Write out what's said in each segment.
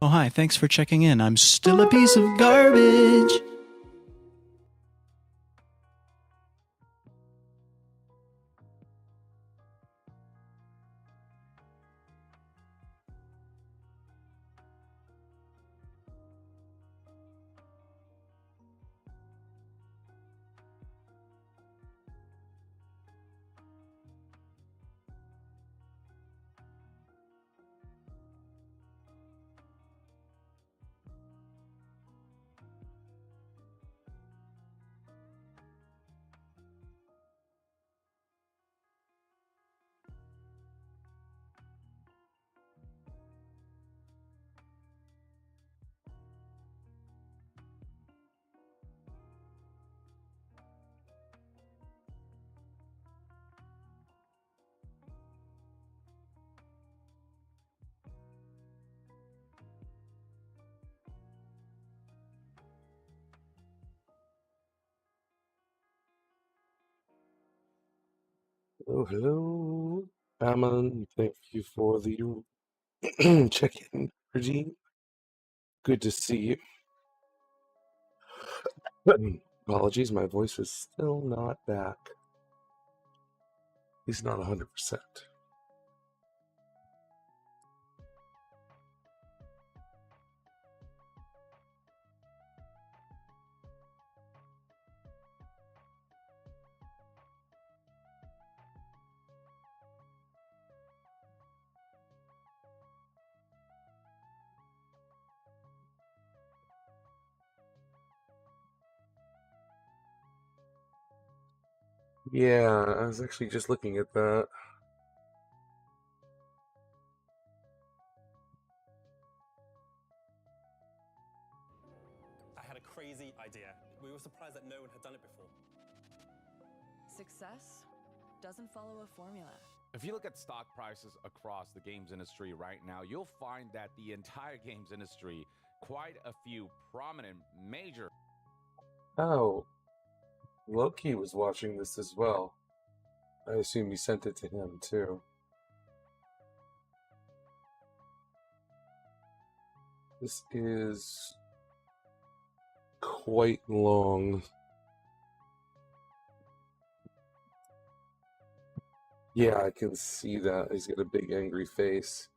Oh, hi, thanks for checking in. I'm still a piece of garbage. Oh, hello, Ammon. Thank you for the check-in, Regine. Good to see you. Apologies, my voice is still not back. He's not 100%. Yeah, I was actually just looking at that. I had a crazy idea. We were surprised that no one had done it before. Success doesn't follow a formula. If you look at stock prices across the games industry right now, you'll find that the entire games industry, quite a few prominent major. Oh, Loki was watching this as well. I assume you sent it to him too. This is quite long. Yeah, I can see that. He's got a big angry face.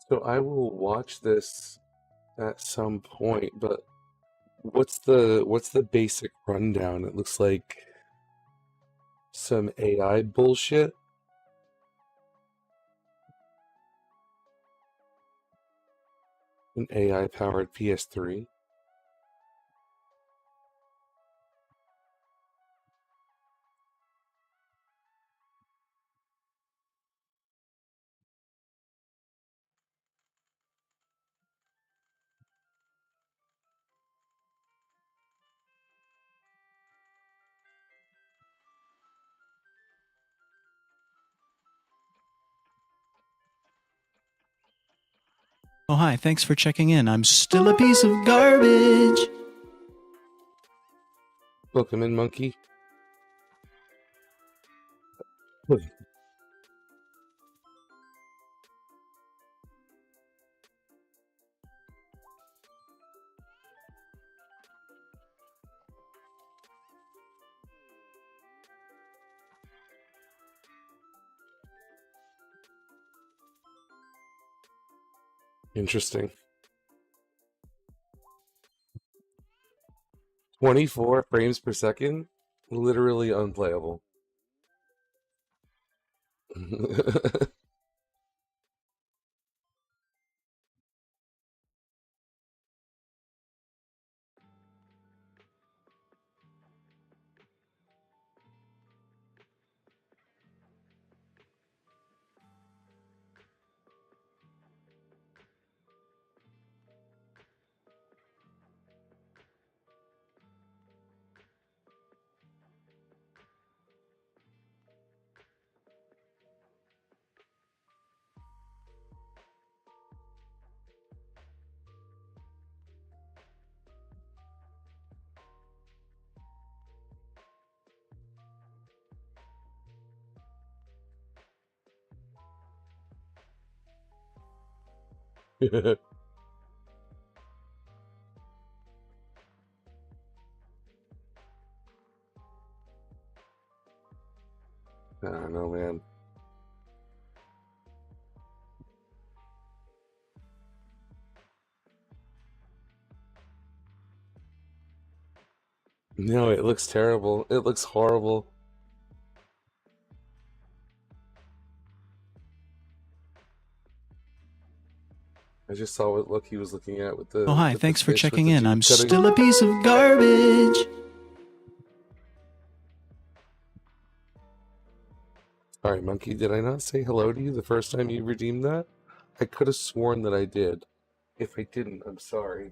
So I will watch this at some point, but what's the basic rundown? It looks like some AI bullshit. An AI powered PS3. Oh, hi, thanks for checking in. I'm still a piece of garbage. Welcome in, monkey. Interesting. 24 frames per second? Literally unplayable. I don't know, man. No, it looks terrible. It looks horrible. I just saw what look he was looking at with the. Oh, hi, with the thanks for fish with checking the in. tube I'm cutting. still a piece of garbage. Sorry, Monkey, did I not say hello to you the first time you redeemed that? I could have sworn that I did. If I didn't, I'm sorry.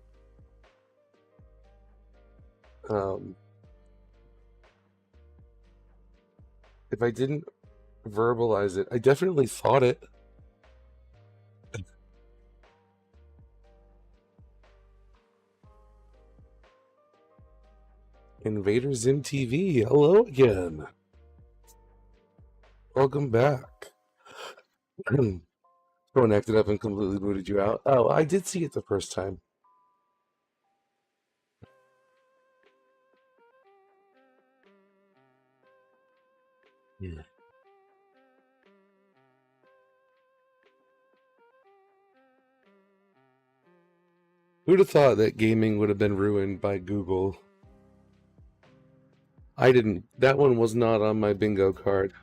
If I didn't verbalize it, I definitely thought it. Invaders in TV, hello again. Welcome back. Phone acted up and completely booted you out. Oh, I did see it the first time. Yeah. Who'd have thought that gaming would have been ruined by Google? I didn't. That one was not on my bingo card.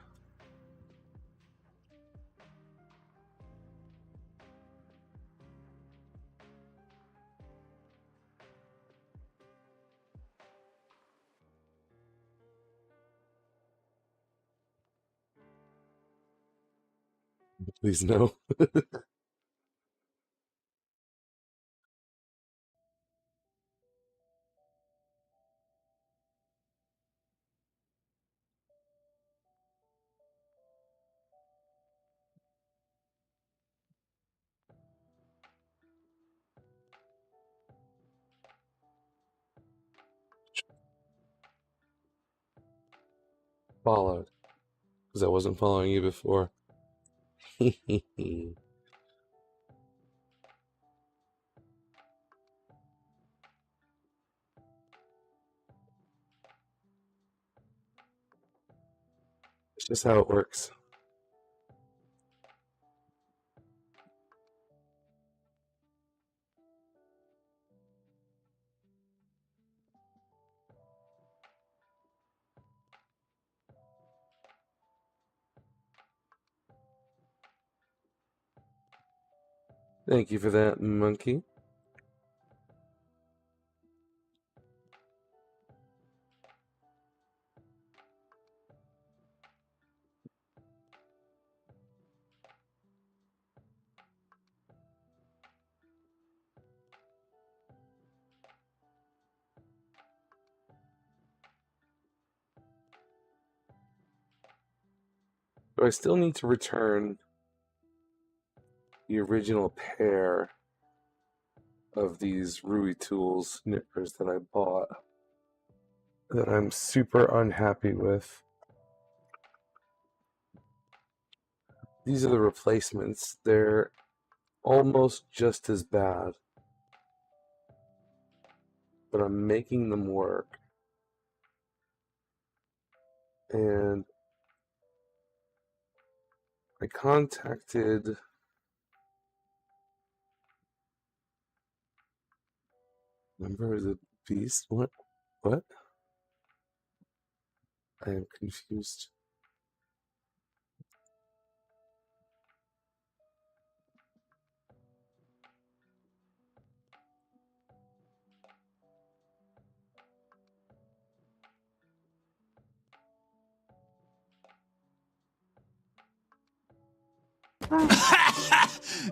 Please no. Followed. Because I wasn't following you before. It's just how it works. Thank you for that, Monkey. So I still need to return the original pair of these Rui Tools nippers that I bought that I'm super unhappy with. These are the replacements. They're almost just as bad, but I'm making them work. And I contacted Member of the Beast? What? What? I am confused.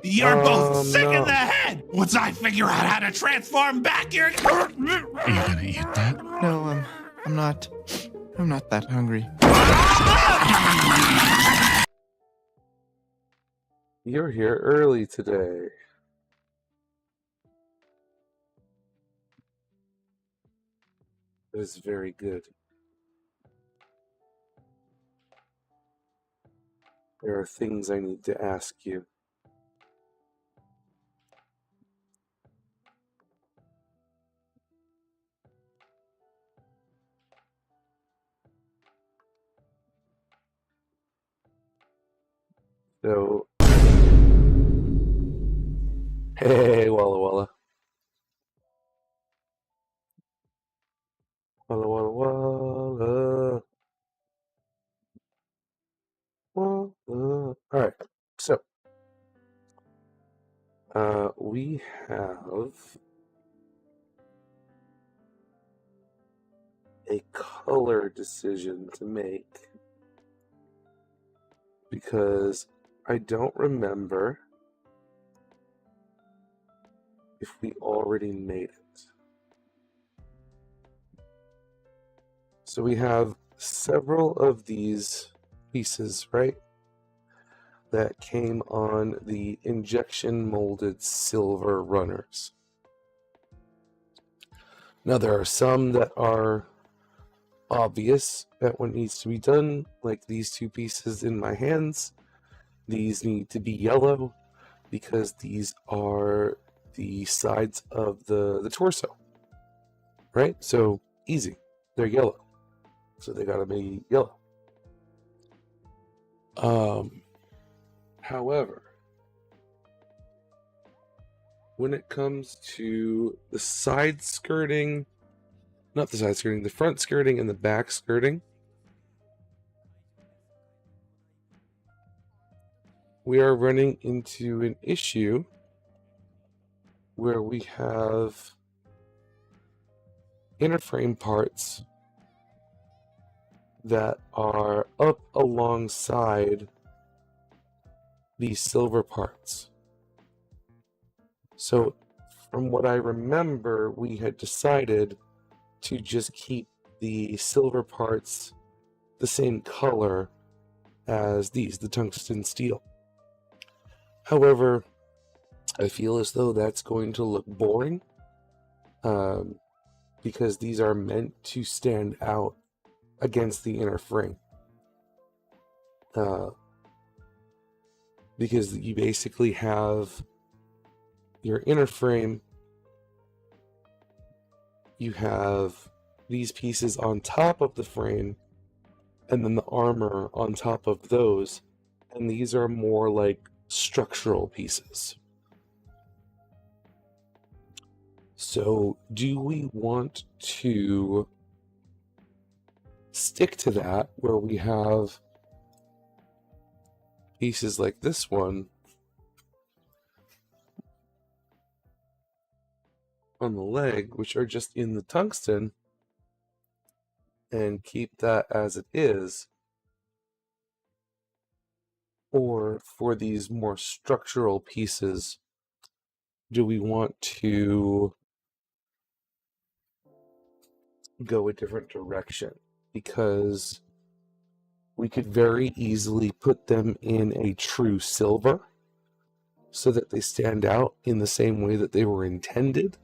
You're both sick no. in the head! Once I figure out how to transform back, you're... Are you gonna eat that? No, I'm not. I'm not that hungry. You're here early today. That is very good. There are things I need to ask you. So, hey, Walla Walla. Walla Walla Walla. Walla. Alright, so, we have a color decision to make because I don't remember if we already made it. So we have several of these pieces, right, that came on the injection molded silver runners. Now there are some that are obvious at what needs to be done, like these two pieces in my hands. These need to be yellow because these are the sides of the torso, right? So easy, they're yellow, so they gotta be yellow. However, when it comes to the side skirting, not the side skirting, the front skirting and the back skirting, we are running into an issue where we have inner frame parts that are up alongside these silver parts. So from what I remember, we had decided to just keep the silver parts the same color as these, the tungsten steel. However, I feel as though that's going to look boring because these are meant to stand out against the inner frame. Because you basically have your inner frame, you have these pieces on top of the frame, and then the armor on top of those, and these are more like structural pieces. So, do we want to stick to that where we have pieces like this one on the leg, which are just in the tungsten, and keep that as it is? Or for these more structural pieces, do we want to go a different direction? Because we could very easily put them in a true silver so that they stand out in the same way that they were intended.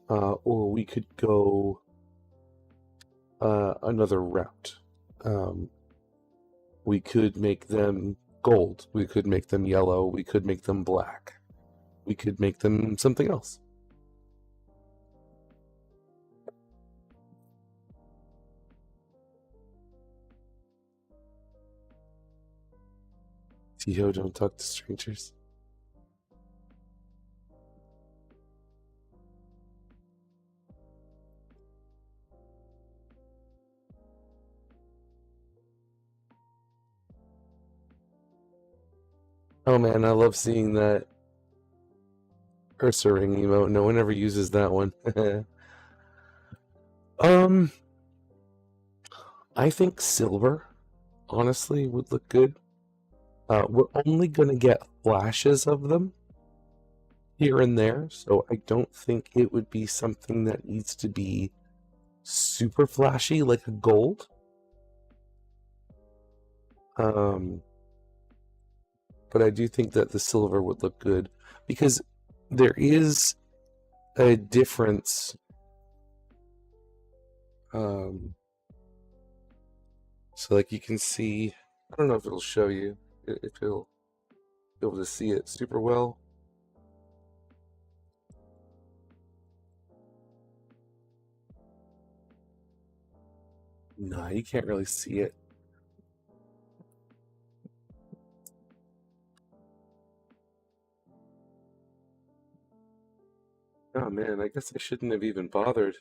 Or we could go another route. We could make them gold. We could make them yellow. We could make them black. We could make them something else. T.O., don't talk to strangers. Oh man, I love seeing that Ursa ring emote. No one ever uses that one. I think silver, honestly, would look good. We're only gonna get flashes of them here and there, so I don't think it would be something that needs to be super flashy like a gold. But I do think that the silver would look good because there is a difference. So like you can see, I don't know if it'll show you, if you'll be able to see it super well. No, you can't really see it. Oh man, I guess I shouldn't have even bothered.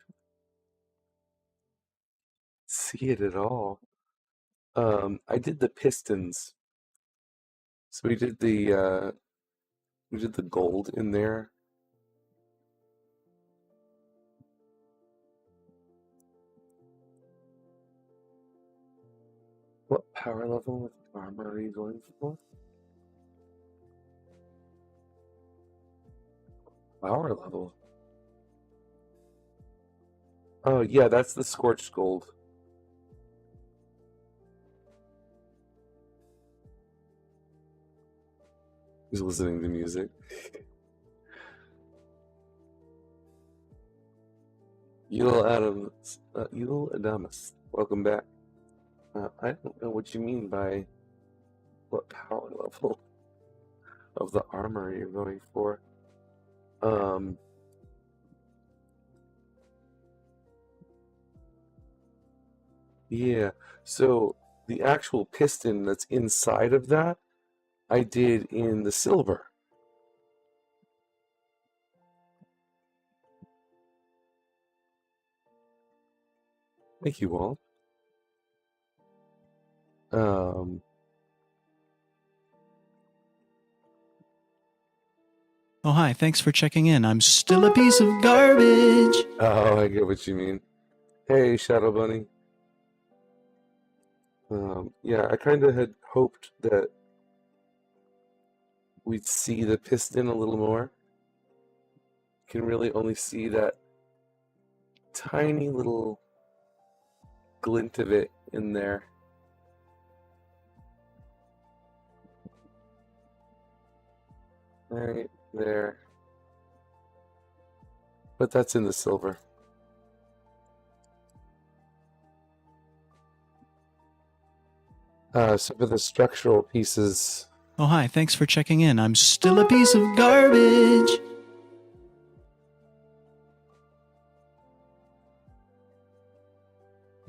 See it at all. I did the pistons. So we did the gold in there. What power level with armor are you going for? Power level. Oh yeah, that's the scorched gold. He's listening to music. Yul Adamus, welcome back. I don't know what you mean by what power level of the armor you're going for. Yeah, so the actual piston that's inside of that, I did in the silver. Thank you all. Oh, hi. Thanks for checking in. I'm still a piece of garbage. Oh, I get what you mean. Hey, Shadow Bunny. Yeah, I kind of had hoped that we'd see the piston a little more. Can really only see that tiny little glint of it in there. Right there. But that's in the silver. So for the structural pieces, Oh, hi. Thanks for checking in. I'm still a piece of garbage.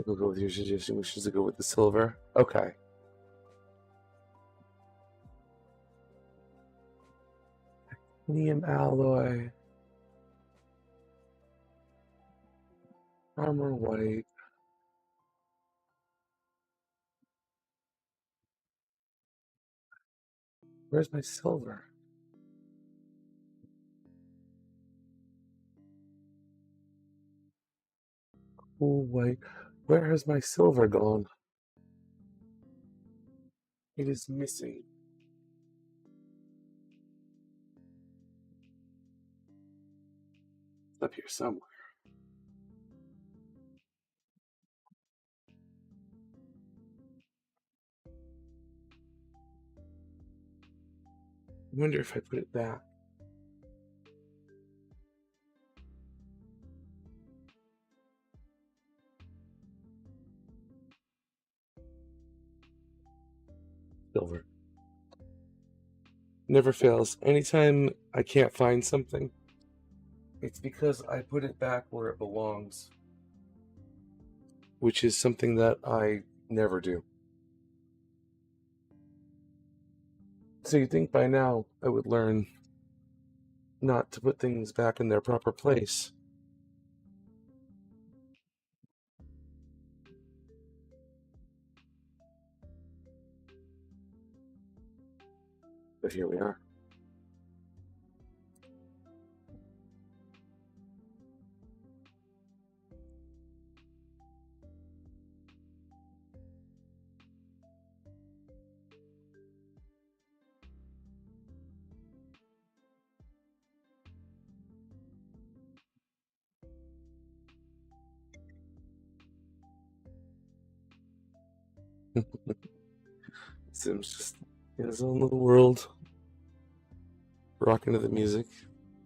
we'll go with your suggestion, which is to go with the silver. Okay. Titanium alloy. Armor white. Where's my silver? Cool white. Where has my silver gone? It is missing. It's up here somewhere. I wonder if I put it back. Silver. Never fails. Anytime I can't find something, it's because I put it back where it belongs, which is something that I never do. So you'd think by now I would learn not to put things back in their proper place. But here we are. Sim's just in his own little world, rocking to the music.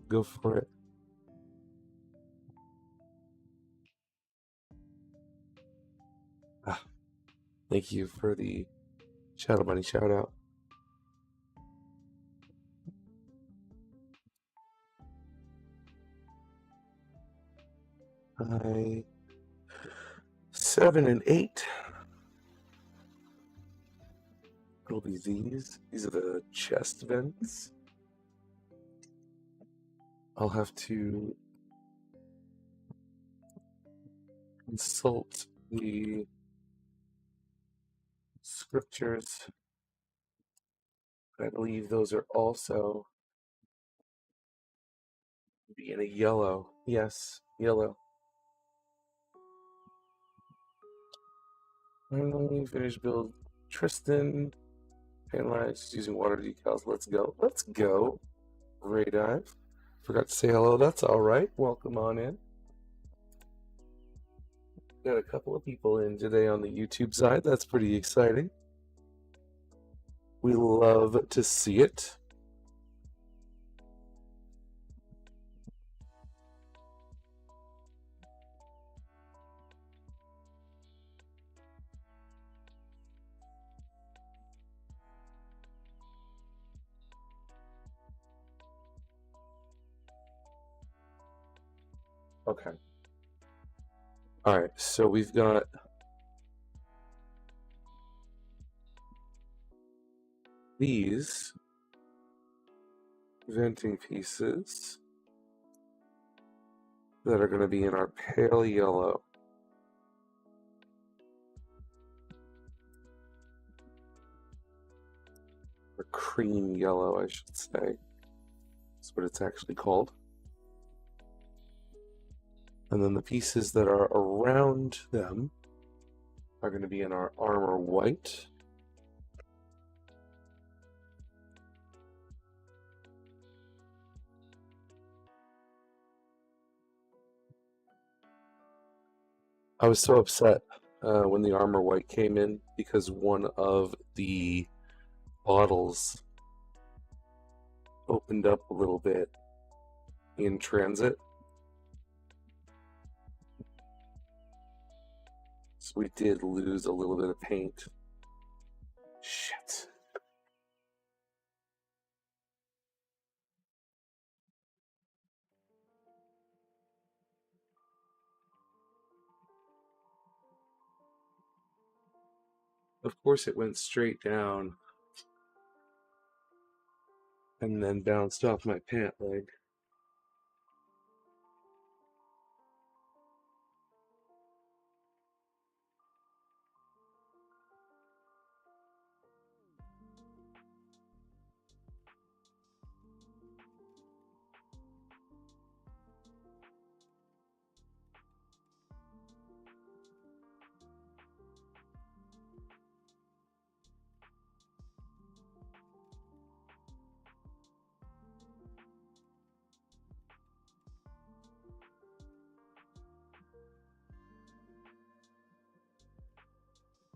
Go for it. Thank you for the Shadow Bunny shout out. Hi. 7 and 8. It'll be these. These are the chest vents. I'll have to consult the scriptures. I believe those are also being a yellow. Yes, yellow. Finally finished build. Tristan. Paint lines using water decals. Let's go. Let's go. Ray dive. Forgot to say hello. That's all right. Welcome on in. Got a couple of people in today on the YouTube side. That's pretty exciting. We love to see it. Okay. All right, so we've got these venting pieces that are going to be in our pale yellow. Or cream yellow, I should say. That's what it's actually called. And then the pieces that are around them are going to be in our armor white. I was so upset when the armor white came in because one of the bottles opened up a little bit in transit. So we did lose a little bit of paint. Shit. Of course it went straight down and then bounced off my pant leg.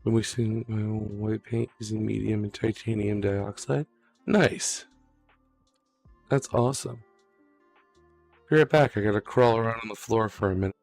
When we sing my own white paint using medium and titanium dioxide. Nice. That's awesome. Be right back. I gotta crawl around on the floor for a minute.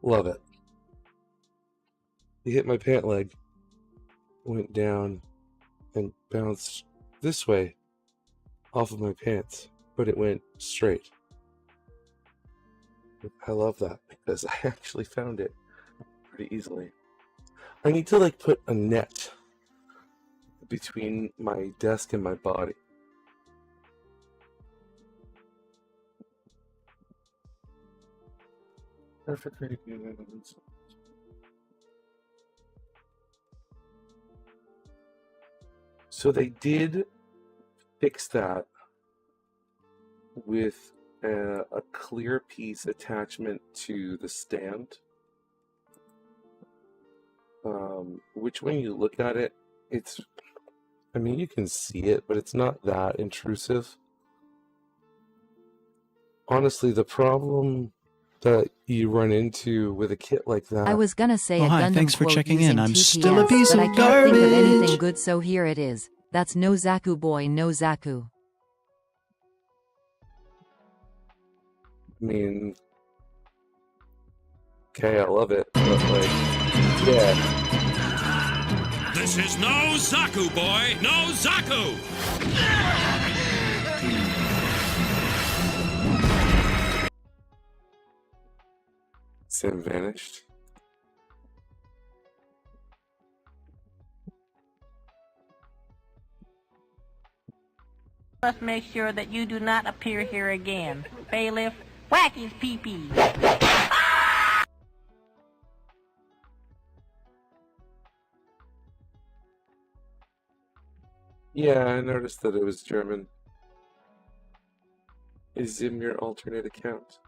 Love it. He hit my pant leg, went down, and bounced this way off of my pants, but it went straight. I love that because I actually found it pretty easily. I need to like put a net between my desk and my body. Perfect. So they did fix that with a clear piece attachment to the stand, which when you look at it, I mean, you can see it, but it's not that intrusive. Honestly, the problem that you run into with a kit like that. I was gonna say Oh, a hi, Gundam thanks for quote checking using in. I'm TPS, still a piece but of I can't think of anything garbage. good, so here it is. That's no Zaku boy, no Zaku. I mean, okay, I love it, but like, yeah. This is no Zaku, boy! No Zaku! Sam vanished. Must make sure that you do not appear here again. Bailiff, whack his pee-pee. Yeah, I noticed that it was German. Is Zim your alternate account?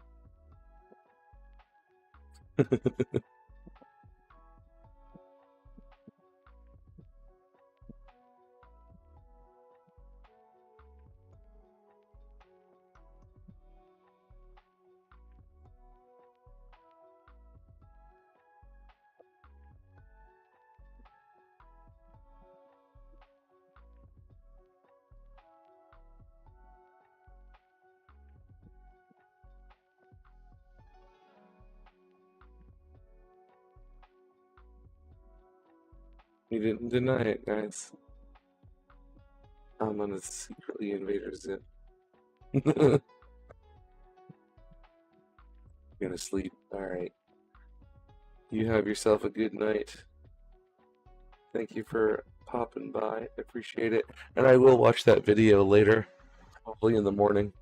You didn't deny it, guys. I'm gonna secretly invader Zim. You're gonna sleep. Alright. You have yourself a good night. Thank you for popping by. I appreciate it. And I will watch that video later, probably in the morning.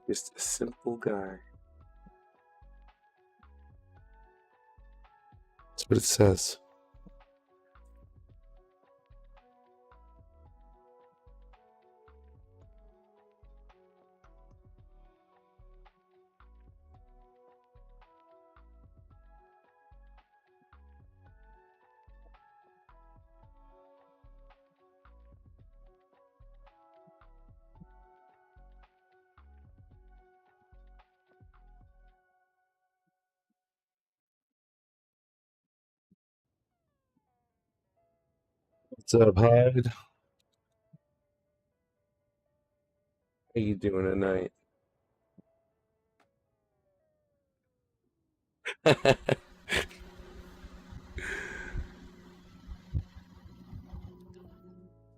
Just a simple guy. That's what it says. What's up, Hyde? How you doing tonight?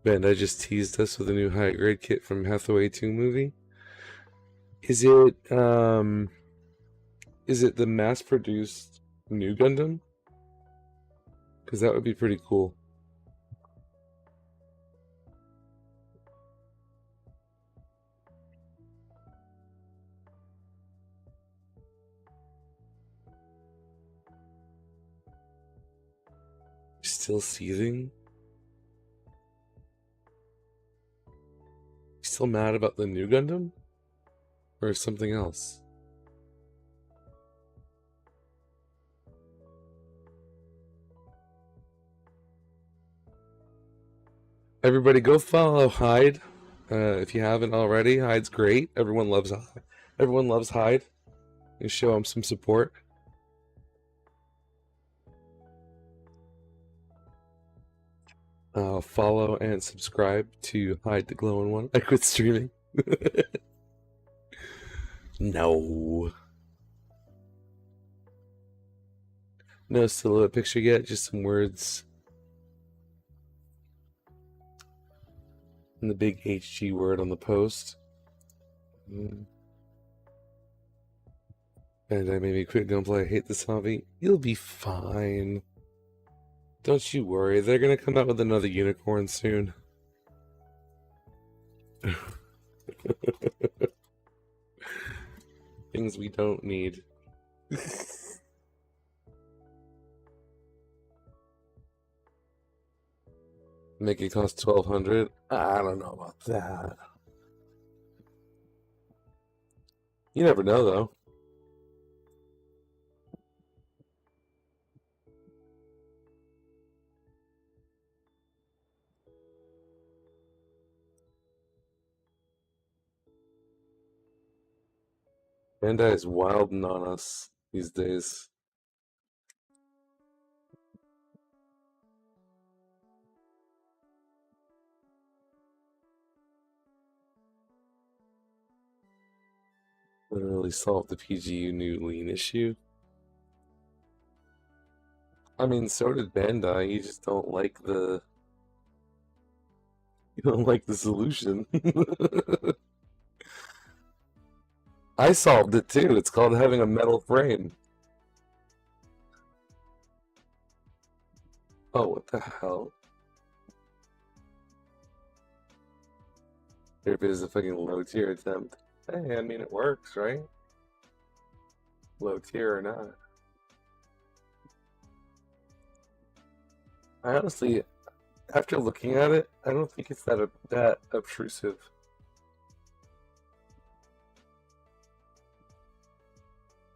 Ben, I just teased us with a new high grade kit from Hathaway 2 movie. Is it the mass produced new Gundam? Because that would be pretty cool. Still seething? Still mad about the new Gundam? Or something else? Everybody go follow Hyde. If you haven't already, Hyde's great. Everyone loves Hyde. You show him some support. Follow and subscribe to Hyde the Glowing One. I quit streaming. No. No silhouette picture yet, just some words. And the big HG word on the post. And I made me quit gunplay. I hate this hobby. You'll be fine. Don't you worry. They're gonna come out with another unicorn soon. Things we don't need. Make it cost $1,200. I don't know about that. You never know, though. Bandai is wilding on us these days. Literally solved the PGU new lean issue. I mean, so did Bandai. You just don't like the solution. I solved it too. It's called having a metal frame. Oh, what the hell? Here it is, a fucking low tier attempt. Hey, I mean, it works, right? Low tier or not. I honestly, after looking at it, I don't think it's that obtrusive.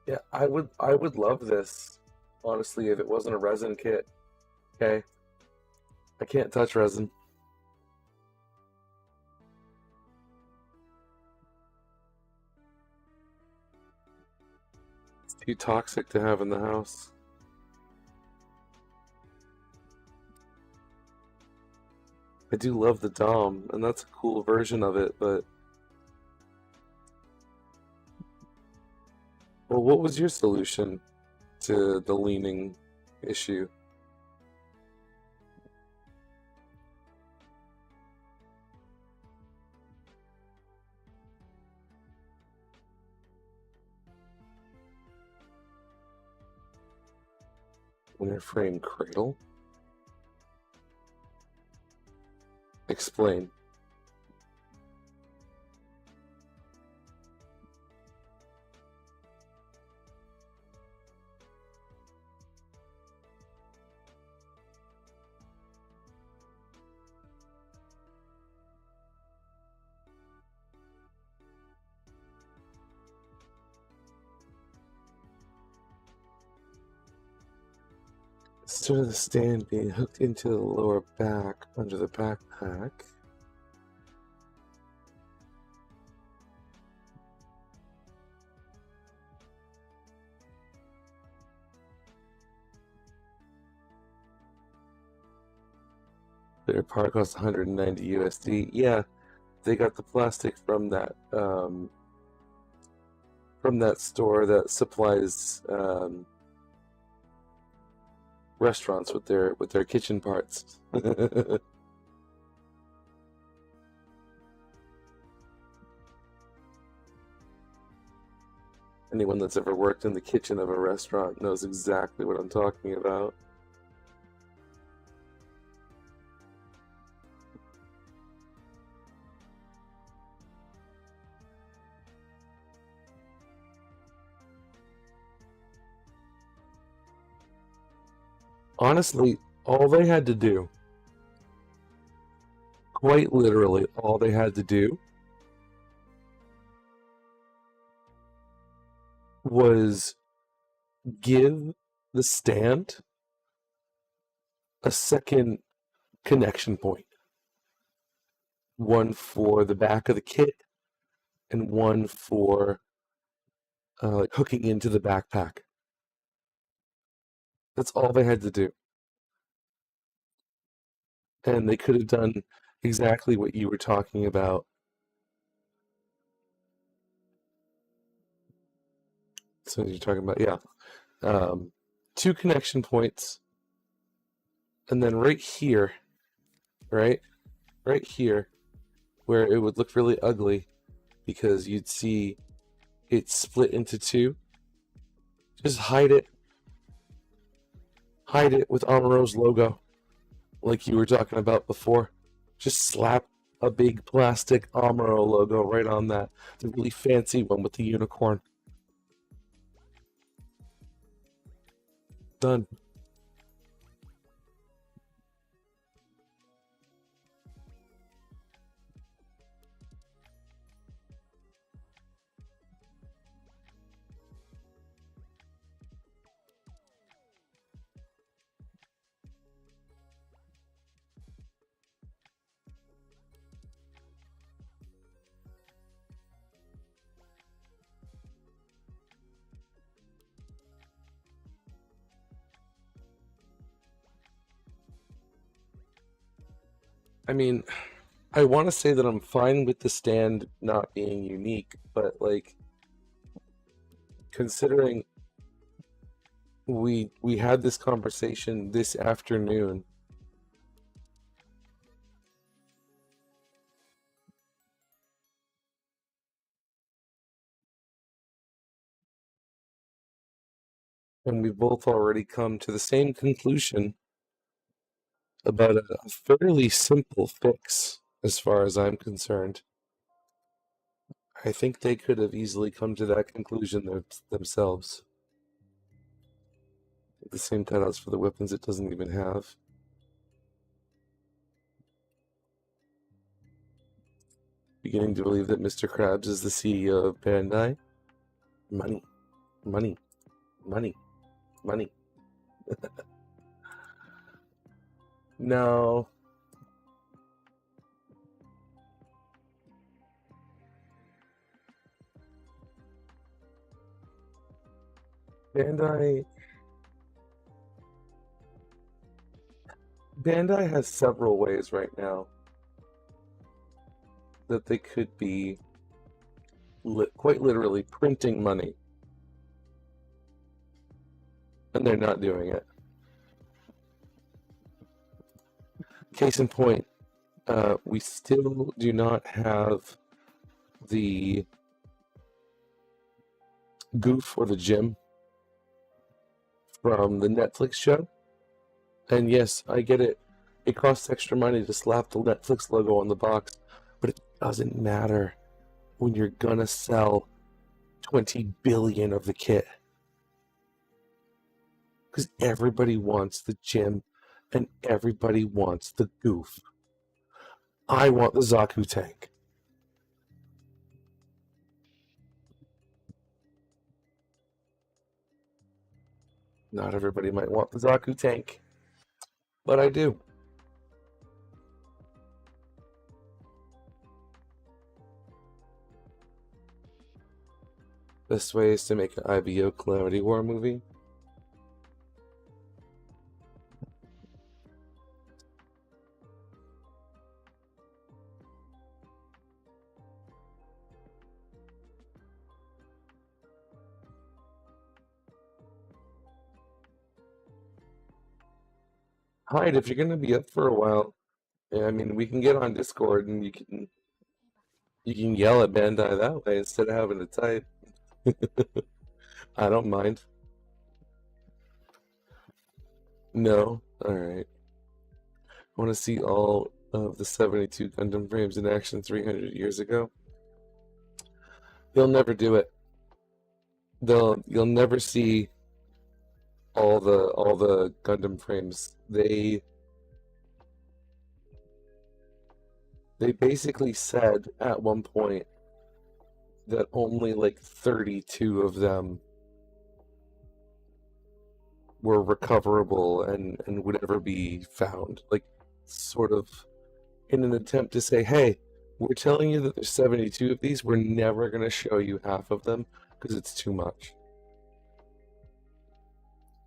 Yeah, I would love this, honestly, if it wasn't a resin kit. Okay? I can't touch resin. It's too toxic to have in the house. I do love the Dom, and that's a cool version of it, but... Well, what was your solution to the leaning issue? Inner frame cradle? Explain. Instead of the stand being hooked into the lower back under the backpack, their part costs 190 USD. Yeah, they got the plastic from that store that supplies restaurants with their kitchen parts. Anyone that's ever worked in the kitchen of a restaurant knows exactly what I'm talking about. Honestly, all they had to do, quite literally, all they had to do was give the stand a second connection point. One for the back of the kit and one for like hooking into the backpack. That's all they had to do. And they could have done exactly what you were talking about. So you're talking about, yeah. 2 connection points. And then right here, right here, where it would look really ugly because you'd see it split into 2. Just hide it. Hide it with Amuro's logo, like you were talking about before. Just slap a big plastic Amuro logo right on that. The really fancy one with the unicorn. Done. I mean, I want to say that I'm fine with the stand not being unique, but like considering we had this conversation this afternoon. And we've both already come to the same conclusion about a fairly simple fix as far as I'm concerned. I think they could have easily come to that conclusion themselves. The same cutouts for the weapons it doesn't even have. Beginning to believe that Mr. Krabs is the CEO of Bandai. Money, money, money, money. No. Bandai has several ways right now that they could be quite literally printing money. And they're not doing it. Case in point, we still do not have the goof or the gym from the Netflix show. And yes, I get it. It costs extra money to slap the Netflix logo on the box, but it doesn't matter when you're gonna sell 20 billion of the kit. Because everybody wants the gym and everybody wants the goof. I want the Zaku tank. Not everybody might want the Zaku tank, but I do. Best way is to make an IBO Calamity War movie. Hyde, if you're gonna be up for a while, I mean, we can get on Discord and you can yell at Bandai that way instead of having to type. I don't mind. No, all right. I want to see all of the 72 Gundam frames in action 300 years ago. They'll never do it. You'll never see all the Gundam frames. They basically said at one point that only like 32 of them were recoverable and would ever be found. Like, sort of in an attempt to say, hey, we're telling you that there's 72 of these, we're never going to show you half of them because it's too much.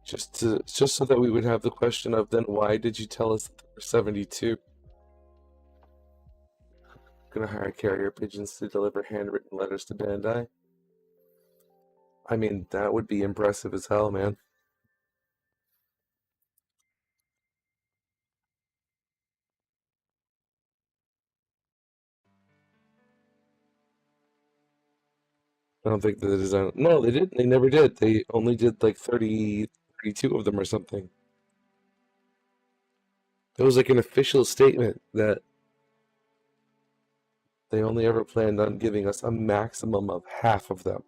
Just so that we would have the question of, then why did you tell us that there were 72? Gonna hire carrier pigeons to deliver handwritten letters to Bandai? I mean, that would be impressive as hell, man. I don't think the design. No, they didn't. They never did. They only did like 32 of them or something. It was like an official statement that they only ever planned on giving us a maximum of half of them.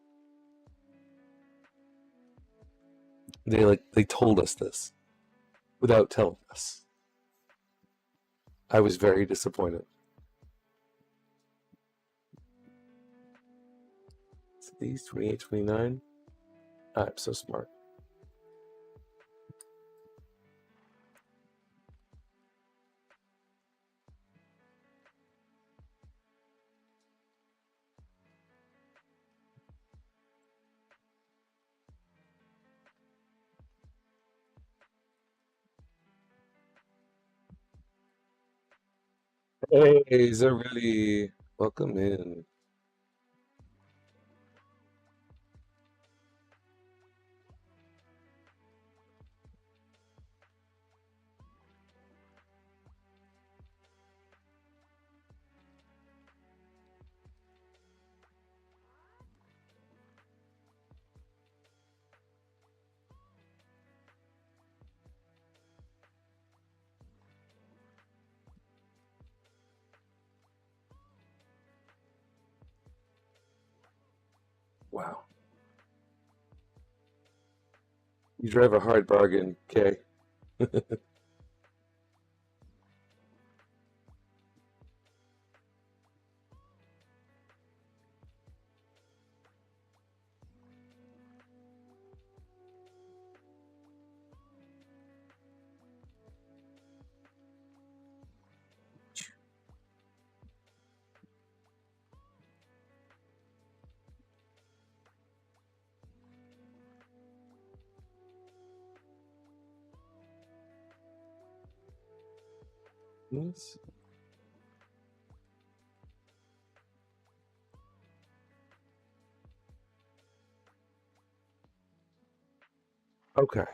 They told us this without telling us. I was very disappointed. So these 28, 29. I'm so smart. Hey, Zarelli, welcome in. Wow. You drive a hard bargain, Kay. Yes. Okay.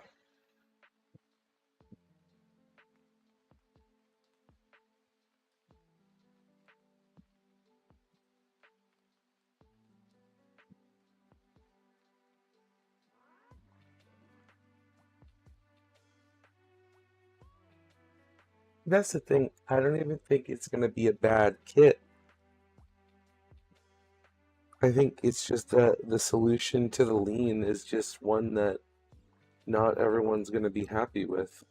That's the thing. I don't even think it's going to be a bad kit. I think it's just that the solution to the lean is just one that not everyone's going to be happy with.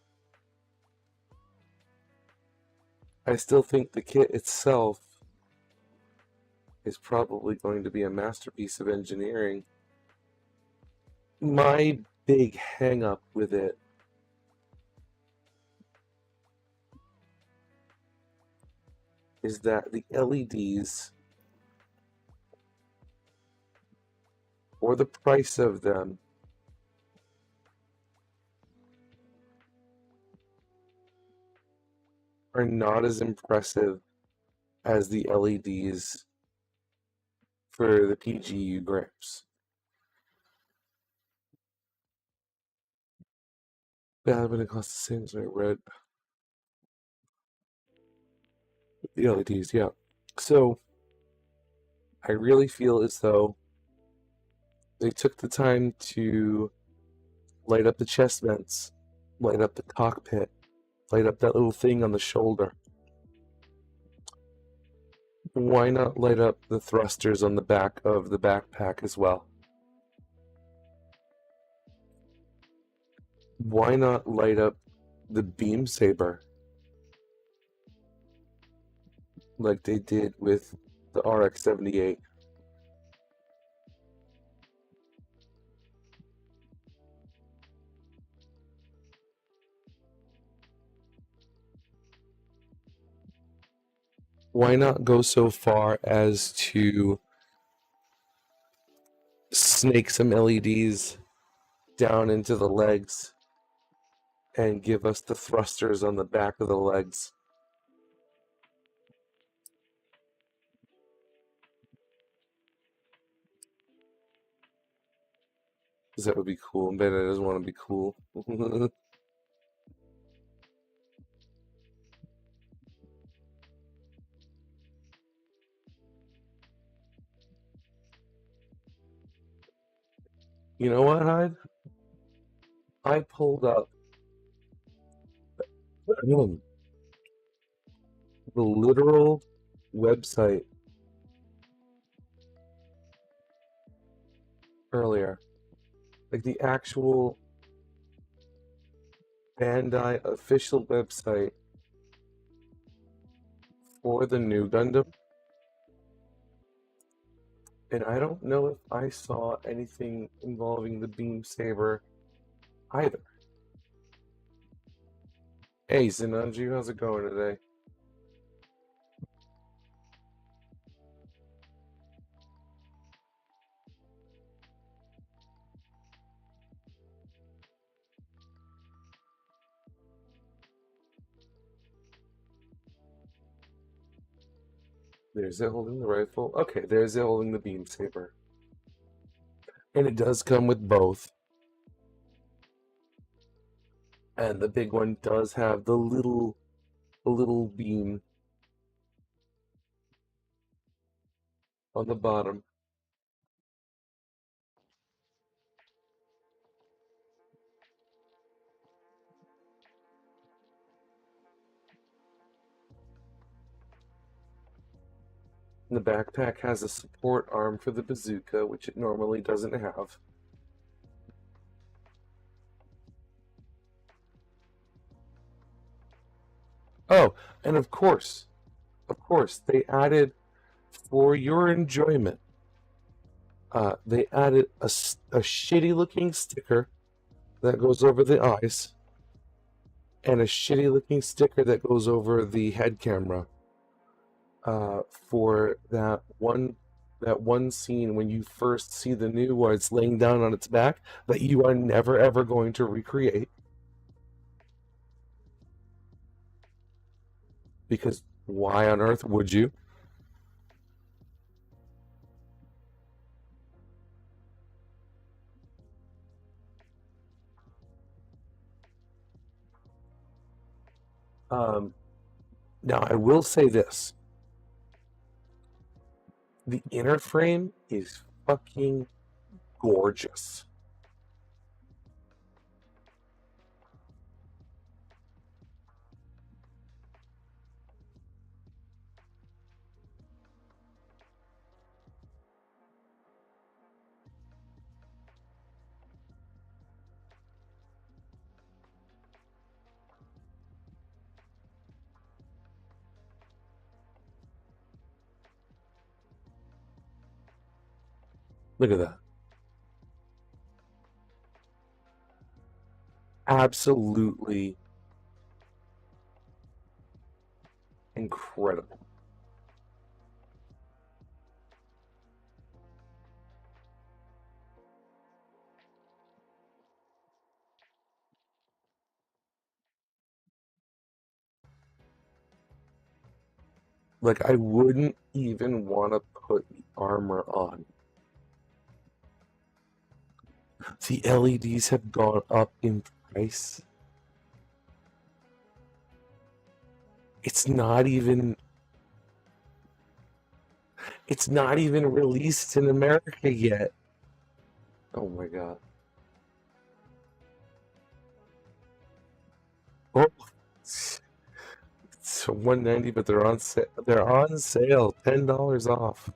I still think the kit itself is probably going to be a masterpiece of engineering. My big hang up with it is that the LEDs or the price of them are not as impressive as the LEDs for the PGU grips. Yeah, but it costs the same as I read. The LEDs, yeah. So I really feel as though they took the time to light up the chest vents, light up the cockpit, light up that little thing on the shoulder. Why not light up the thrusters on the back of the backpack as well? Why not light up the beam saber like they did with the RX-78? Why not go so far as to snake some LEDs down into the legs and give us the thrusters on the back of the legs? Because that would be cool. And Beta doesn't want to be cool. You know what, Hyde? I pulled up the literal website earlier. Like the actual Bandai official website for the new Gundam. And I don't know if I saw anything involving the beam saber either. Hey, Zenanju, how's it going today? There's it holding the rifle. Okay, there's it holding the beam saber. And it does come with both. And the big one does have the little beam on the bottom. The backpack has a support arm for the bazooka, which it normally doesn't have. Oh, and of course, they added, for your enjoyment, they added a shitty looking sticker that goes over the eyes, and a shitty looking sticker that goes over the head camera. For that one scene when you first see the new where it's laying down on its back that you are never ever going to recreate, because why on earth would you? Now I will say this. The inner frame is fucking gorgeous. Look at that. Absolutely incredible. Like, I wouldn't even want to put the armor on. The LEDs have gone up in price. It's not even released in America yet. Oh my god. Oh, it's $190, but they're on sale. They're on sale, $10 off.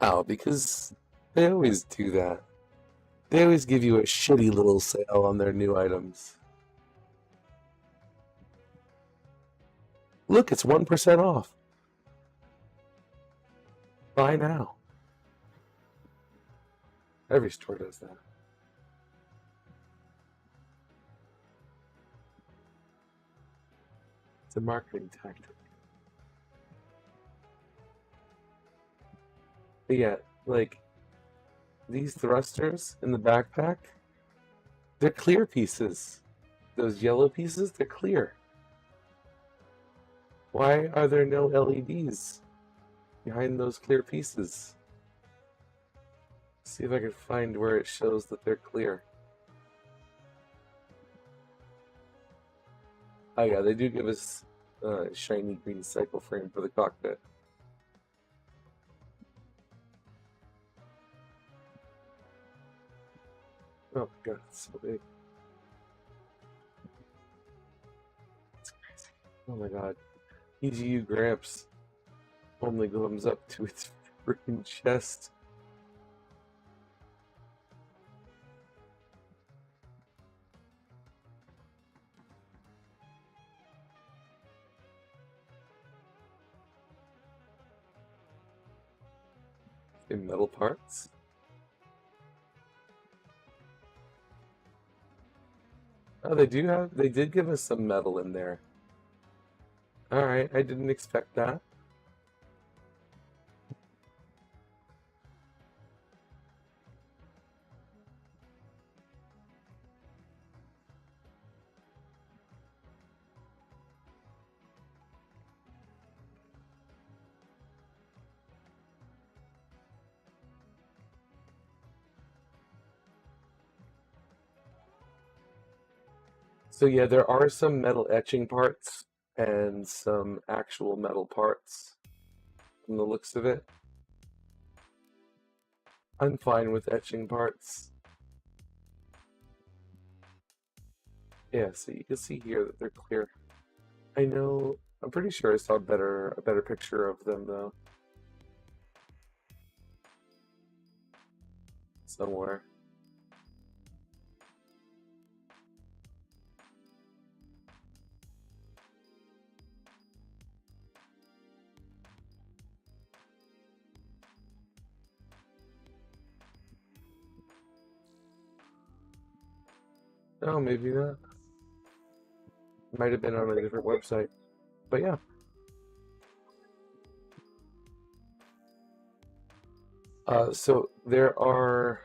Oh, because they always do that. They always give you a shitty little sale on their new items. Look, it's 1% off. Buy now. Every store does that. It's a marketing tactic. But yeah, like, these thrusters in the backpack, they're clear pieces. Those yellow pieces, they're clear. Why are there no LEDs behind those clear pieces? See if I can find where it shows that they're clear. Oh yeah, they do give us a shiny green cycle frame for the cockpit. Oh my god, it's so big. It's crazy. Oh my god. EGU Gramps only comes up to its freaking chest. In metal parts? Oh, they did give us some metal in there. Alright, I didn't expect that. So yeah, there are some metal etching parts and some actual metal parts from the looks of it. I'm fine with etching parts. Yeah, so you can see here that they're clear. I know, I'm pretty sure I saw a better picture of them though. Somewhere. Oh, maybe not. Might have been on a different website. But yeah. So there are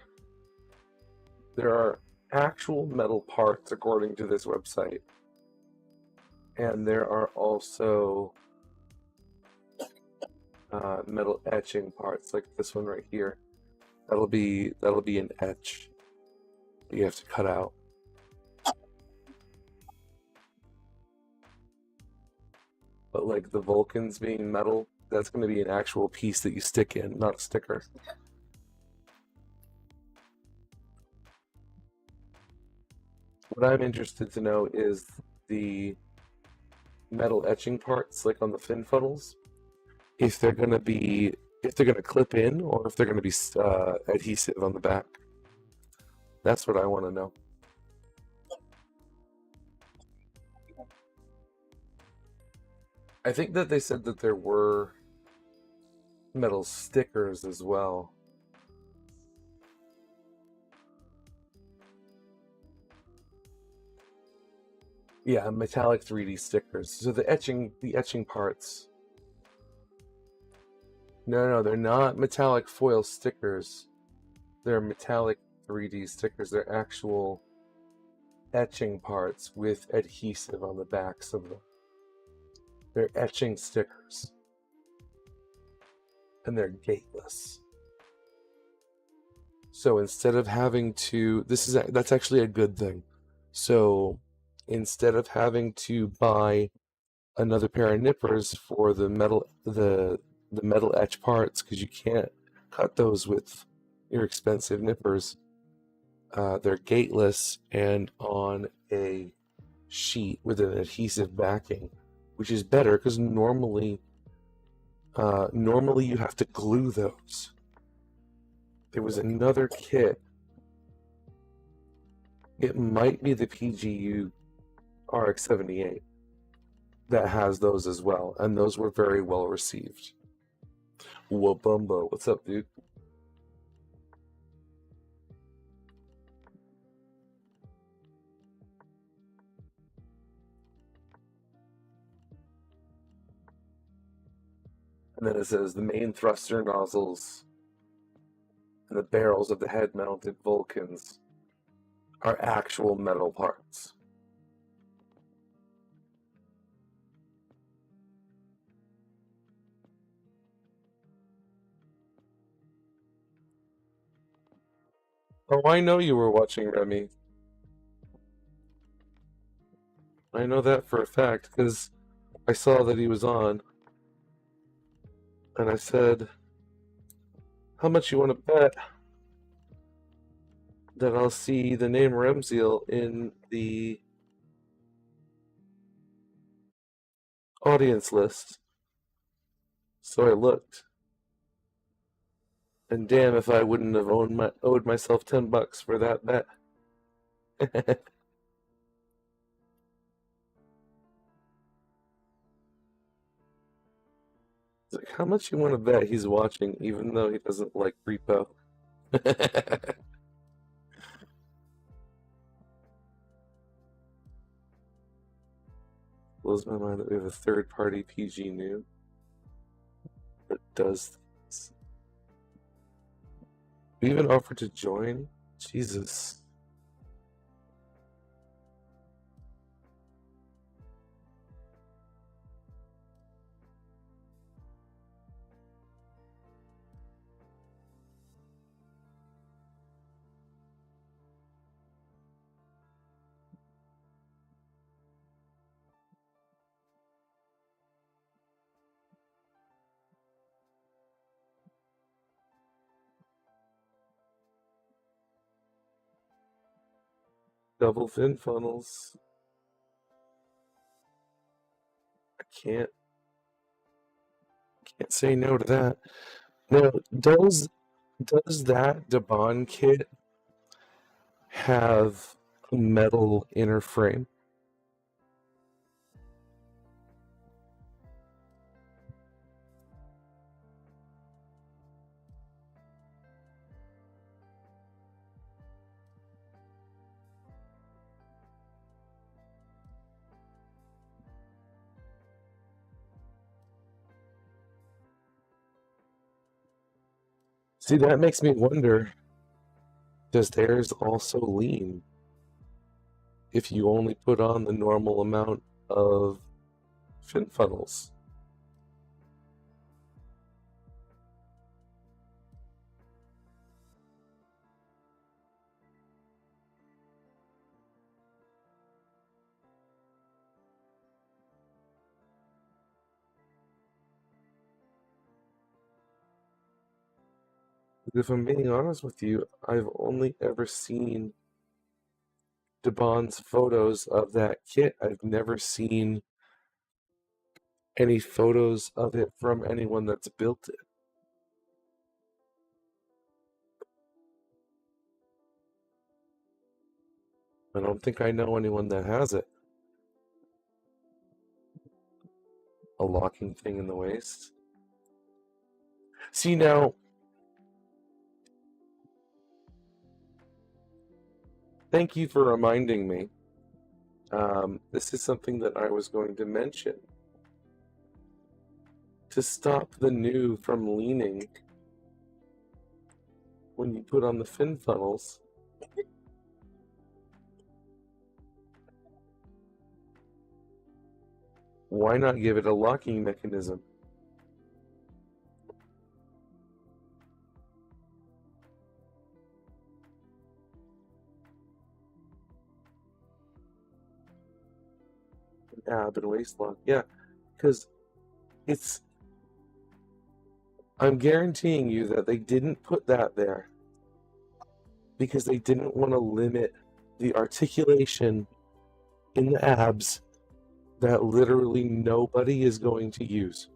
actual metal parts according to this website, and there are also metal etching parts like this one right here. That'll be an etch that you have to cut out. But like the Vulcans being metal, that's going to be an actual piece that you stick in, not a sticker. What I'm interested to know is the metal etching parts, like on the fin funnels, if they're going to clip in or if they're going to be adhesive on the back. That's what I want to know. I think that they said that there were metal stickers as well. Yeah, metallic 3D stickers. So the etching parts. No, they're not metallic foil stickers. They're metallic 3D stickers. They're actual etching parts with adhesive on the backs of them. They're etching stickers. And they're gateless. So instead of having to, that's actually a good thing. So instead of having to buy another pair of nippers for the metal etch parts, because you can't cut those with your expensive nippers, they're gateless and on a sheet with an adhesive backing, which is better because normally you have to glue those. There was another kit. It might be the PGU RX-78 that has those as well, and those were very well received. Wabumbo, what's up, dude? And then it says the main thruster nozzles and the barrels of the head-mounted Vulcans are actual metal parts. Oh, I know you were watching Remy. I know that for a fact because I saw that he was on. And I said, how much you want to bet that I'll see the name Remziel in the audience list? So I looked. And damn if I wouldn't have owed myself $10 for that bet. It's like, how much you want to bet he's watching even though he doesn't like repo? Blows my mind that we have a third-party PG new that does things. We even offered to join? Jesus. Double fin funnels. I can't say no to that. Now, does that Debon kit have a metal inner frame? See, that makes me wonder, does theirs also lean if you only put on the normal amount of fin funnels? If I'm being honest with you, I've only ever seen Debon's photos of that kit. I've never seen any photos of it from anyone that's built it. I don't think I know anyone that has it. A locking thing in the waist. See, now, thank you for reminding me. This is something that I was going to mention. To stop the new from leaning when you put on the fin funnels, why not give it a locking mechanism? An ab and waist lock, yeah, because I'm guaranteeing you that they didn't put that there because they didn't want to limit the articulation in the abs that literally nobody is going to use.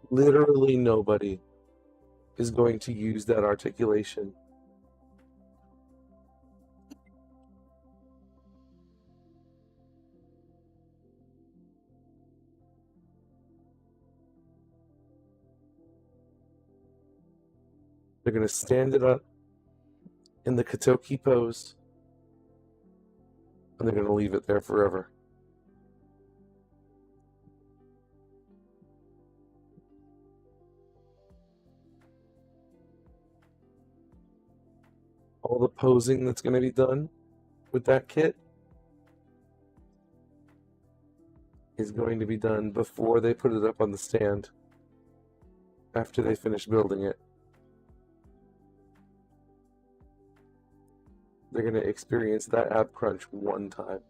Literally nobody is going to use that articulation. They're going to stand it up in the Katoki pose, and they're going to leave it there forever. All the posing that's going to be done with that kit is going to be done before they put it up on the stand, after they finish building it. They're going to experience that ab crunch one time.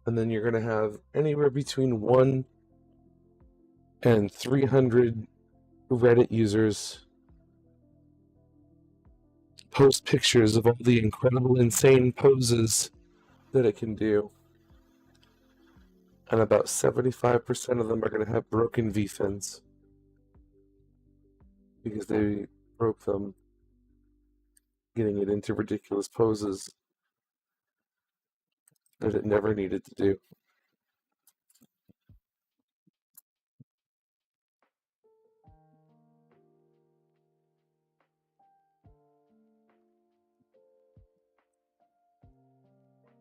And then you're going to have anywhere between 1 and 300 Reddit users post pictures of all the incredible, insane poses that it can do. And about 75% of them are going to have broken V-fins because they broke them getting it into ridiculous poses that it never needed to do.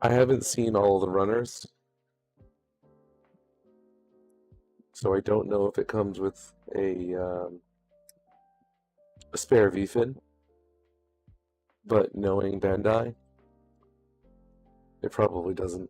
I haven't seen all the runners, so I don't know if it comes with a a spare V-fin, but knowing Bandai, it probably doesn't.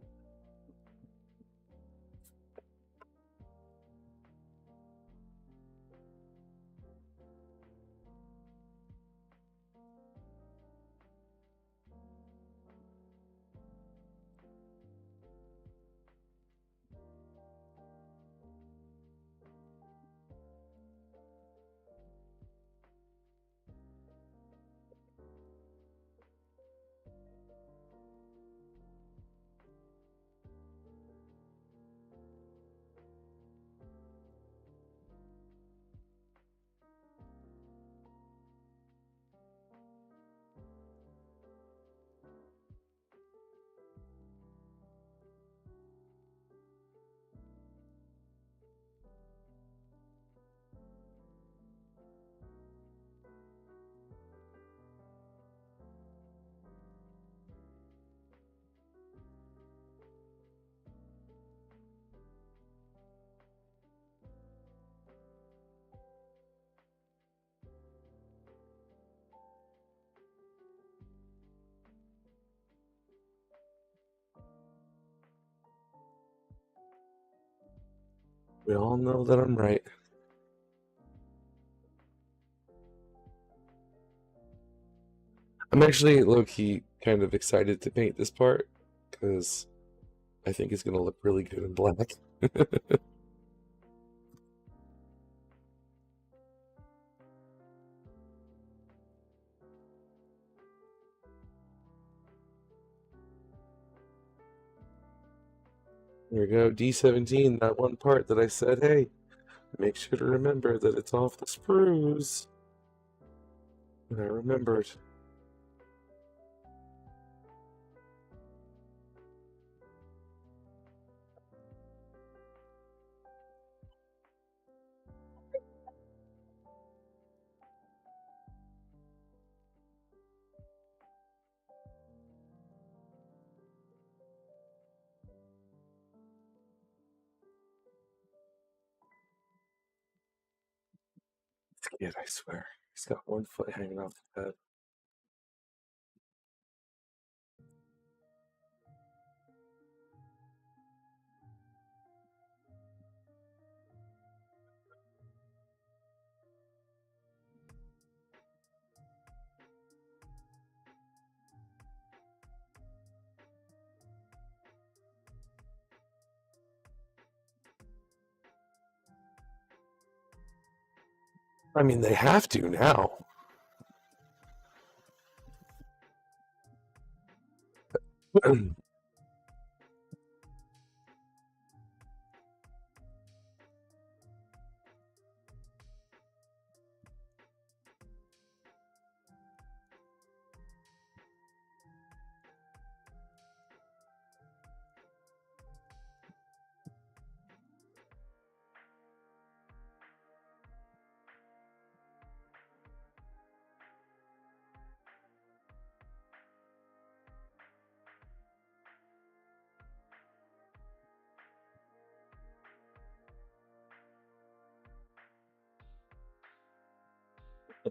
We all know that I'm right. I'm actually low-key kind of excited to paint this part because I think it's going to look really good in black. There we go, D17, that one part that I said, hey, make sure to remember that it's off the sprues. And I remembered. This kid, I swear, he's got one foot hanging off the bed. I mean, they have to now.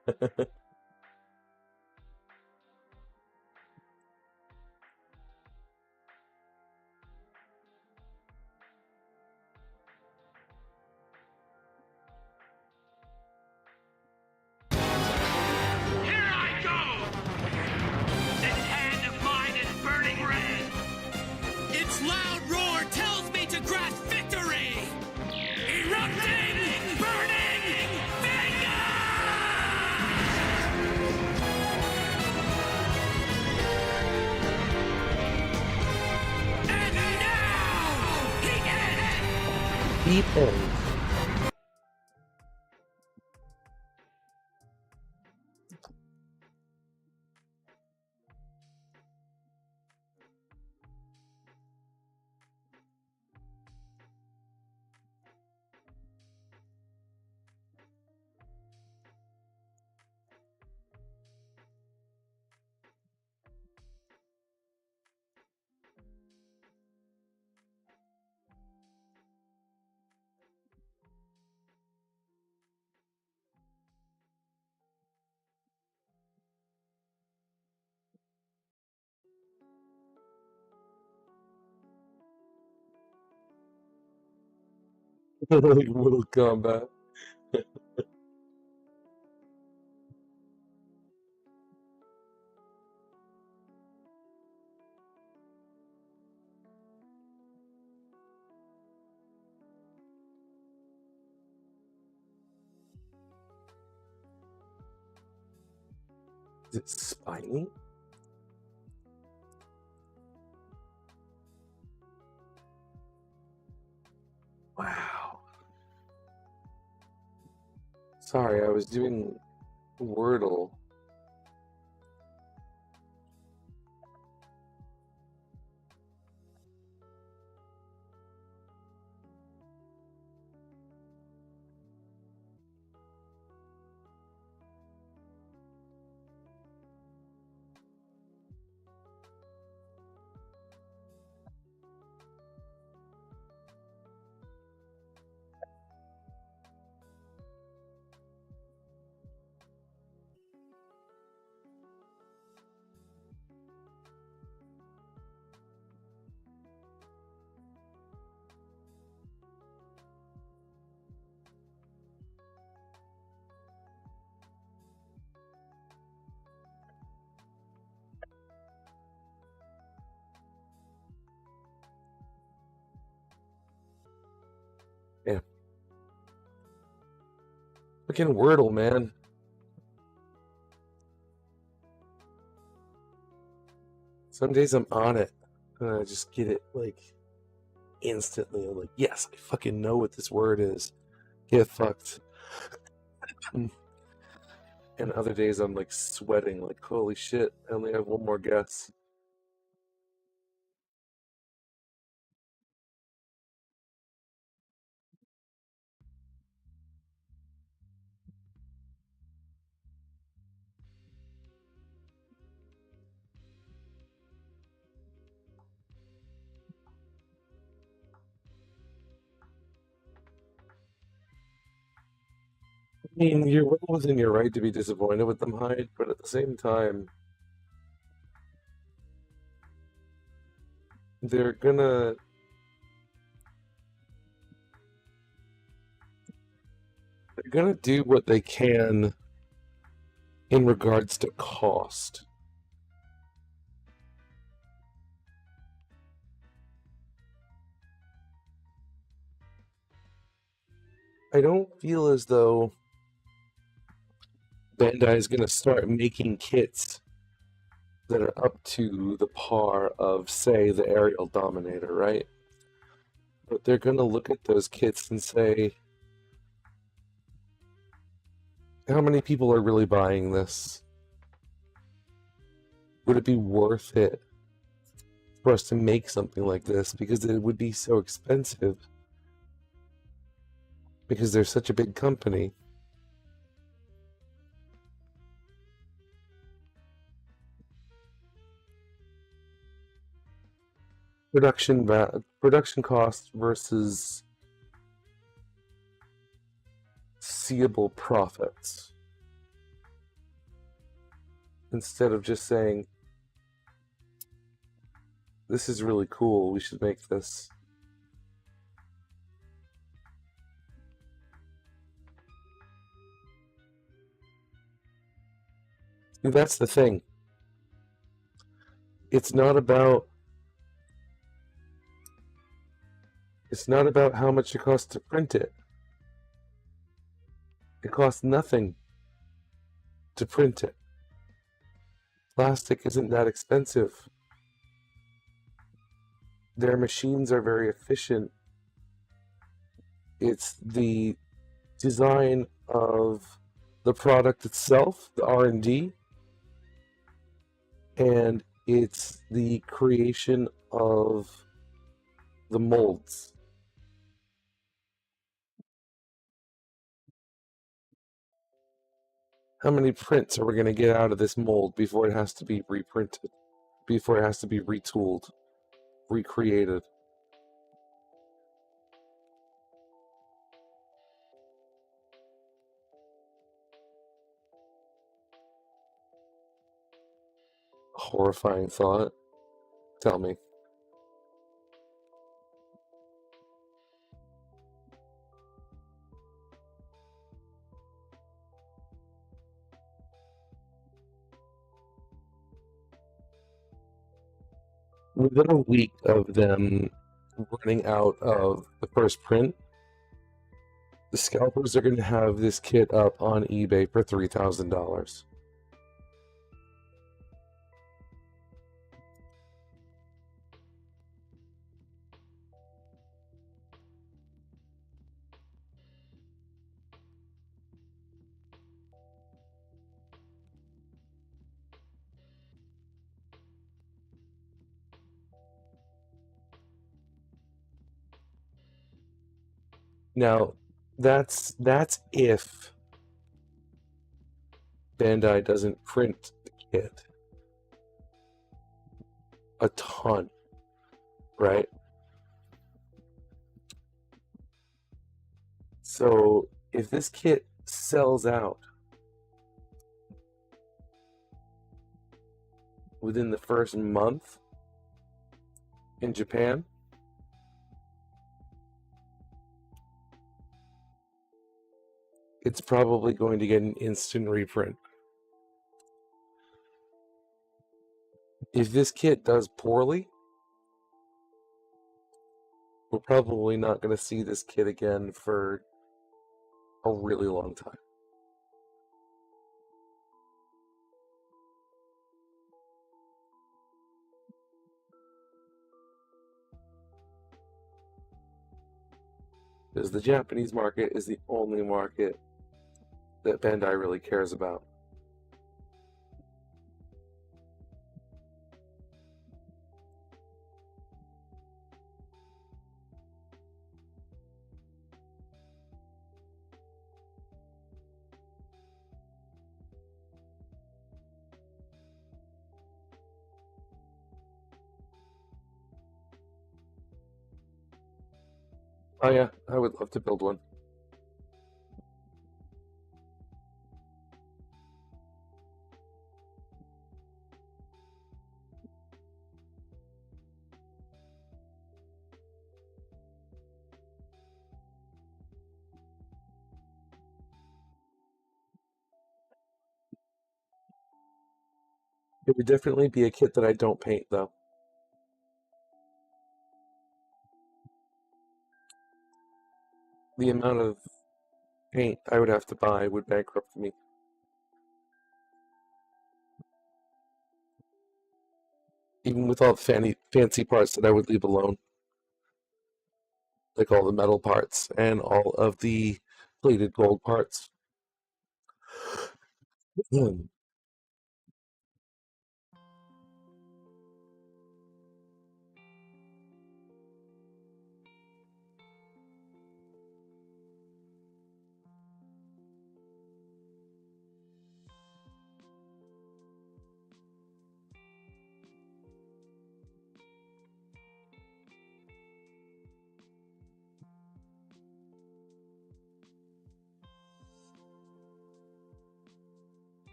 Here I go! This hand of mine is burning red! Its loud roar tells me to grasp victory! Erupting, burning fingers! And now, he ends! He ends. Like Mortal Kombat. Is it spiny? Wow. Sorry, I was doing Wordle. Yeah. Fucking Wordle, man. Some days I'm on it, and I just get it, like, instantly. I'm like, yes, I fucking know what this word is. Get fucked. And other days I'm, like, sweating, like, holy shit, I only have one more guess. I mean, you're well within your right to be disappointed with them, Hyde, but at the same time, they're gonna do what they can in regards to cost. I don't feel as though Bandai is going to start making kits that are up to the par of, say, the Aerial Dominator, right? But they're going to look at those kits and say, how many people are really buying this? Would it be worth it for us to make something like this? Because it would be so expensive. Because they're such a big company. Production cost versus seeable profits. Instead of just saying, this is really cool, we should make this. That's the thing. It's not about how much it costs to print it. It costs nothing to print it. Plastic isn't that expensive. Their machines are very efficient. It's the design of the product itself, the R&D, and it's the creation of the molds. How many prints are we going to get out of this mold before it has to be reprinted? Before it has to be retooled, recreated? Horrifying thought. Tell me. within a week of them running out of the first print, the scalpers are going to have this kit up on eBay for $3,000. Now, that's if Bandai doesn't print the kit a ton, right? So if this kit sells out within the first month in Japan, it's probably going to get an instant reprint. If this kit does poorly, we're probably not going to see this kit again for a really long time. Because the Japanese market is the only market that Bandai really cares about. Oh yeah, I would love to build one. It would definitely be a kit that I don't paint, though. The amount of paint I would have to buy would bankrupt me. Even with all the fancy parts that I would leave alone. Like all the metal parts and all of the plated gold parts.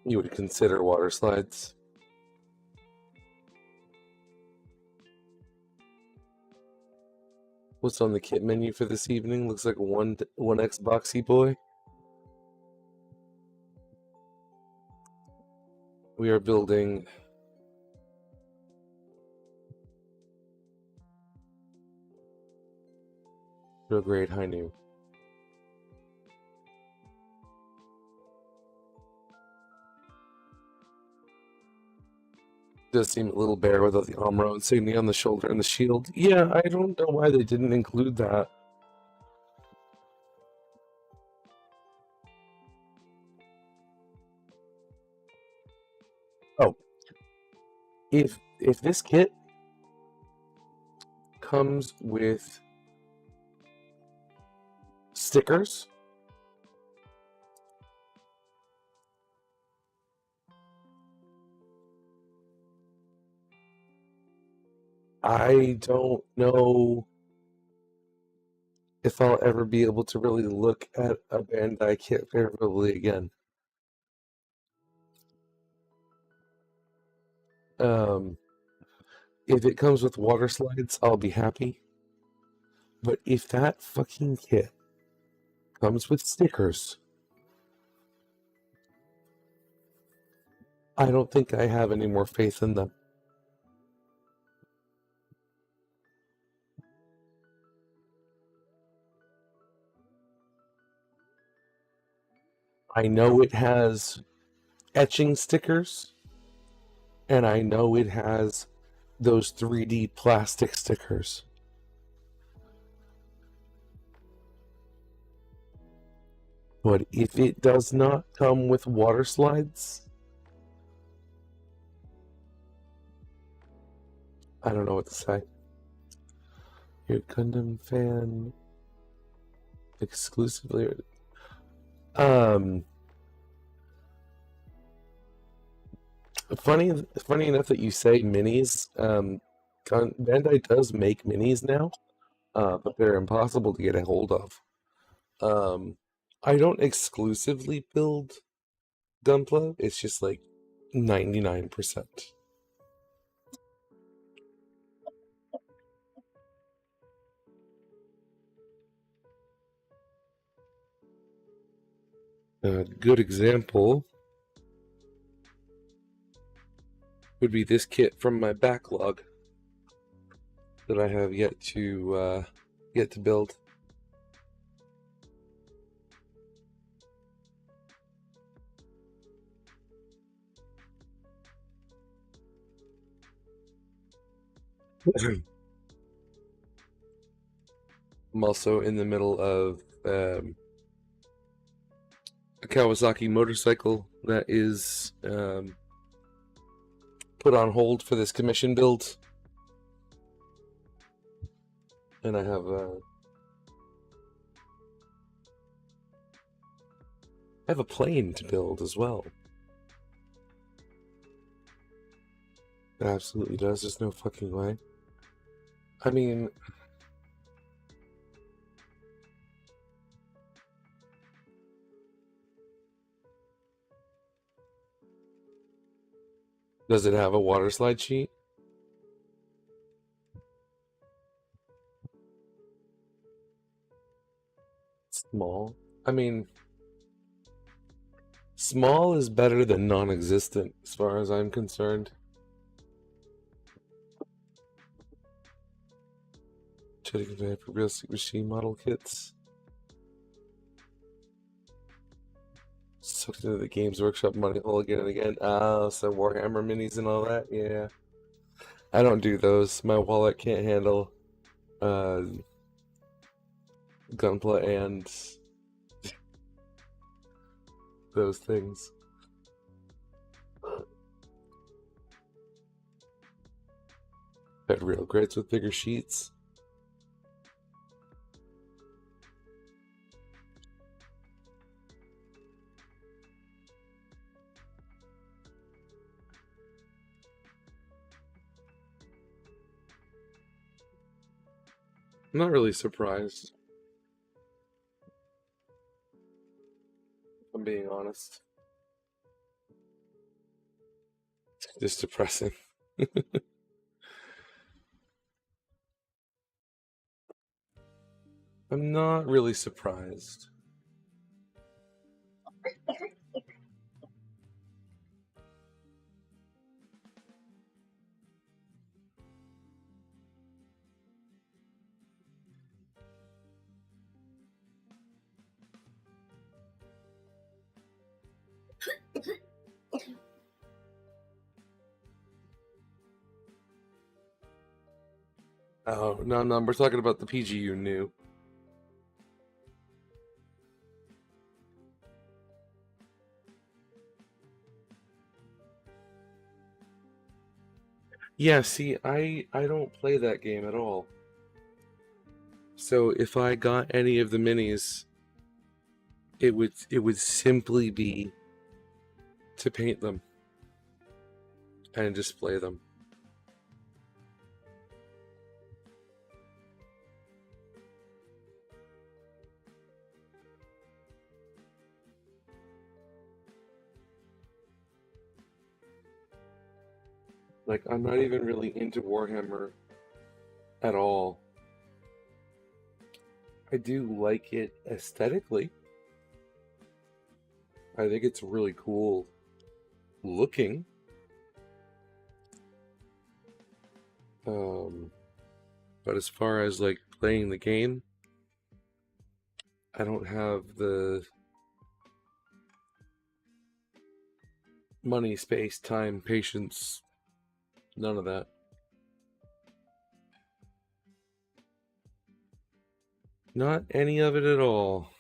You would consider water slides. What's on the kit menu for this evening? Looks like one Xboxy boy. We are building real grade high noon. Does seem a little bare without the Amro insignia on the shoulder and the shield. Yeah, I don't know why they didn't include that. Oh, if this kit comes with stickers, I don't know if I'll ever be able to really look at a Bandai kit favorably again. If it comes with water slides, I'll be happy. But if that fucking kit comes with stickers, I don't think I have any more faith in them. I know it has etching stickers, and I know it has those 3D plastic stickers. But if it does not come with water slides, I don't know what to say. You're a Gundam fan exclusively. Funny enough that you say minis. Bandai does make minis now, but they're impossible to get a hold of. I don't exclusively build gunpla. It's just like 99%. A good example would be this kit from my backlog that I have yet to build. I'm also in the middle of a Kawasaki motorcycle that is put on hold for this commission build, and I have a plane to build as well. It absolutely does. There's no fucking way. I mean, does it have a water slide sheet? Small. I mean, small is better than non-existent as far as I'm concerned. Checking for realistic machine model kits. Sucked into the Games Workshop money hole again and again. So Warhammer minis and all that. Yeah, I don't do those. My wallet can't handle gunpla and those things. Had real grids with bigger sheets. I'm not really surprised, if I'm being honest. It's just depressing. I'm not really surprised. Oh, no, we're talking about the PGU new. Yeah, see, I don't play that game at all. So if I got any of the minis, it would simply be to paint them and display them. Like, I'm not even really into Warhammer at all. I do like it aesthetically. I think it's really cool looking. But as far as like playing the game, I don't have the money, space, time, patience, none of that. Not any of it at all.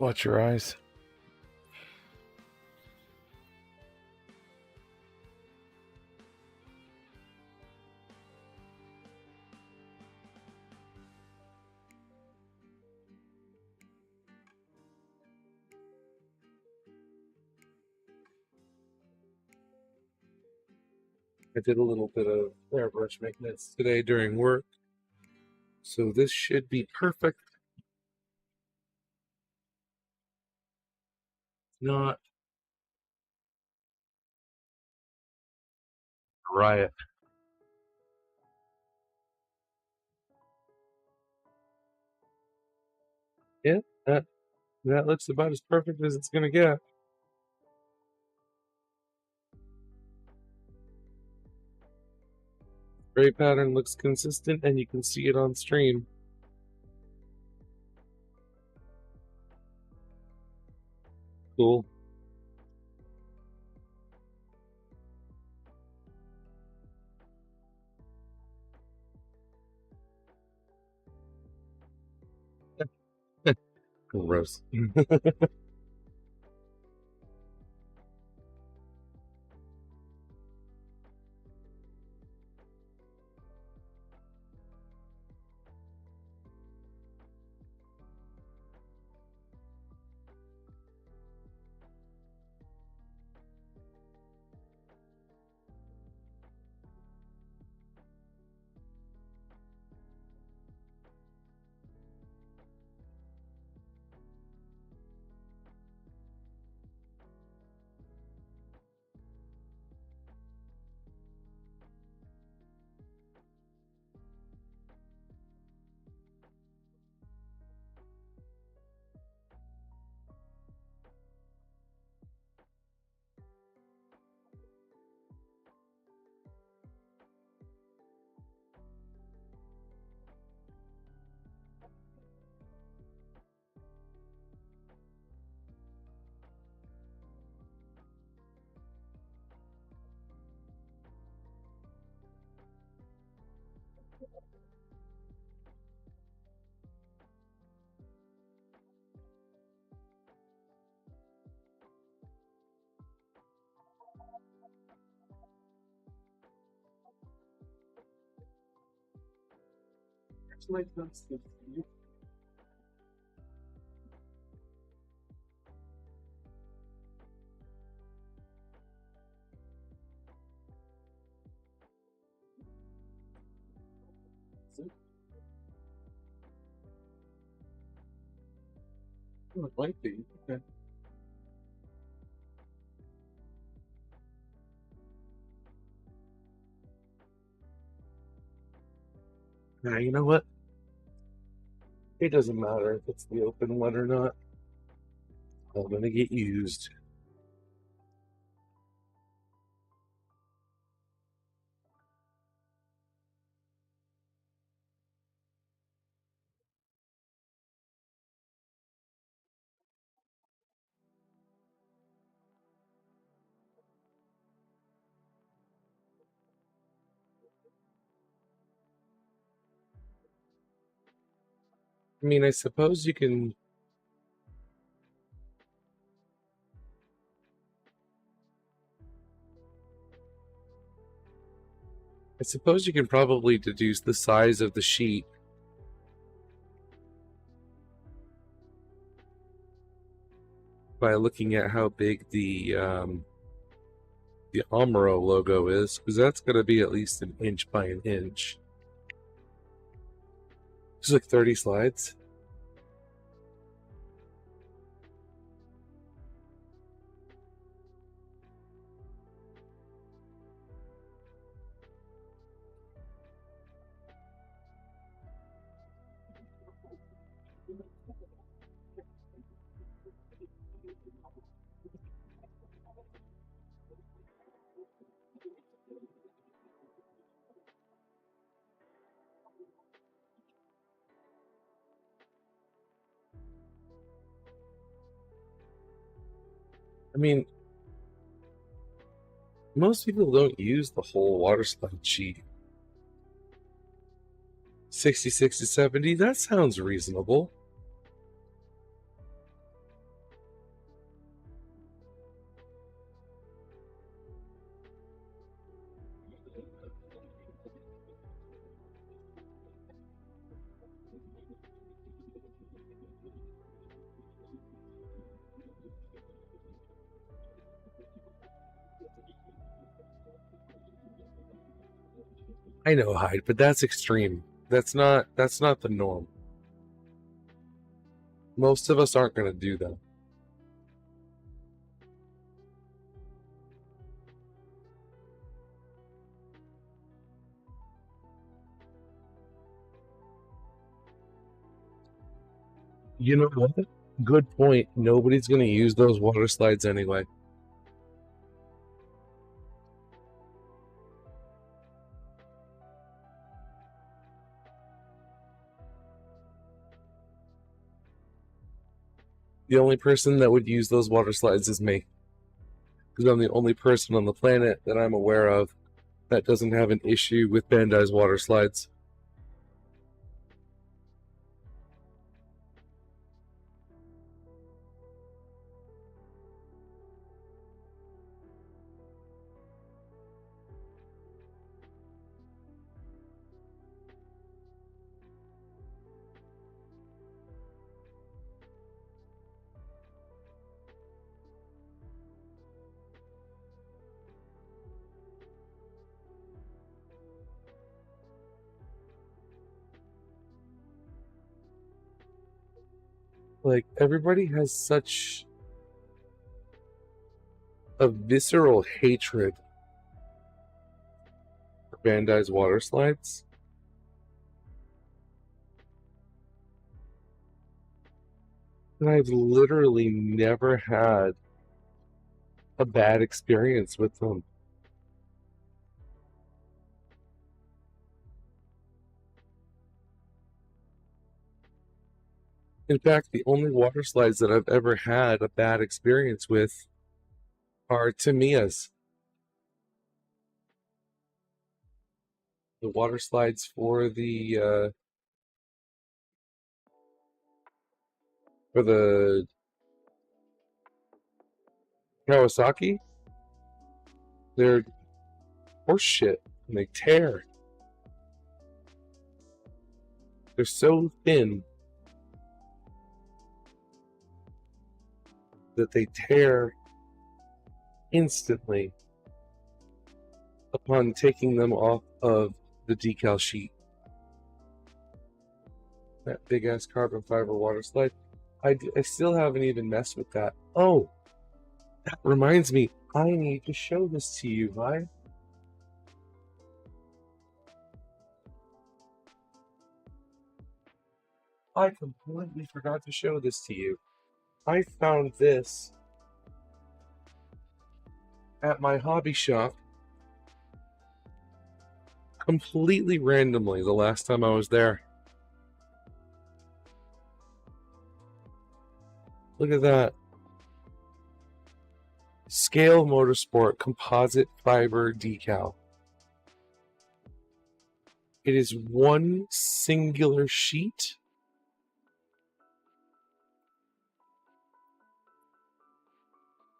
Watch your eyes. I did a little bit of airbrush maintenance today during work, so this should be perfect. Not a riot. Yeah, that looks about as perfect as it's gonna get. Gray pattern looks consistent, and you can see it on stream. Cool. Gross. It might be. Okay. Now, you know what? It doesn't matter if it's the open one or not. I'm gonna get used. I mean, I suppose you can. I suppose you can probably deduce the size of the sheet by looking at how big the Amuro logo is, because that's going to be at least an inch by an inch. It's like 30 slides. I mean, most people don't use the whole water slide sheet. 66 to 70, that sounds reasonable. I know, Hyde, but that's extreme. That's not the norm. Most of us aren't going to do that. You know what? Good point. Nobody's going to use those water slides anyway. The only person that would use those water slides is me. Because I'm the only person on the planet that I'm aware of that doesn't have an issue with Bandai's water slides. Like, everybody has such a visceral hatred for Bandai's water slides. And I've literally never had a bad experience with them. In fact, the only water slides that I've ever had a bad experience with are Tamiya's. The water slides for the Kawasaki, they're horse shit and they tear. They're so thin that they tear instantly upon taking them off of the decal sheet. That big ass carbon fiber water slide, I still haven't even messed with that. Oh, that reminds me, I need to show this to you, Vi. I completely forgot to show this to you. I found this at my hobby shop completely randomly the last time I was there. Look at that. Scale Motorsport composite fiber decal. It is one singular sheet.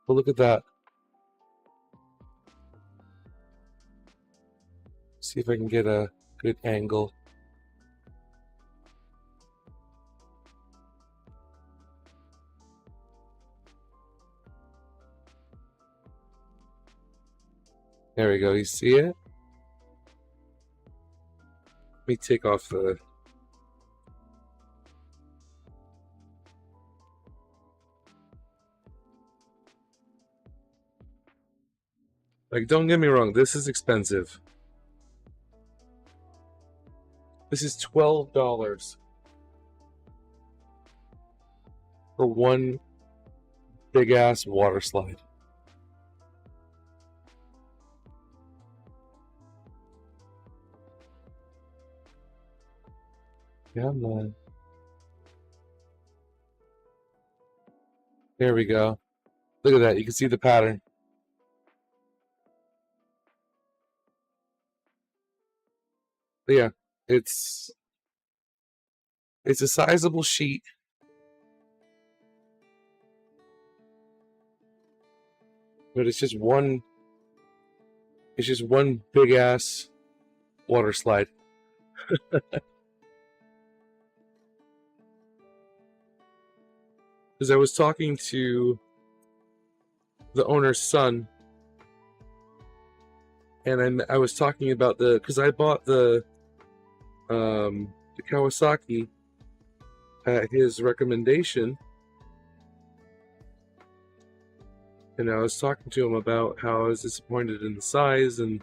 But look at that. See if I can get a good angle. There we go. You see it? Let me take off the... Like, don't get me wrong, this is expensive. This is $12 for one big-ass water slide. Come on. There we go. Look at that. You can see the pattern. But yeah, it's a sizable sheet. But it's just one big ass water slide. Because I was talking to the owner's son, and I was talking about because I bought the Kawasaki at his recommendation, and I was talking to him about how I was disappointed in the size and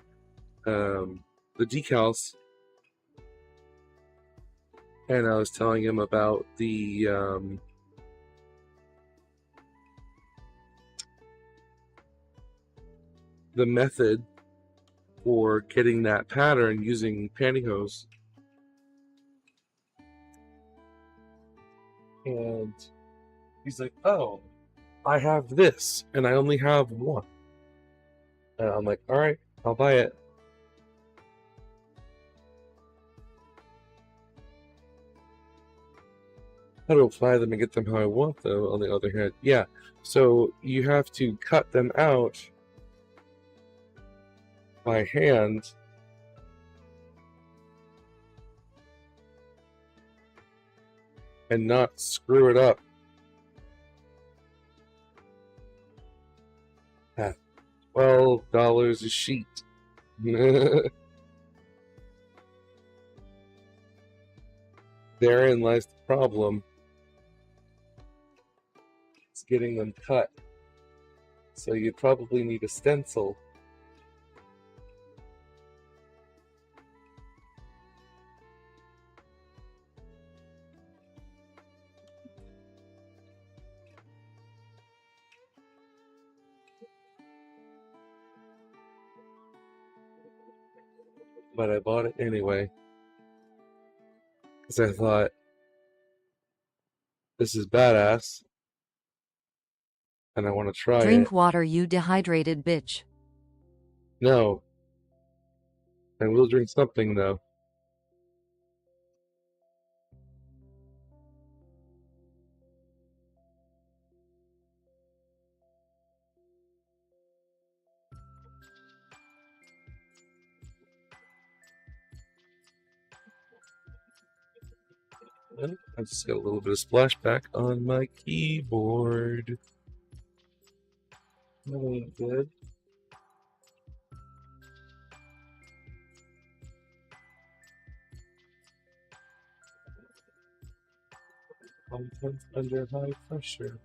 the decals, and I was telling him about the method for getting that pattern using pantyhose. And he's like, oh, I have this, and I only have one. And I'm like, all right, I'll buy it. How to apply them and get them how I want them, on the other hand. Yeah, so you have to cut them out by hand and not screw it up. At $12 a sheet. Therein lies the problem. It's getting them cut. So you probably need a stencil. But I bought it anyway. Because I thought, this is badass. And I want to try Drink it. water, you dehydrated bitch. No. I will drink something, though. And I just got a little bit of splashback on my keyboard. That ain't good. Content under high pressure.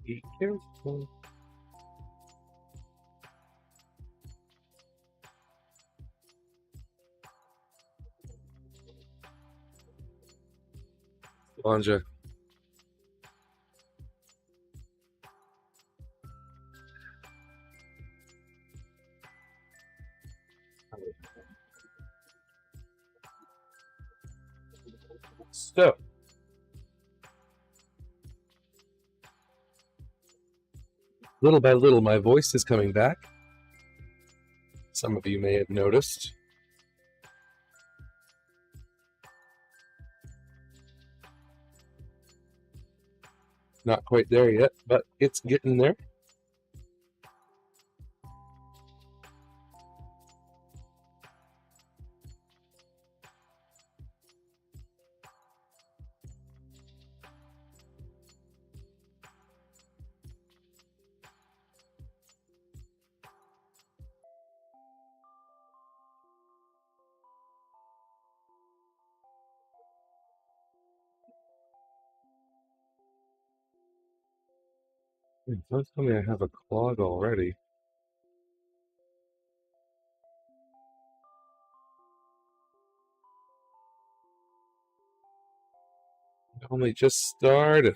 Be careful. Anja. So, little by little, my voice is coming back. Some of you may have noticed. Not quite there yet, but it's getting there. Don't tell me I have a clog already. It only just started.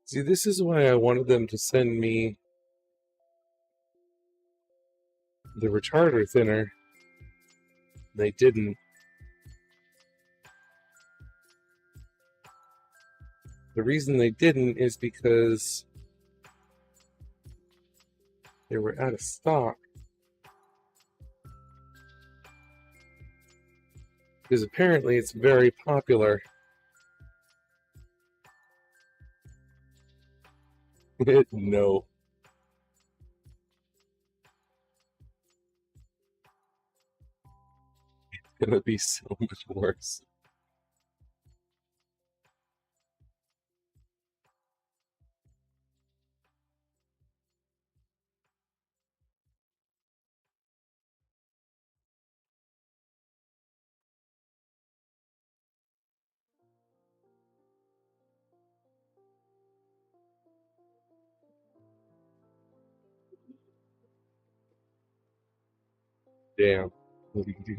See, this is why I wanted them to send me the retarder thinner. They didn't. The reason they didn't is because they were out of stock. Because apparently it's very popular. No. It's gonna be so much worse. Damn. Even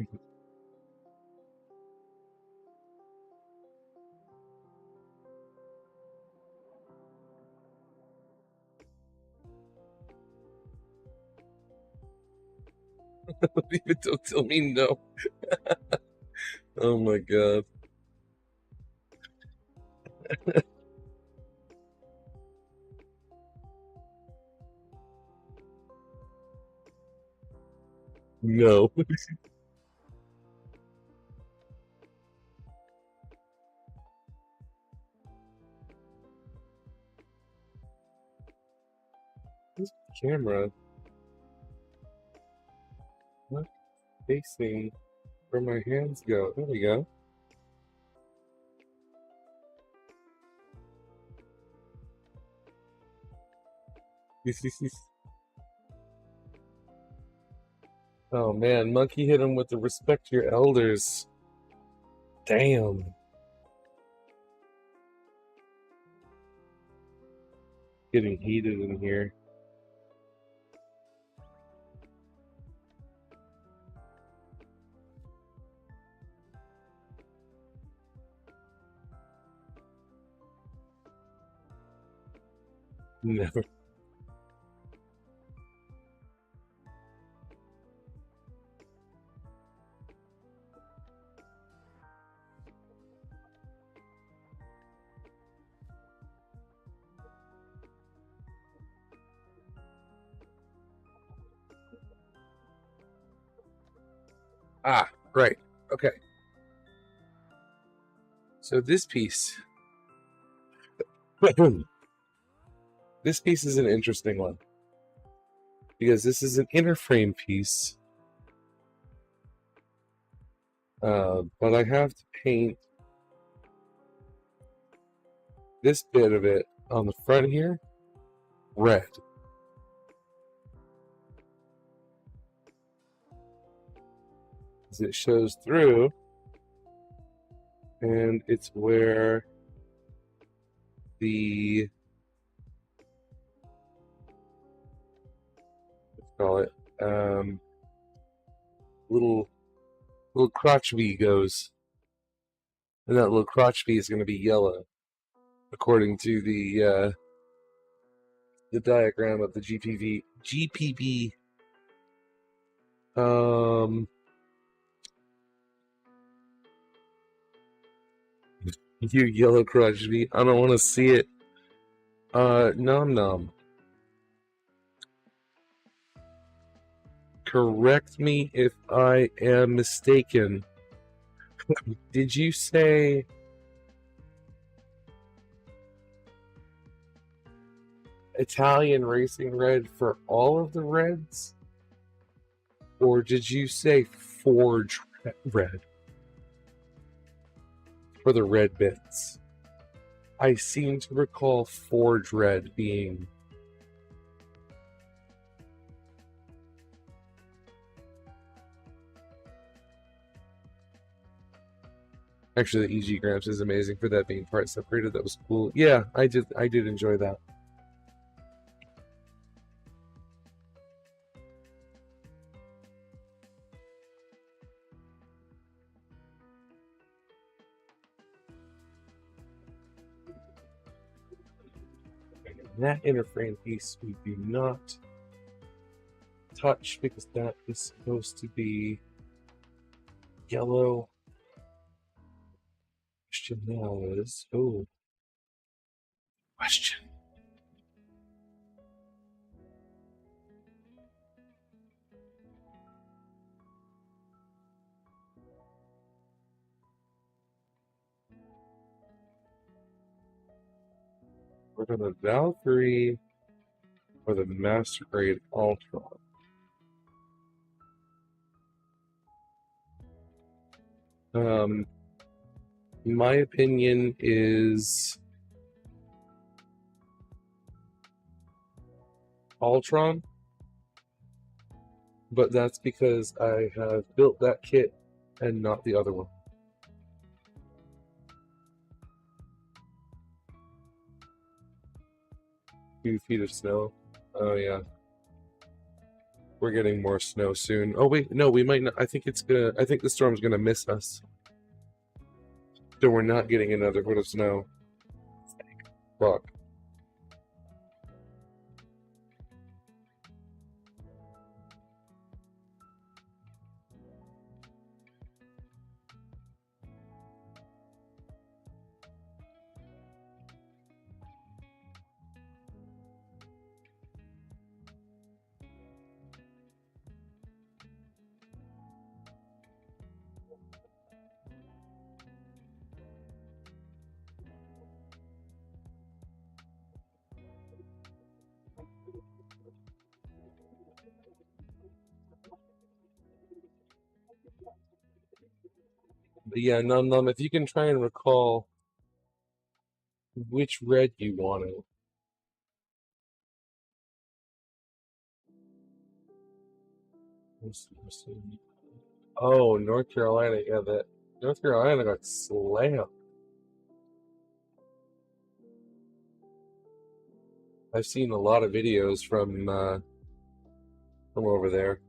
don't tell me no. Oh my god. No. This camera not facing where my hands go. There we go. Oh man, Monkey hit him with the respect your elders. Damn. Getting heated in here. Never. Ah, right. Okay. So this piece. This piece is an interesting one. Because this is an inner frame piece. But I have to paint this bit of it on the front here red. As it shows through, and it's where the, let's call it, little crotch V goes. And that little crotch V is going to be yellow, according to the diagram of the GPB. You yellow crotch V. I don't want to see it. Nom nom. Correct me if I am mistaken. Did you say Italian racing red for all of the reds? Or did you say Forge red for the red bits? I seem to recall Forge red being... Actually, the EG Gramps is amazing for that being part separated. That was cool. Yeah, I did enjoy that. That interframe piece we do not touch because that is supposed to be yellow. Question now is, question. We're gonna Valkyrie or the Master Grade Ultron. My opinion is Ultron, but that's because I have built that kit and not the other one. Few feet of snow. Oh yeah. We're getting more snow soon. Oh wait, no, we might not. I think the storm's gonna miss us. So we're not getting another foot of snow. Fuck. But yeah, Num, if you can try and recall which red you wanted. Oh, North Carolina, yeah, that North Carolina got slammed. I've seen a lot of videos from over there.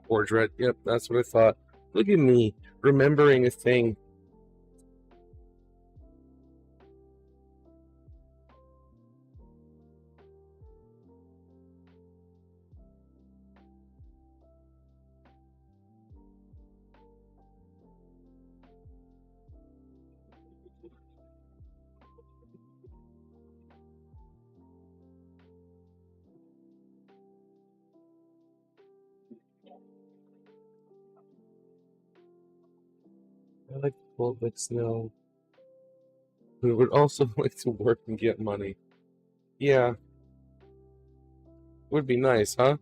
Forge Red, yep, that's what I thought. Look at me, remembering a thing. I like Cold like Snow. But would also like to work and get money. Yeah. Would be nice, huh?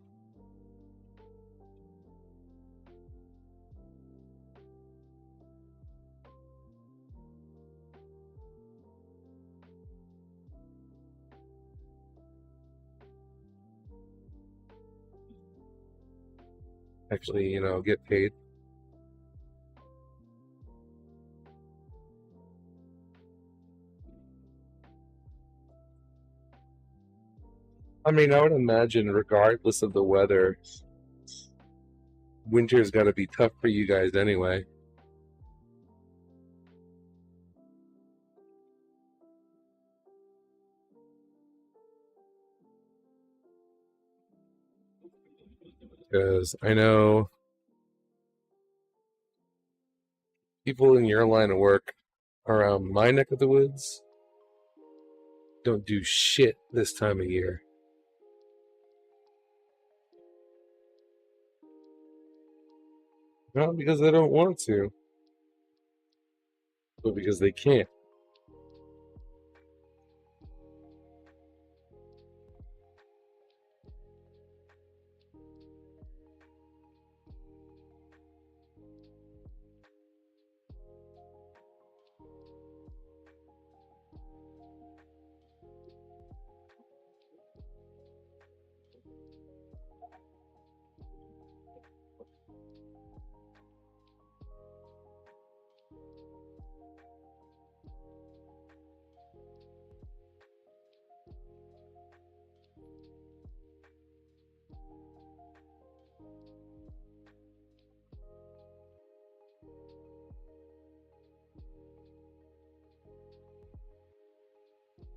Actually, get paid. I mean, I would imagine, regardless of the weather, winter's got to be tough for you guys anyway. Because I know people in your line of work around my neck of the woods don't do shit this time of year. Not because they don't want to, but because they can't.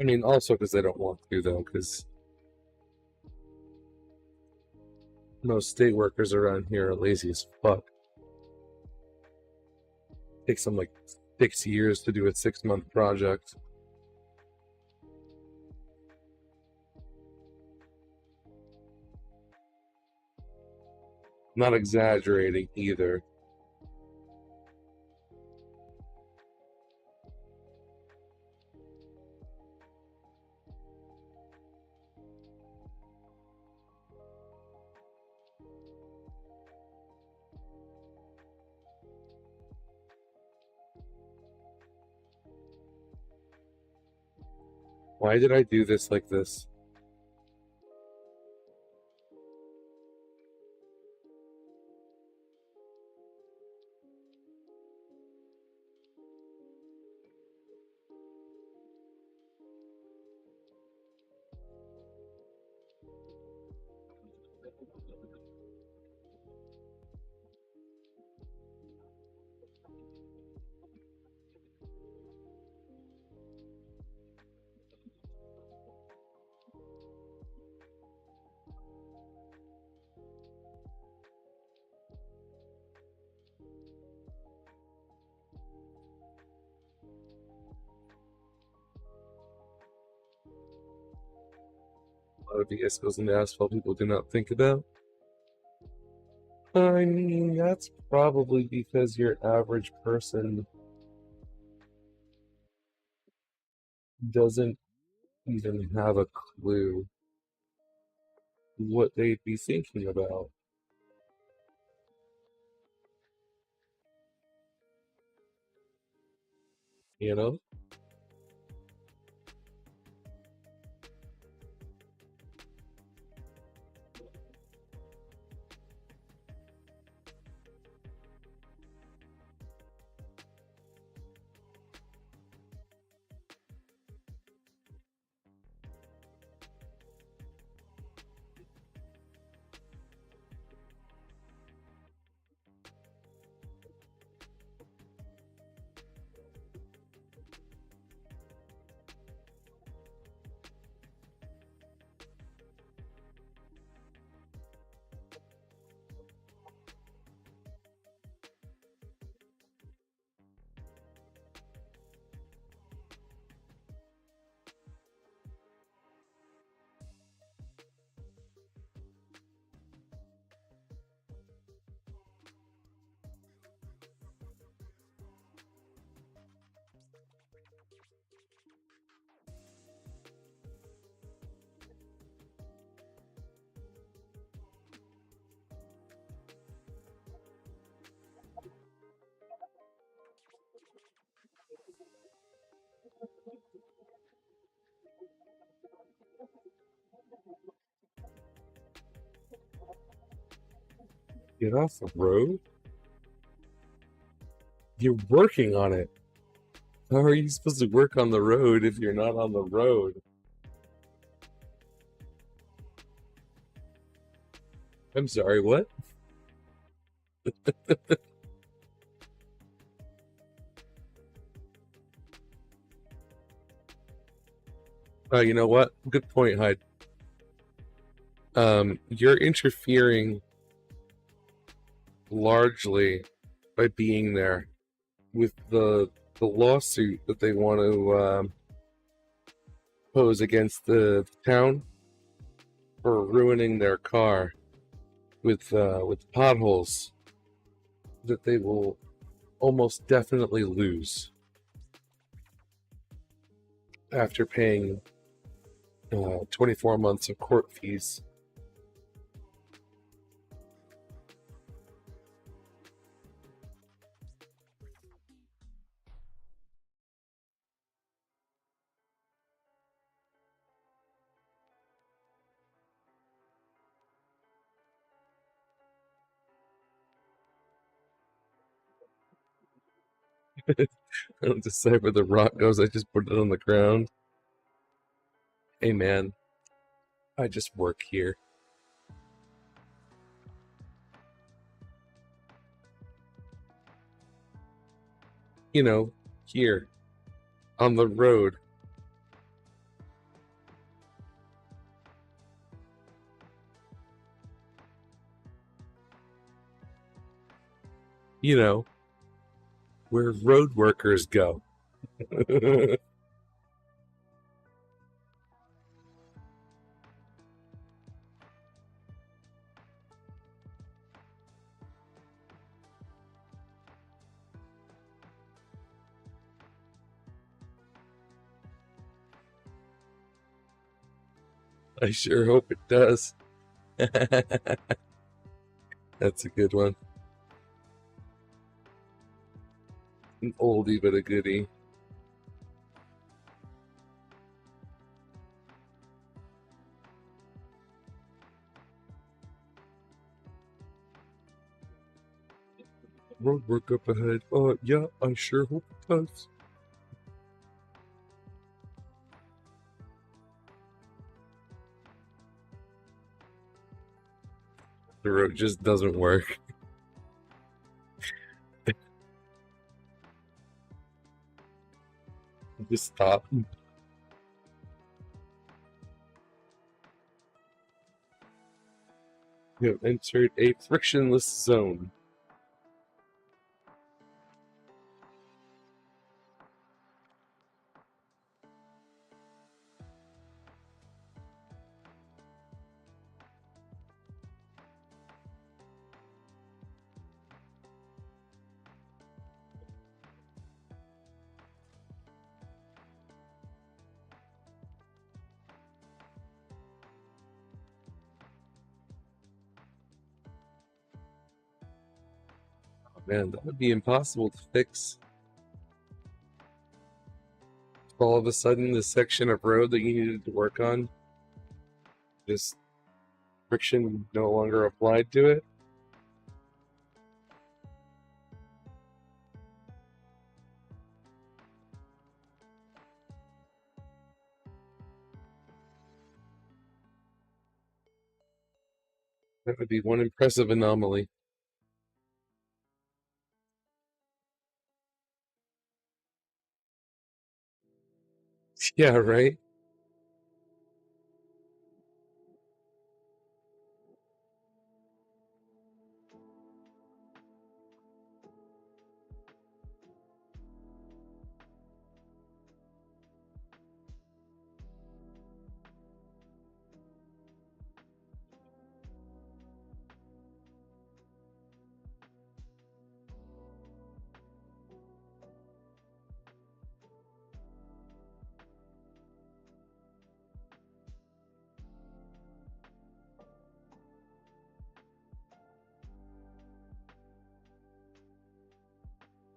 I mean, also because they don't want to, though, because most state workers around here are lazy as fuck. Takes them like 6 years to do a 6-month project. Not exaggerating either. Why did I do this like this? A lot of vehicles in asphalt people do not think about. I mean, that's probably because your average person doesn't even have a clue what they'd be thinking about. You know? Get off the road? You're working on it. How are you supposed to work on the road if you're not on the road? I'm sorry, what? You know what? Good point, Hyde. You're interfering largely by being there with the lawsuit that they want to pose against the town for ruining their car with potholes that they will almost definitely lose after paying 24 months of court fees. I don't decide where the rock goes, I just put it on the ground. Hey man, I just work here. You know, here on the road. You know, where road workers go. I sure hope it does. That's a good one. An oldie but a goodie. Road work up ahead. Yeah, I sure hope it does. The road just doesn't work. Just stop. You have entered a frictionless zone. Oh man, that would be impossible to fix. All of a sudden, the section of road that you needed to work on, just friction no longer applied to it. That would be one impressive anomaly. Yeah, right?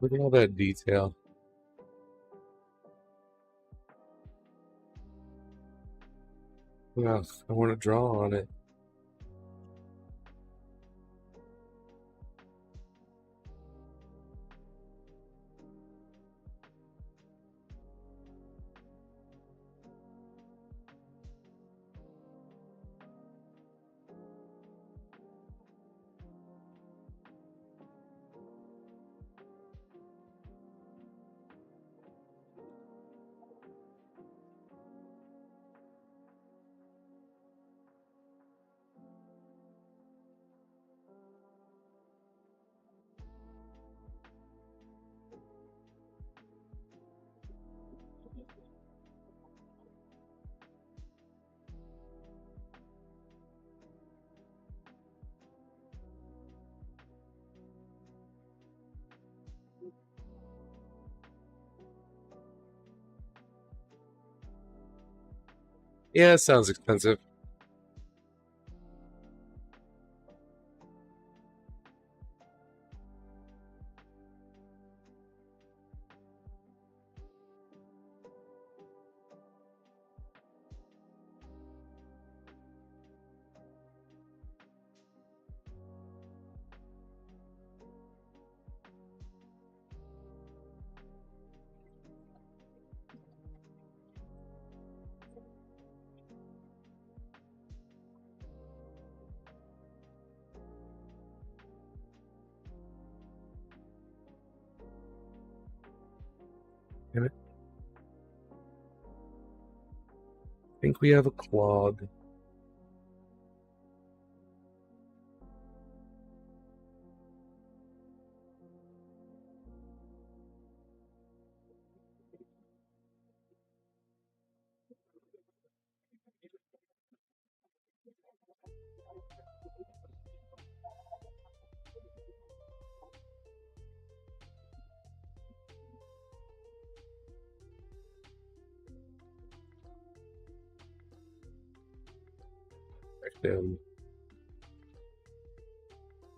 Look at all that detail. Yeah, I want to draw on it. Yeah, it sounds expensive. Damn it. I think we have a clog.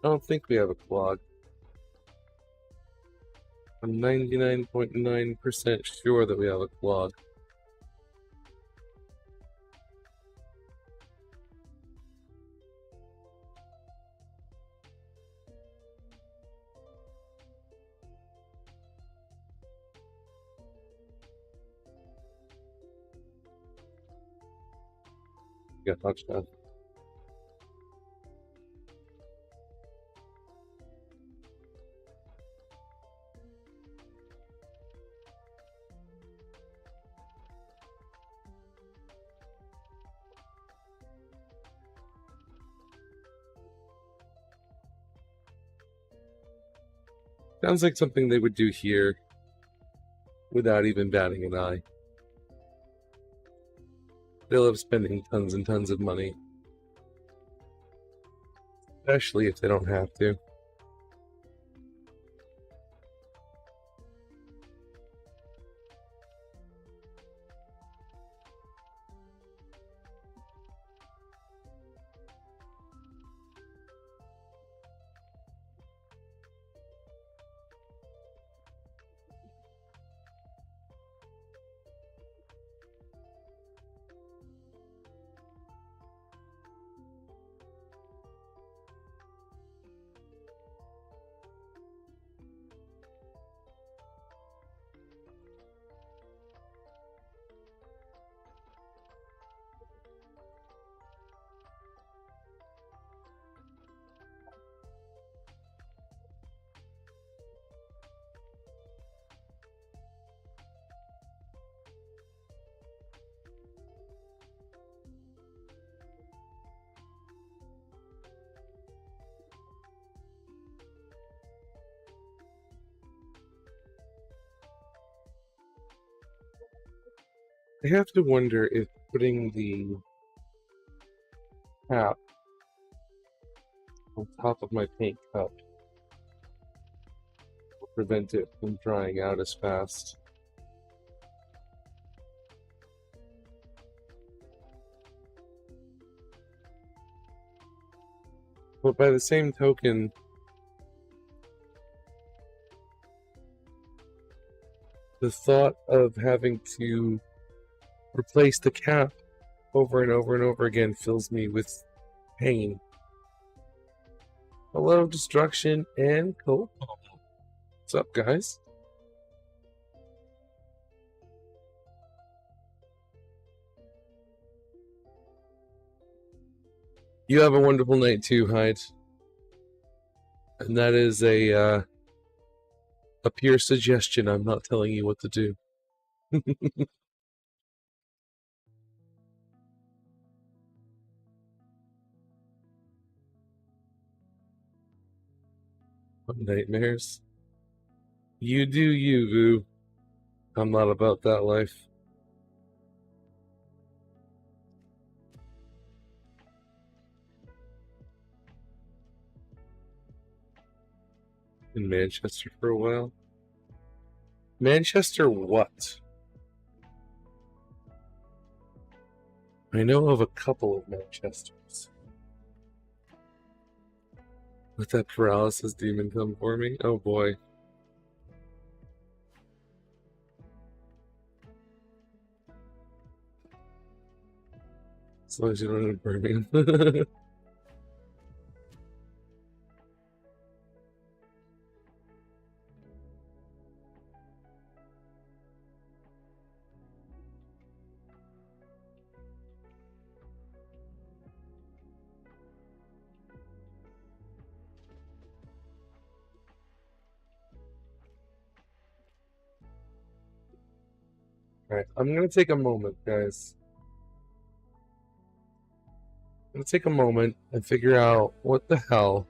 I don't think we have a clog. I'm 99.9% sure that we have a clog. Got touchdown. Sounds like something they would do here without even batting an eye. They love spending tons and tons of money, especially if they don't have to. I have to wonder if putting the cap on top of my paint cup will prevent it from drying out as fast. But by the same token, the thought of having to replace the cap over and over and over again fills me with pain. Hello, Destruction and Cope. What's up, guys? You have a wonderful night too, Hyde. And that is a pure suggestion. I'm not telling you what to do. Nightmares. You do you, Vu. I'm not about that life. In Manchester for a while. Manchester what? I know of a couple of Manchesters. Let that paralysis demon come for me? Oh boy. As long as you don't end up Birmingham. Alright, I'm gonna take a moment, guys. I'm gonna take a moment and figure out what the hell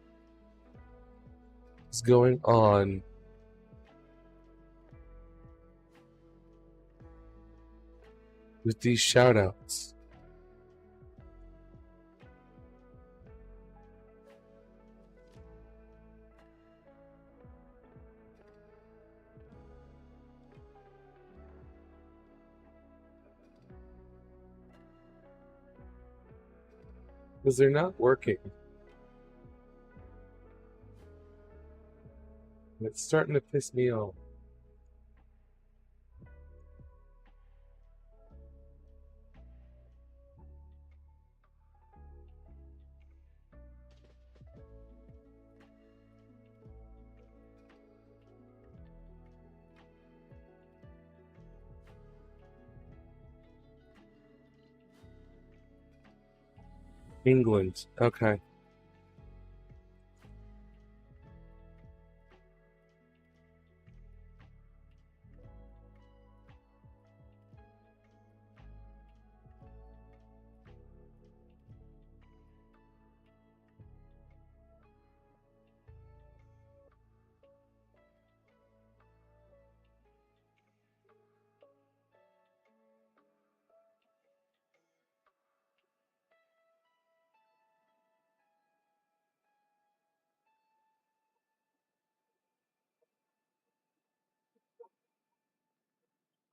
is going on with these shoutouts. Because they're not working. It's starting to piss me off. England. Okay.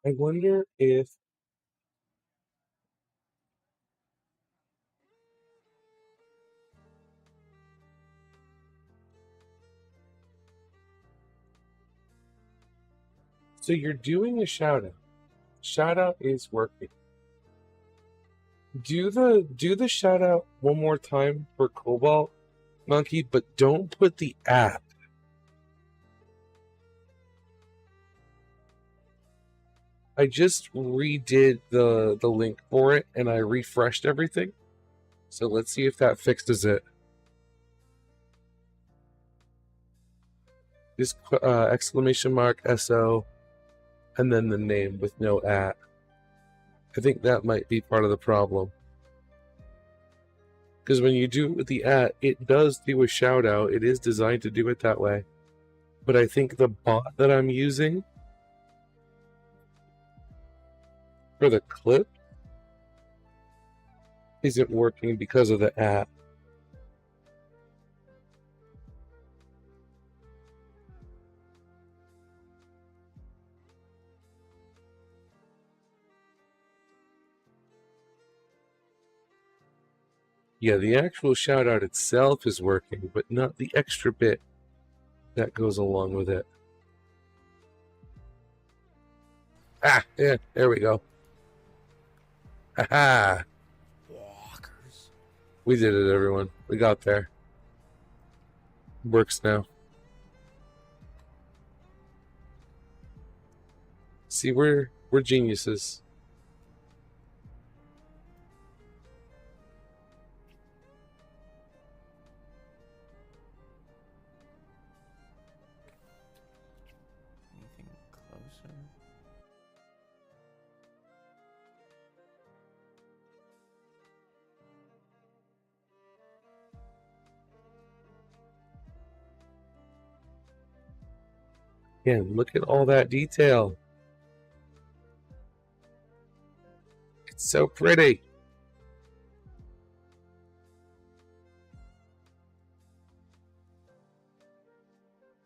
I wonder if so you're doing a shout out. Shout out is working. Do the shout out one more time for Cobalt Monkey, but don't put the app. I just redid the link for it and I refreshed everything. So let's see if that fixes it. Just exclamation mark SO and then the name with no at. I think that might be part of the problem. Because when you do it with the at, it does do a shout out. It is designed to do it that way. But I think the bot that I'm using for the clip isn't working because of the at. Yeah, the actual shout out itself is working, but not the extra bit that goes along with it. Ah, yeah, there we go. Ha Walkers. We did it, everyone. We got there. Works now. See, we're geniuses. Anything closer? Again, look at all that detail. It's so pretty.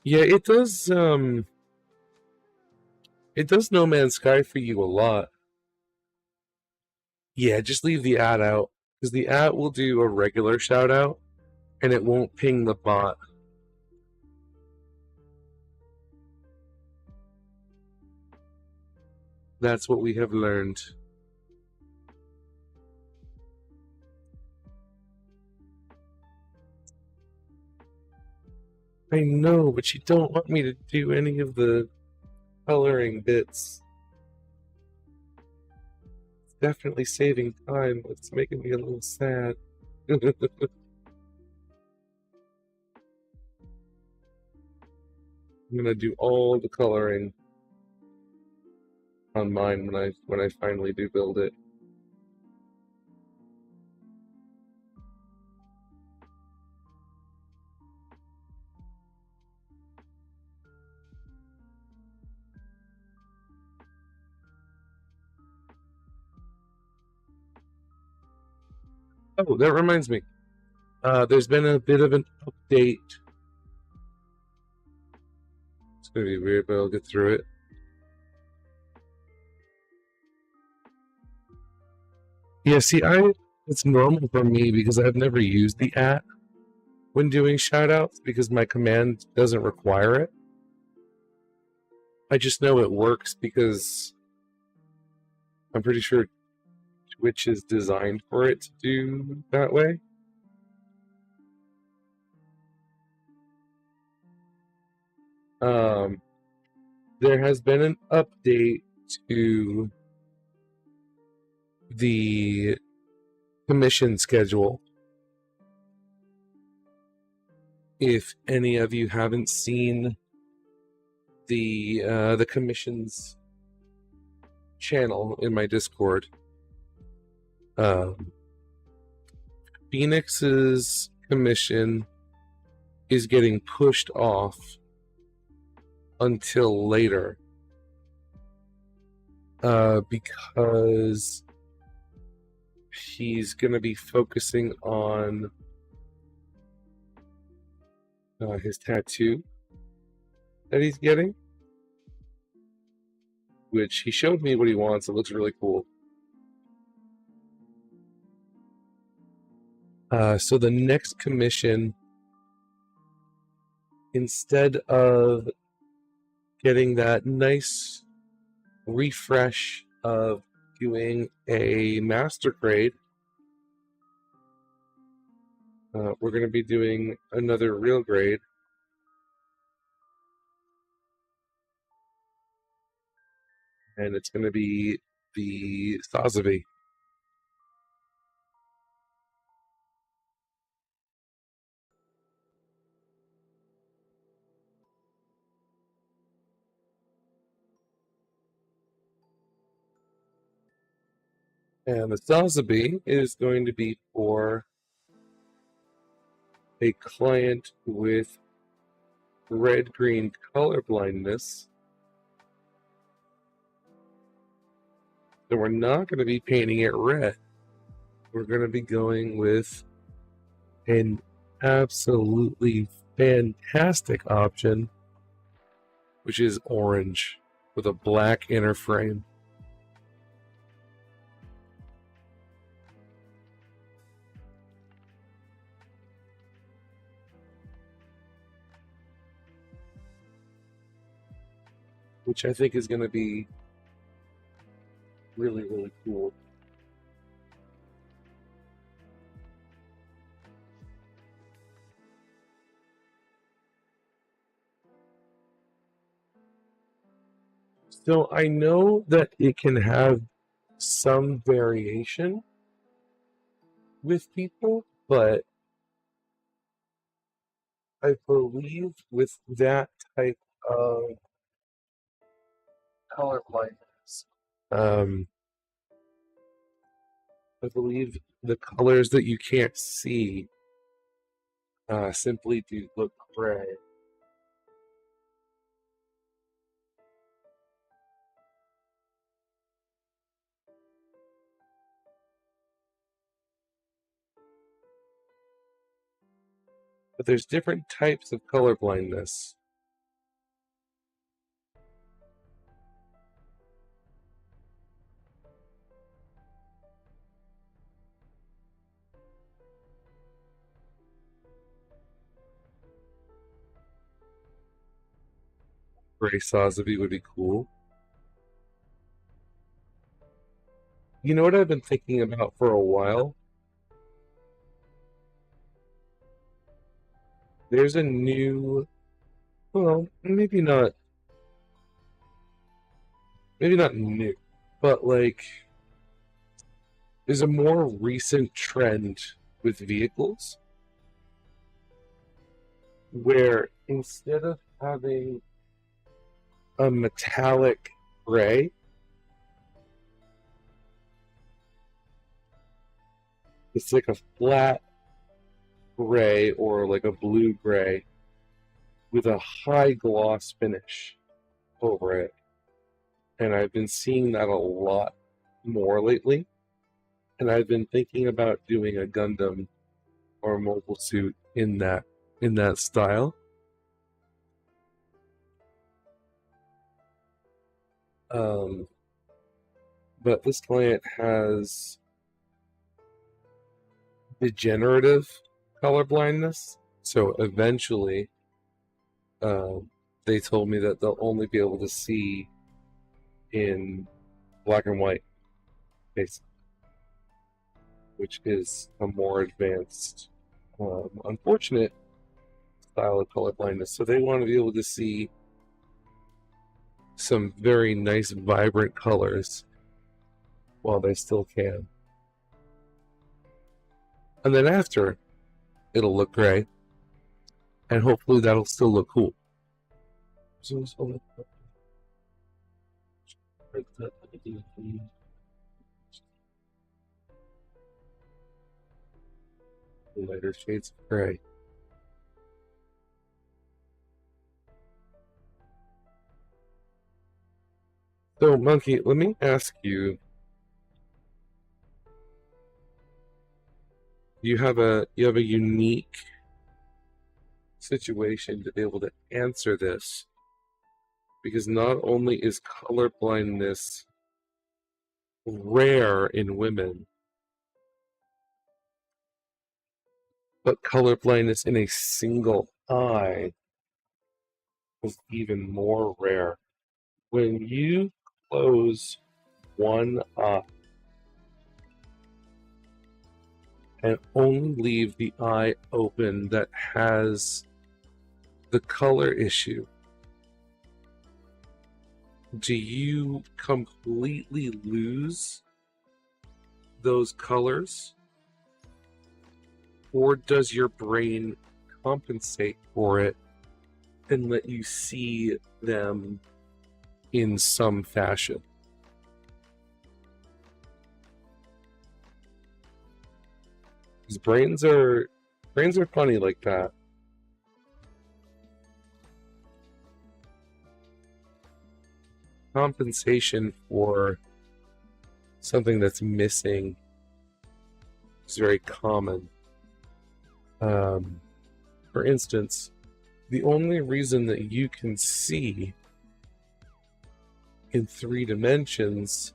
Yeah, it does No Man's Sky for you a lot. Yeah, just leave the ad out, because the ad will do a regular shout out and it won't ping the bot. That's what we have learned. I know, but you don't want me to do any of the coloring bits. It's definitely saving time, but it's making me a little sad. I'm gonna do all the coloring. on mine when I finally do build it. Oh, that reminds me. There's been a bit of an update. It's gonna be weird, but I'll get through it. Yeah, see, it's normal for me because I've never used the @ when doing shoutouts because my command doesn't require it. I just know it works because I'm pretty sure Twitch is designed for it to do that way. There has been an update to the commission schedule. If any of you haven't seen the commissions channel in my Discord, Phoenix's commission is getting pushed off until later because he's going to be focusing on his tattoo that he's getting, which he showed me what he wants. It looks really cool. So the next commission, instead of getting that nice refresh of doing a master grade, we're going to be doing another real grade. And it's going to be the Sazabi. And the Sazabi is going to be for a client with red-green color blindness. So we're not going to be painting it red. We're going to be going with an absolutely fantastic option, which is orange with a black inner frame. Which I think is going to be really, really cool. So I know that it can have some variation with people, but I believe with that type of color blindness, I believe the colors that you can't see simply do look gray. But there's different types of color blindness. Gray Sazabi would be cool. You know what I've been thinking about for a while? There's a new, well, maybe not new, but like, there's a more recent trend with vehicles where instead of having a metallic gray, It's like a flat gray or like a blue gray with a high gloss finish over it. And I've been seeing that a lot more lately. And I've been thinking about doing a Gundam or a mobile suit in that style. But this client has degenerative color blindness, so eventually they told me that they'll only be able to see in black and white, basically, which is a more advanced, unfortunate style of color blindness. So they want to be able to see some very nice, vibrant colors while they still can. And then after, it'll look gray, and hopefully that'll still look cool. Lighter shades of gray. So, Monkey, let me ask you. You have a unique situation to be able to answer this, because not only is color blindness rare in women, but color blindness in a single eye is even more rare. When you close one eye and only leave the eye open that has the color issue, do you completely lose those colors? Or does your brain compensate for it and let you see them in some fashion? Because brains are funny like that. Compensation for something that's missing is very common. For instance, the only reason that you can see in 3 dimensions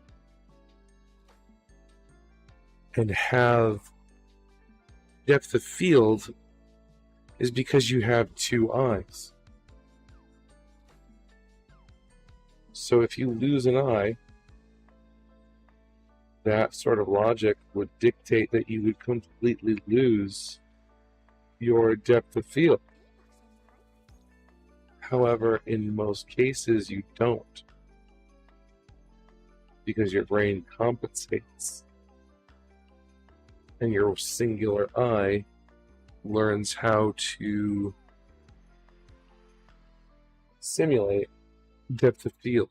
and have depth of field is because you have 2 eyes. So if you lose an eye, that sort of logic would dictate that you would completely lose your depth of field. However, in most cases, you don't, because your brain compensates, and your singular eye learns how to simulate depth of field.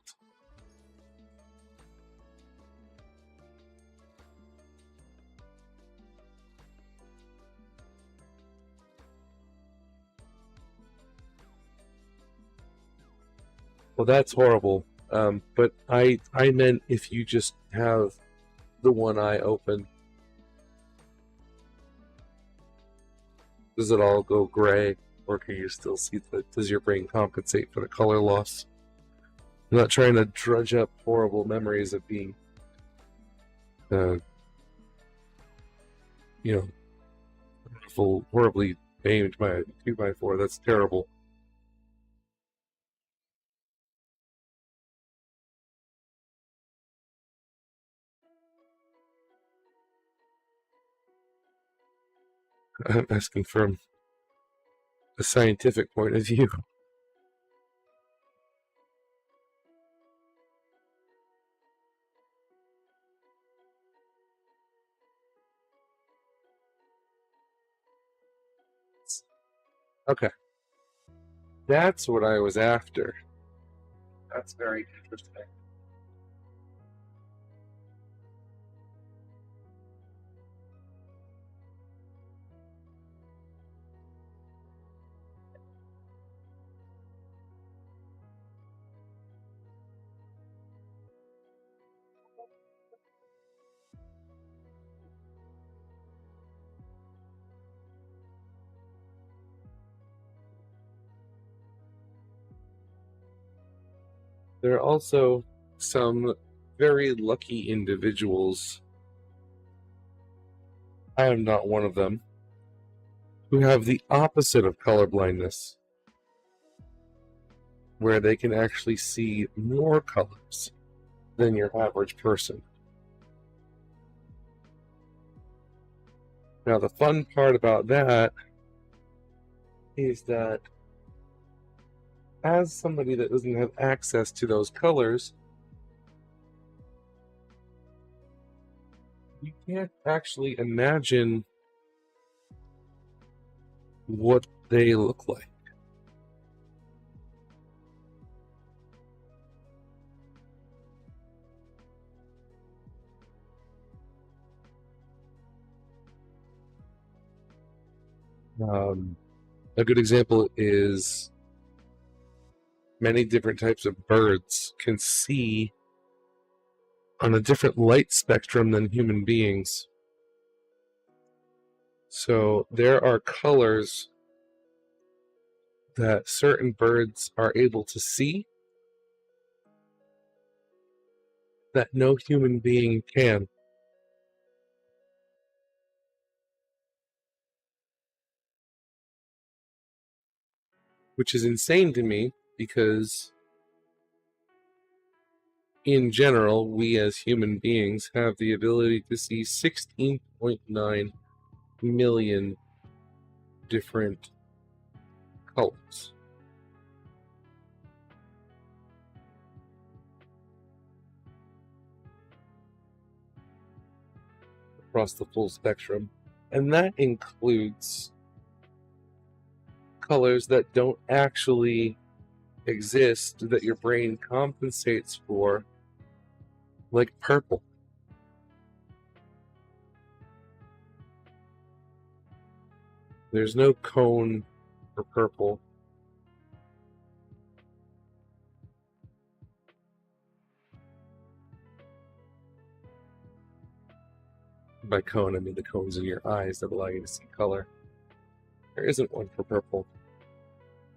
Well, that's horrible. But I meant if you just have the one eye open, does it all go gray, or can you still see does your brain compensate for the color loss? I'm not trying to drudge up horrible memories of being, horribly aimed by a 2x4. That's terrible. I'm asking from a scientific point of view. Okay. That's what I was after. That's very interesting. There are also some very lucky individuals, I am not one of them, who have the opposite of colorblindness, where they can actually see more colors than your average person. Now, the fun part about that is that as somebody that doesn't have access to those colors, you can't actually imagine what they look like. A good example is many different types of birds can see on a different light spectrum than human beings. So there are colors that certain birds are able to see that no human being can. Which is insane to me because in general, we as human beings have the ability to see 16.9 million different colors. Across the full spectrum. And that includes colors that don't actually exist that your brain compensates for, like purple. There's no cone for purple. By cone, I mean the cones in your eyes that allow you to see color. There isn't one for purple.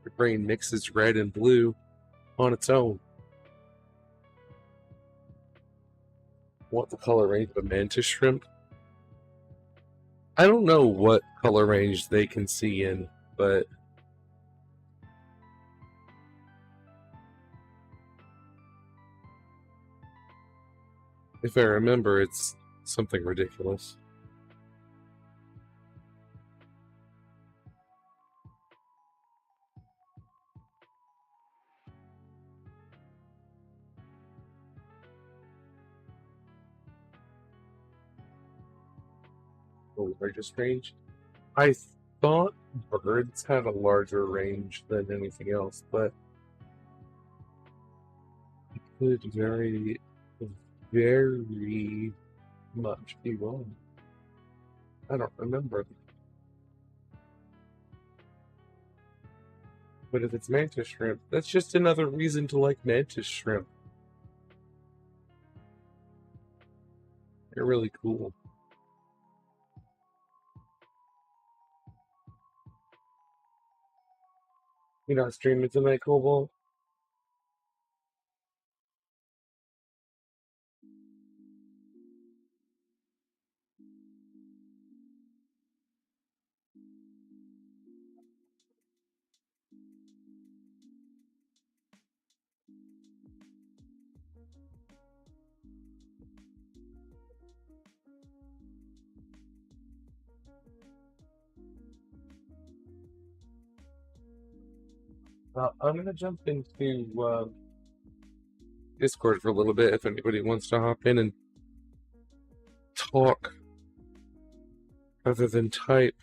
Your brain mixes red and blue on its own. Want the color range of a mantis shrimp? I don't know what color range they can see in, but if I remember, it's something ridiculous. Oh, largest range? I thought birds had a larger range than anything else, but it could very, very much be wrong. I don't remember. But if it's mantis shrimp, that's just another reason to like mantis shrimp. They're really cool. You're not streaming tonight, Cobalt? I'm going to jump into Discord for a little bit if anybody wants to hop in and talk rather than type.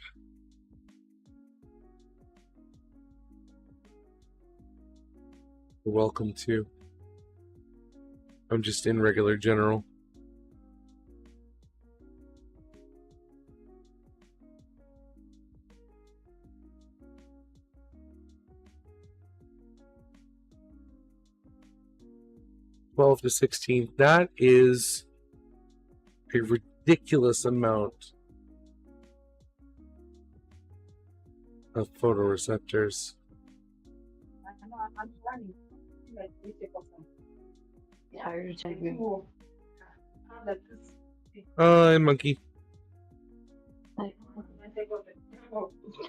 You're welcome to. I'm just in regular general. $12 to $16. That is a ridiculous amount of photoreceptors. Tired of typing. Hi, monkey.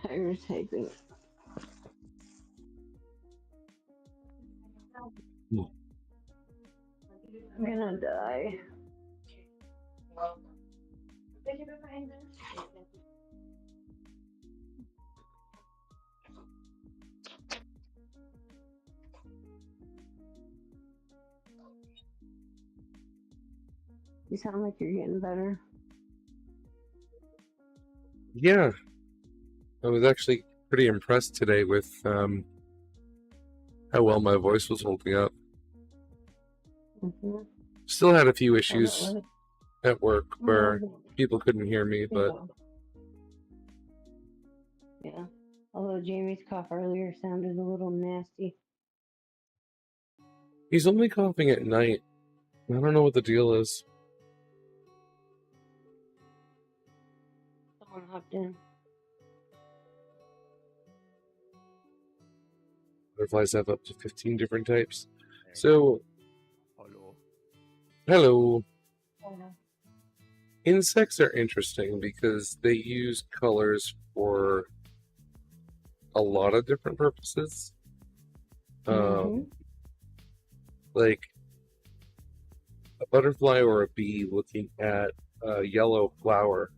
Tired of typing. I'm gonna die. You sound like you're getting better. Yeah, I was actually pretty impressed today with how well my voice was holding up. Mm-hmm. Still had a few issues at work where people couldn't hear me, but yeah. Although Jamie's cough earlier sounded a little nasty. he's only coughing at night. I don't know what the deal is. Someone hopped in. Butterflies have up to 15 different types. So, hello. Insects are interesting because they use colors for a lot of different purposes. Like a butterfly or a bee looking at a yellow flower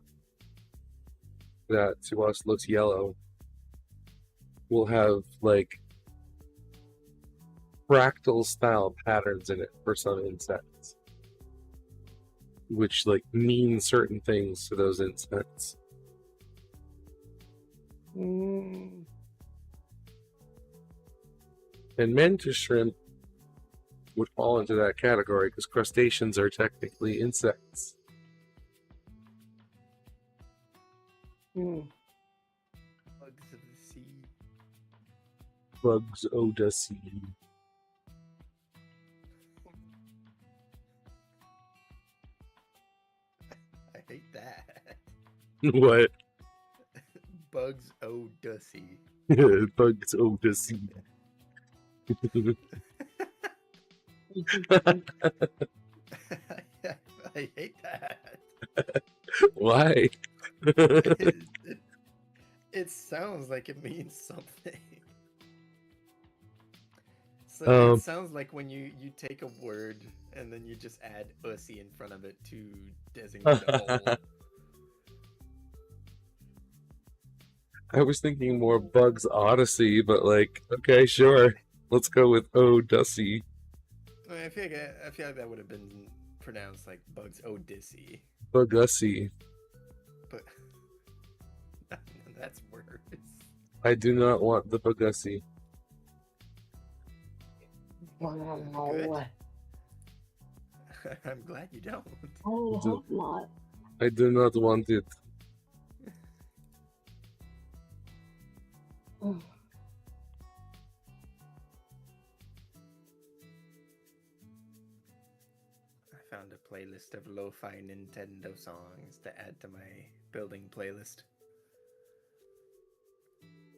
that to us looks yellow will have like fractal style patterns in it for some insects, which like mean certain things to those insects. And mantis shrimp would fall into that category because crustaceans are technically insects. Bugs of the sea. Bugs o' the sea. I hate that. What? Bugs o' the sea. Bugs o' the sea. I hate that. Why? It sounds like it means something. So it sounds like when you take a word and then you just add "ussy" in front of it to designate a whole. I was thinking more Bugs Odyssey, but like, okay, sure. Let's go with Odyssey. I feel like that would have been pronounced like Bugs Odyssey. Bugussy. But that's worse. I do not want the Bugussy. Wow. I'm glad you don't. I hope not. I do not want it. I found a playlist of lo-fi Nintendo songs to add to my building playlist.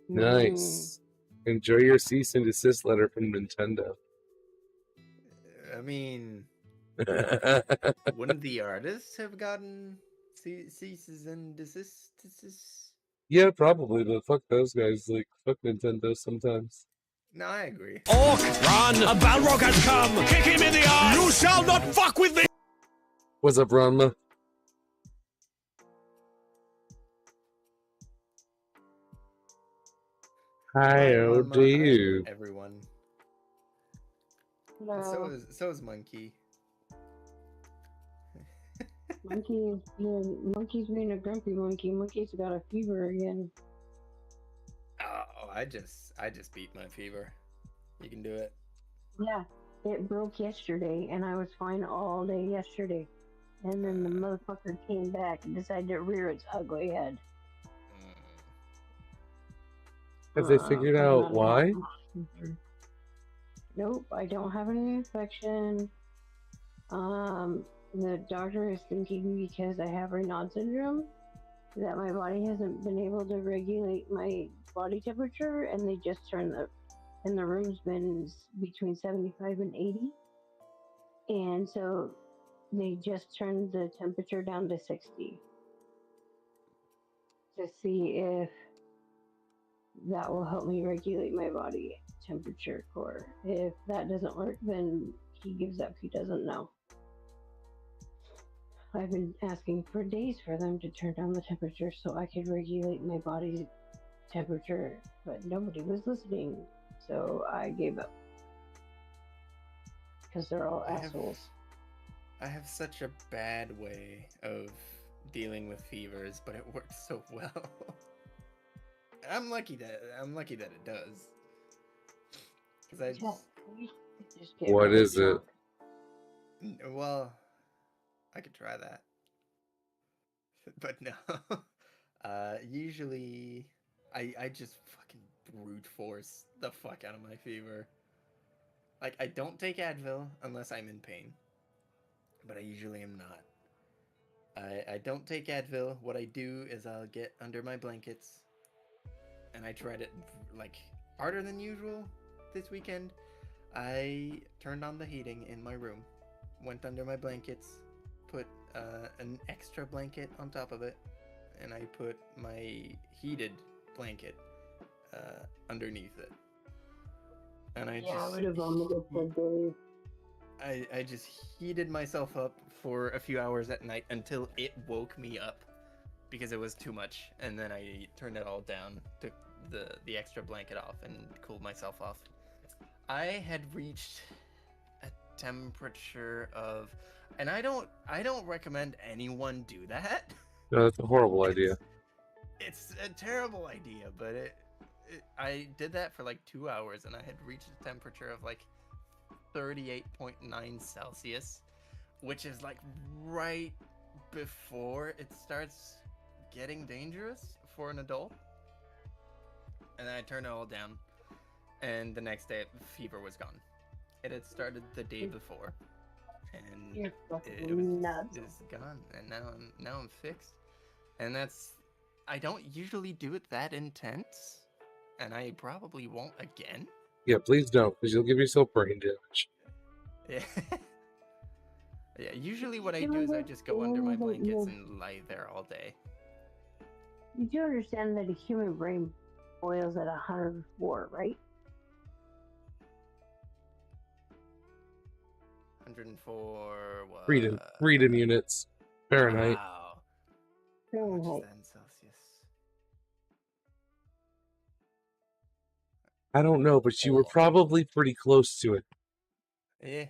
Nice. Enjoy your cease and desist letter from Nintendo. I mean, wouldn't the artists have gotten ceases and desists? Yeah, probably, but fuck those guys. Like, fuck Nintendo sometimes. No, I agree. Orc, run! A Balrog has come! Kick him in the eye! You shall not fuck with me! What's up, Ranma? How do you? Everyone. No. So is Monkey. Monkey's being a grumpy monkey. Monkey's got a fever again. Oh, I just beat my fever. You can do it. Yeah, it broke yesterday, and I was fine all day yesterday. And then the motherfucker came back and decided to rear its ugly head. Have they figured out why? Nope, I don't have any infection. The doctor is thinking because I have Raynaud syndrome that my body hasn't been able to regulate my body temperature, and they just turned the room's been between 75 and 80. And so they just turned the temperature down to 60 to see if that will help me regulate my body temperature core. If that doesn't work, then he gives up. He doesn't know. I've been asking for days for them to turn down the temperature so I could regulate my body's temperature, but nobody was listening, so I gave up. Because they're all assholes. I have such a bad way of dealing with fevers, but it works so well. I'm lucky that it does. Because I just get What really is it? drunk. Well, I could try that. But no. Usually I just fucking brute force the fuck out of my fever. Like, I don't take Advil unless I'm in pain. But I usually am not. I don't take Advil. What I do is I'll get under my blankets. And I tried it, like, harder than usual this weekend. I turned on the heating in my room. Went under my blankets. Put an extra blanket on top of it. And I put my heated blanket underneath it. And I would have vomited for days. I just heated myself up for a few hours at night until it woke me up because it was too much, and then I turned it all down, took the extra blanket off, and cooled myself off. I had reached a temperature of, and I don't recommend anyone do that. No, that's a horrible idea. It's a terrible idea, but I did that for like 2 hours, and I had reached a temperature of like 38.9 Celsius, which is like right before it starts getting dangerous for an adult. And then I turned it all down, and the next day the fever was gone. It had started the day before, and it was gone. And now I'm fixed. And I don't usually do it that intense, and I probably won't again. Yeah, please don't, because you'll give yourself brain damage. Yeah. Yeah, usually what I do is I just go under my blankets and lie there all day. You do understand that a human brain boils at 104, right? 104 what? Freedom units. Fahrenheit. Wow. Fahrenheit. How much is that in Celsius? I don't know, but you were probably pretty close to it. Yeah.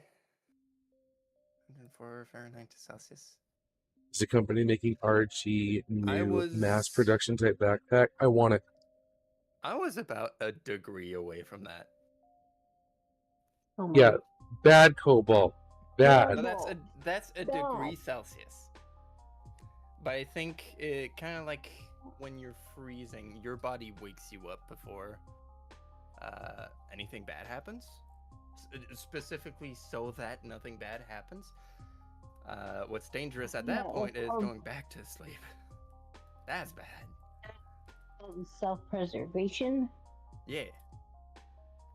104 Fahrenheit to Celsius. Is a company making RG new mass production type backpack? I want it. I was about a degree away from that. Oh yeah, bad cobalt. Bad. No, that's a degree Celsius. But I think it kind of like when you're freezing, your body wakes you up before anything bad happens. Specifically so that nothing bad happens. What's dangerous at that point is going back to sleep. That's bad. Self-preservation? Yeah.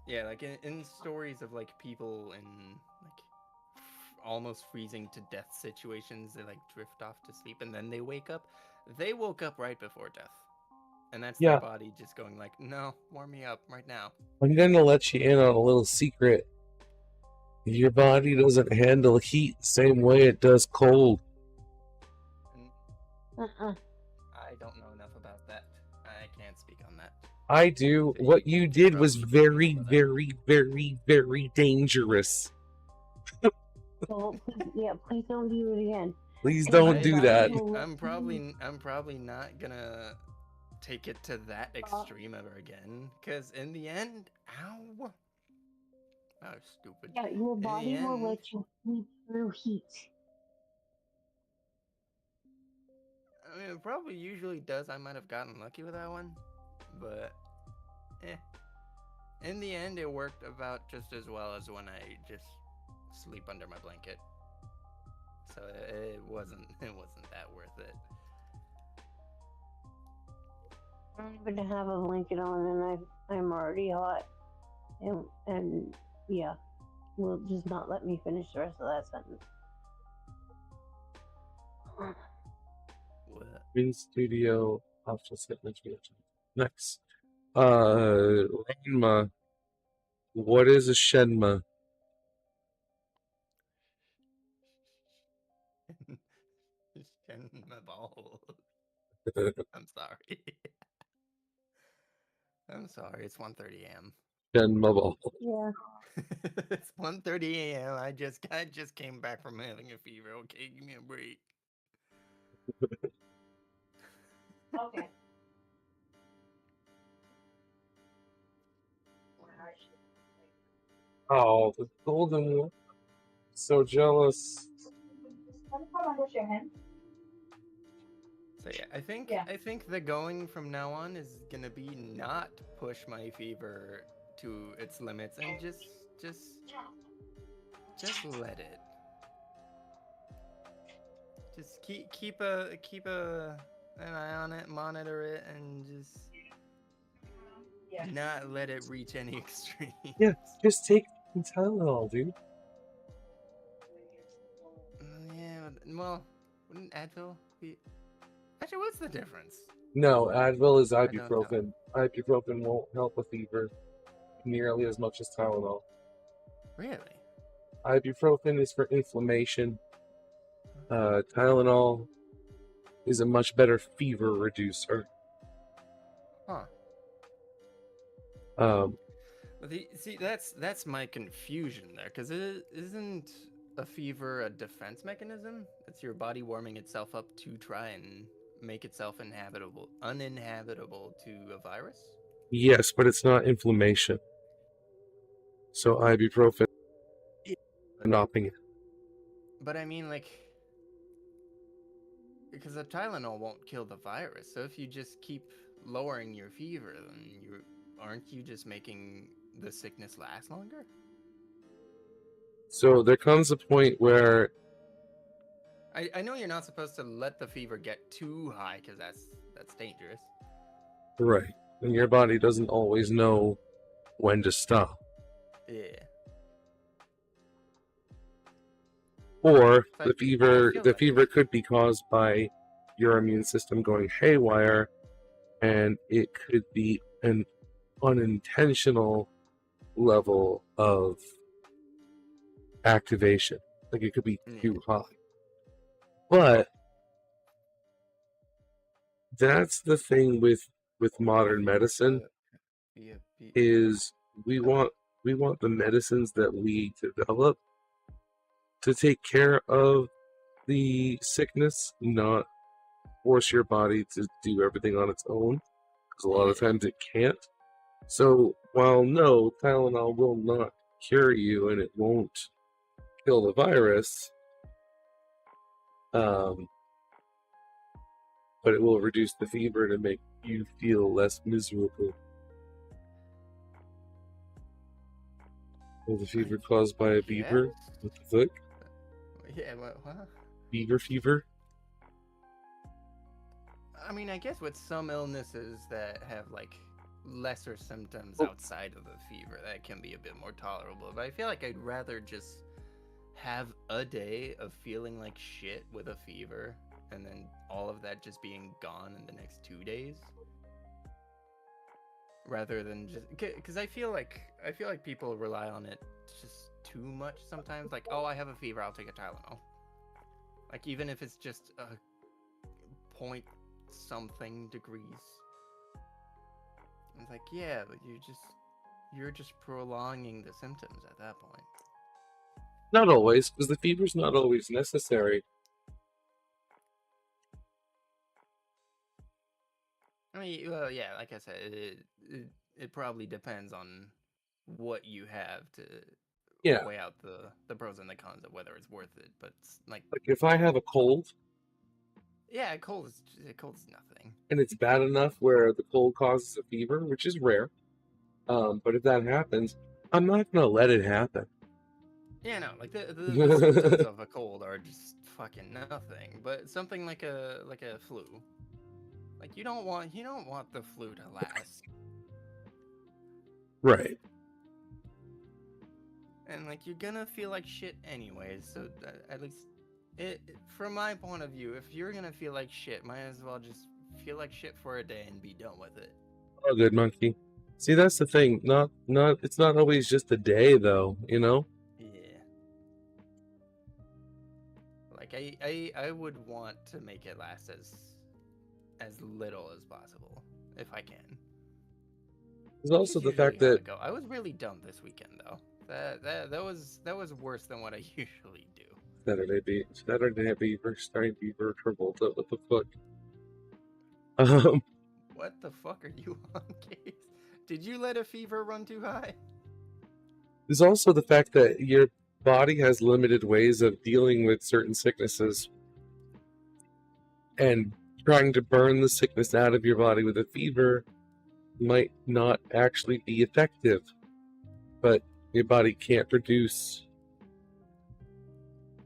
Yeah, like in stories of like people in like almost freezing to death situations, they like drift off to sleep and then they wake up. They woke up right before death. And that's their body just going like, no, warm me up right now. I'm going to let you in on a little secret. Your body doesn't handle heat the same way it does cold. I don't know enough about that. I can't speak on that. I do. What you did was very, very, very, very dangerous. So, please don't do it again. Please don't do that. I'm probably not gonna take it to that extreme ever again. Because in the end, ow. Oh, stupid. Yeah, your body will let you sleep through heat. I mean, it probably usually does. I might have gotten lucky with that one. But, in the end, it worked about just as well as when I just sleep under my blanket. So it wasn't that worth it. I'm going to have a blanket on and I'm already hot. And yeah. Will just not let me finish the rest of that sentence. In studio, optional statement. Next. Ranma. What is a Shenma? Shenma balls. I'm sorry. I'm sorry. It's 1:30 a.m. Shenma ball. Yeah. It's 1:30 a.m. I just came back from having a fever. Okay, give me a break. Okay. Oh, the golden one. So jealous. So yeah, I think the going from now on is gonna be not push my fever to its limits and just let it. Just keep an eye on it, monitor it, and just not let it reach any extremes. Yeah, just take Tylenol, dude. Yeah, well, wouldn't Advil be? Actually, what's the difference? No, Advil is I don't know. ibuprofen. Ibuprofen won't help a fever nearly as much as Tylenol. Really? Ibuprofen is for inflammation. Tylenol is a much better fever reducer. Huh. See, that's my confusion there, because it isn't a fever a defense mechanism? It's your body warming itself up to try and make itself uninhabitable to a virus? Yes, but it's not inflammation. So ibuprofen is stopping it. But I mean, like, because the Tylenol won't kill the virus, so if you just keep lowering your fever, then aren't you just making the sickness last longer? So there comes a point where I know you're not supposed to let the fever get too high, because that's dangerous. right, and your body doesn't always know when to stop. Yeah. Or So the fever could be caused by your immune system going haywire, and it could be an unintentional level of activation. Like it could be too high. But that's the thing with modern medicine is we want the medicines that we develop to take care of the sickness, not force your body to do everything on its own, because a lot of times it can't. So while no, Tylenol will not cure you and it won't kill the virus, but it will reduce the fever to make you feel less miserable. Was the fever caused by a beaver? What the fuck? Yeah, what? Beaver fever? I mean, I guess with some illnesses that have, like, lesser symptoms outside of the fever, that can be a bit more tolerable. But I feel like I'd rather just have a day of feeling like shit with a fever, and then all of that just being gone in the next 2 days. Rather than just... Because I feel like people rely on it just too much sometimes. Like, oh, I have a fever, I'll take a Tylenol. Like, even if it's just a point something degrees. It's like, yeah, but you're just prolonging the symptoms at that point. Not always, because the fever's not always necessary. I mean, well, yeah, like I said, it probably depends on what you have to weigh out the pros and the cons of whether it's worth it. But like if I have a cold, yeah, a cold is nothing, and it's bad enough where the cold causes a fever, which is rare. But if that happens, I'm not gonna let it happen. Yeah, no, like the symptoms of a cold are just fucking nothing. But something like a flu, like you don't want the flu to last. Right. And like you're gonna feel like shit anyways. So at least, from my point of view, if you're gonna feel like shit, might as well just feel like shit for a day and be done with it. Oh, good monkey. See, that's the thing. It's not always just a day, though. You know. Yeah. Like I would want to make it last as little as possible if I can. There's also the fact that I was really dumb this weekend though. That was worse than what I usually do. Saturday Beaver, Starting Beaver, Travolta. What the fuck? What the fuck are you on, Case? Did you let a fever run too high? There's also the fact that your body has limited ways of dealing with certain sicknesses, and trying to burn the sickness out of your body with a fever might not actually be effective, but your body can't produce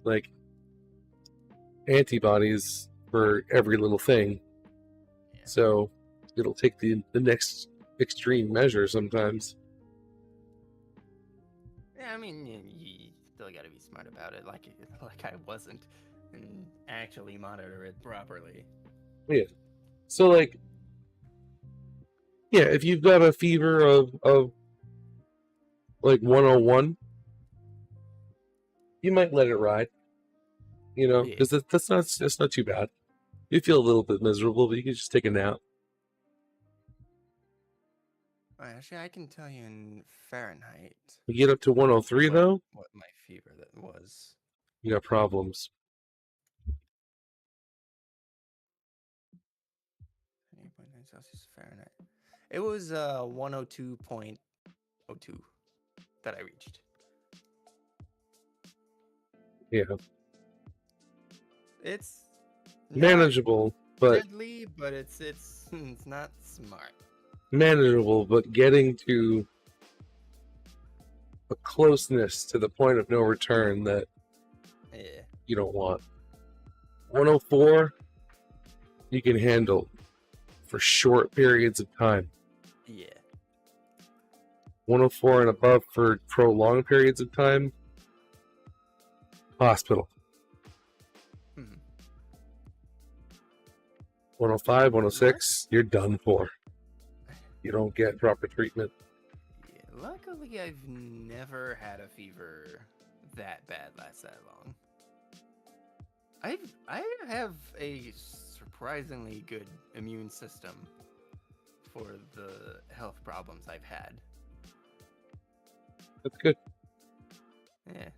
like antibodies for every little thing, so it'll take the next extreme measure sometimes. Yeah, I mean, you still gotta be smart about it, like I wasn't, and actually monitor it properly. Yeah. So, like, yeah, if you've got a fever of like 101, you might let it ride. You know, because that's not too bad. You feel a little bit miserable, but you can just take a nap. Actually, I can tell you in Fahrenheit. You get up to 103, though? What my fever that was. You got problems. 8.9 Celsius Fahrenheit. It was 102.02 that I reached. Yeah. It's manageable, but deadly, but it's not smart. Manageable, but getting to a closeness to the point of no return that you don't want. 104, you can handle for short periods of time. Yeah. 104 and above for prolonged periods of time, hospital. 105, 106, you're done for. You don't get proper treatment. Yeah, luckily, I've never had a fever that bad last that long. I have a surprisingly good immune system for the health problems I've had. That's good. Yeah.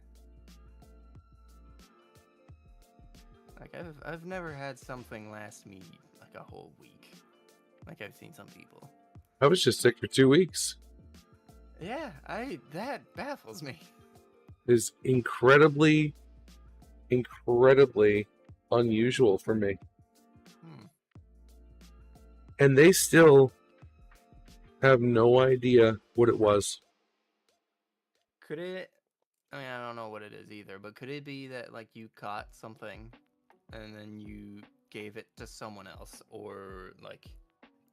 Like I've never had something last me like a whole week. Like I've seen some people. I was just sick for 2 weeks. Yeah, that baffles me. Is incredibly unusual for me. And they still have no idea what it was. Could it, I mean, I don't know what it is either, but could it be that like you caught something and then you gave it to someone else, or like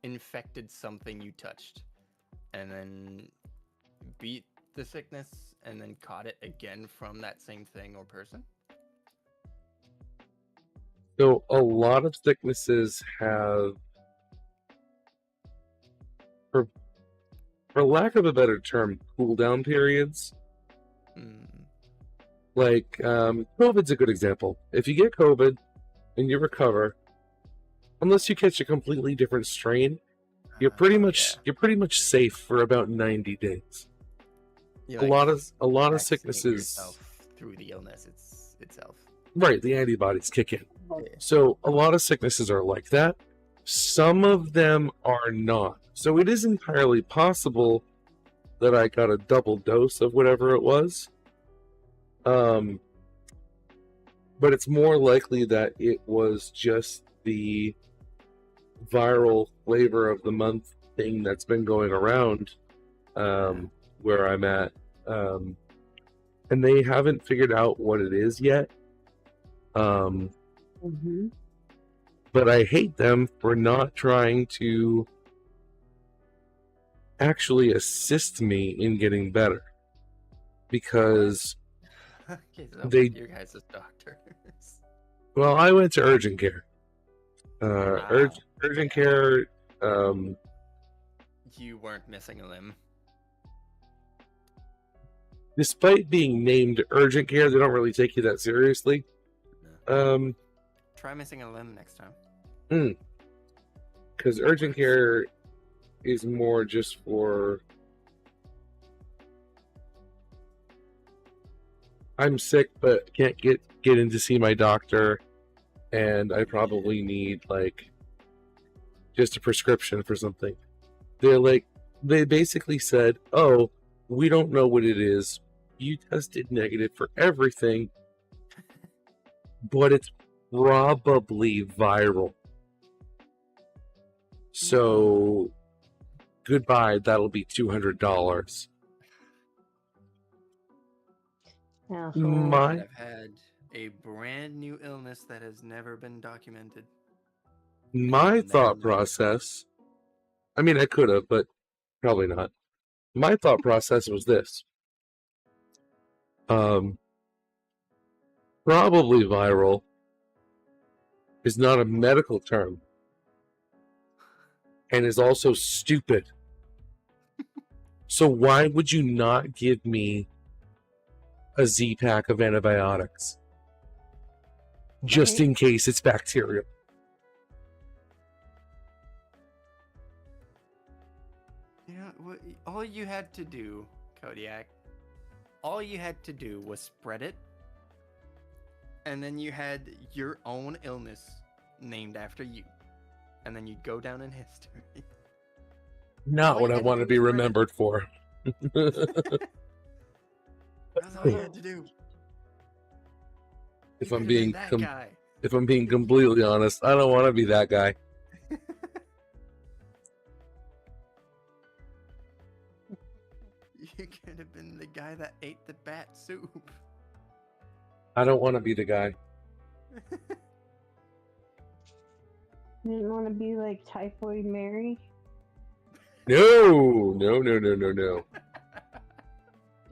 infected something you touched and then beat the sickness and then caught it again from that same thing or person? So a lot of sicknesses have, for lack of a better term, cooldown periods. Like COVID's a good example. If you get COVID and you recover, unless you catch a completely different strain, you're pretty much safe for about 90 days. You a lot of sicknesses through the illness itself. Right, the antibodies kick in. So a lot of sicknesses are like that. Some of them are not. So it is entirely possible that I got a double dose of whatever it was. But it's more likely that it was just the viral flavor of the month thing that's been going around where I'm at. And they haven't figured out what it is yet. But I hate them for not trying to actually assist me in getting better. because Okay, so they. your guys' doctors. Well, I went to urgent care. Wow. Urgent care. You weren't missing a limb. Despite being named urgent care, they don't really take you that seriously. No. Try missing a limb next time. Because urgent care is more just for I'm sick but can't get in to see my doctor, and I probably need like just a prescription for something. They basically said, "Oh, we don't know what it is. You tested negative for everything, but it's probably viral. So goodbye, that'll be $200." I've had a brand new illness that has never been documented. My thought process, I mean, I could have, but probably not. My thought process was this. Probably viral is not a medical term and is also stupid. So why would you not give me a Z-pack of antibiotics just in case it's bacterial? You know, all you had to do, Kodiak, all you had to do was spread it, and then you had your own illness named after you, and then you'd go down in history. Not what I want to be remembered for. That's all you had to do. If You I'm could've being been that guy. if I'm being completely honest, I don't want to be that guy. You could have been the guy that ate the bat soup. I don't want to be the guy. You didn't want to be like Typhoid Mary? No.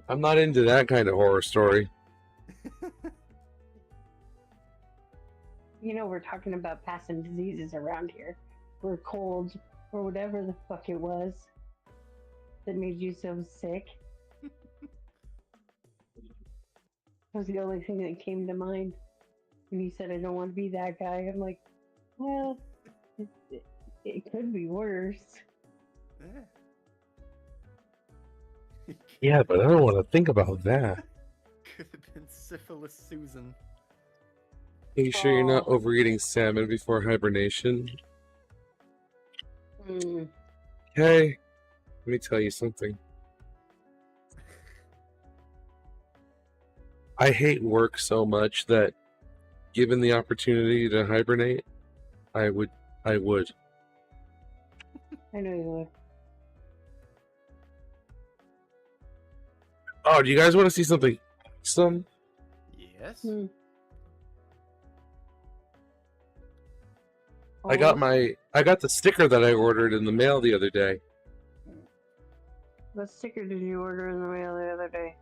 I'm not into that kind of horror story. You know, we're talking about passing diseases around here. Or cold, or whatever the fuck it was that made you so sick. That was the only thing that came to mind. When you said, I don't want to be that guy, I'm like, well, it could be worse. Yeah, but I don't want to think about that. Could have been Syphilis Susan. Are you sure you're not overeating salmon before hibernation? Hey, let me tell you something. I hate work so much that given the opportunity to hibernate, I would. I know you would. Oh, do you guys want to see something? Yes. I got the sticker that I ordered in the mail the other day. What sticker did you order in the mail the other day?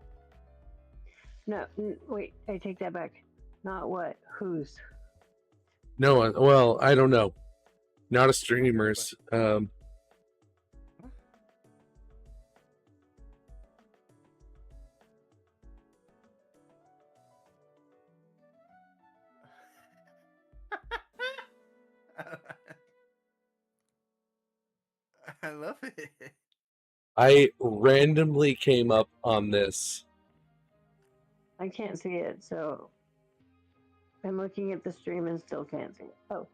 No, wait, I take that back. Not what, whose? No, well, I don't know. Not a streamer's. I love it. I randomly came up on this. I can't see it, so I'm looking at the stream and still can't see it. Oh.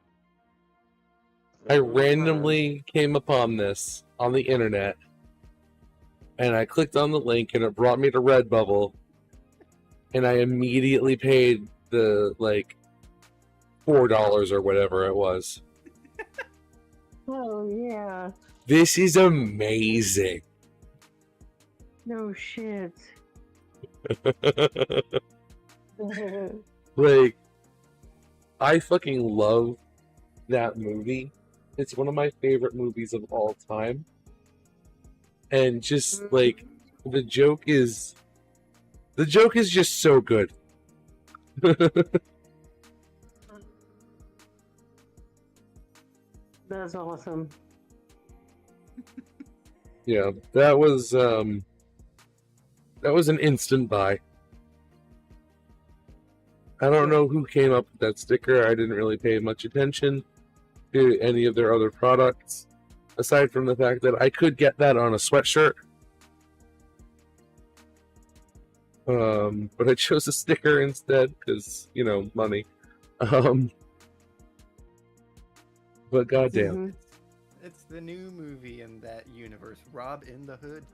I randomly came upon this on the internet, and I clicked on the link, and it brought me to Redbubble, and I immediately paid the $4 or whatever it was. Oh yeah. This is amazing. No shit. I fucking love that movie. It's one of my favorite movies of all time. And just the joke is The joke is just so good. That's awesome. Yeah, that was an instant buy. I don't know who came up with that sticker. I didn't really pay much attention to any of their other products, aside from the fact that I could get that on a sweatshirt. But I chose a sticker instead because, you know, money. But goddamn. It's the new movie in that universe, Rob in the Hood.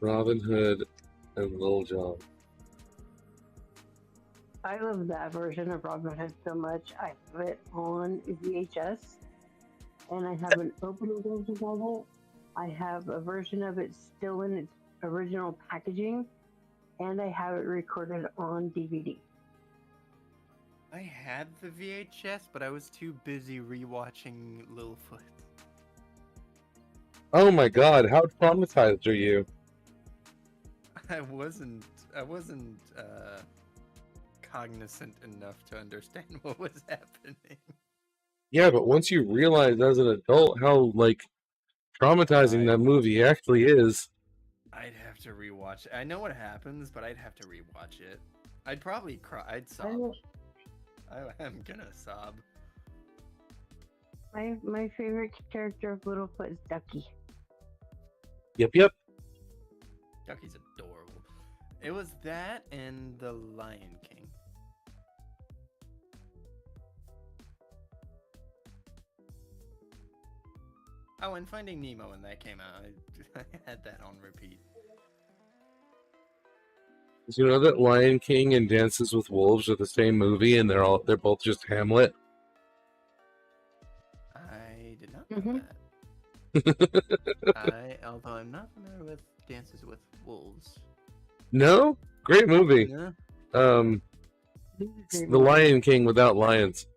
Robin Hood and Lil Jon. I love that version of Robin Hood so much. I have it on VHS, and I have an open version of it. I have a version of it still in its original packaging, and I have it recorded on DVD. I had the VHS, but I was too busy rewatching Littlefoot. Oh my god, how traumatized are you? I wasn't cognizant enough to understand what was happening. Yeah, but once you realize as an adult how, like, traumatizing that movie actually is. I'd have to rewatch it. I know what happens, but I'd have to rewatch it. I'd probably cry. I'd sob. I am gonna sob. My favorite character of Littlefoot is Ducky. Yep. Ducky's adorable. It was that and The Lion King. Oh, and Finding Nemo when that came out. I had that on repeat. Did you know that Lion King and Dances with Wolves are the same movie and they're both just Hamlet? I did not know that. Although I'm not familiar with Dances with Wolves. No? Great movie. Yeah. It's The Lion King without lions.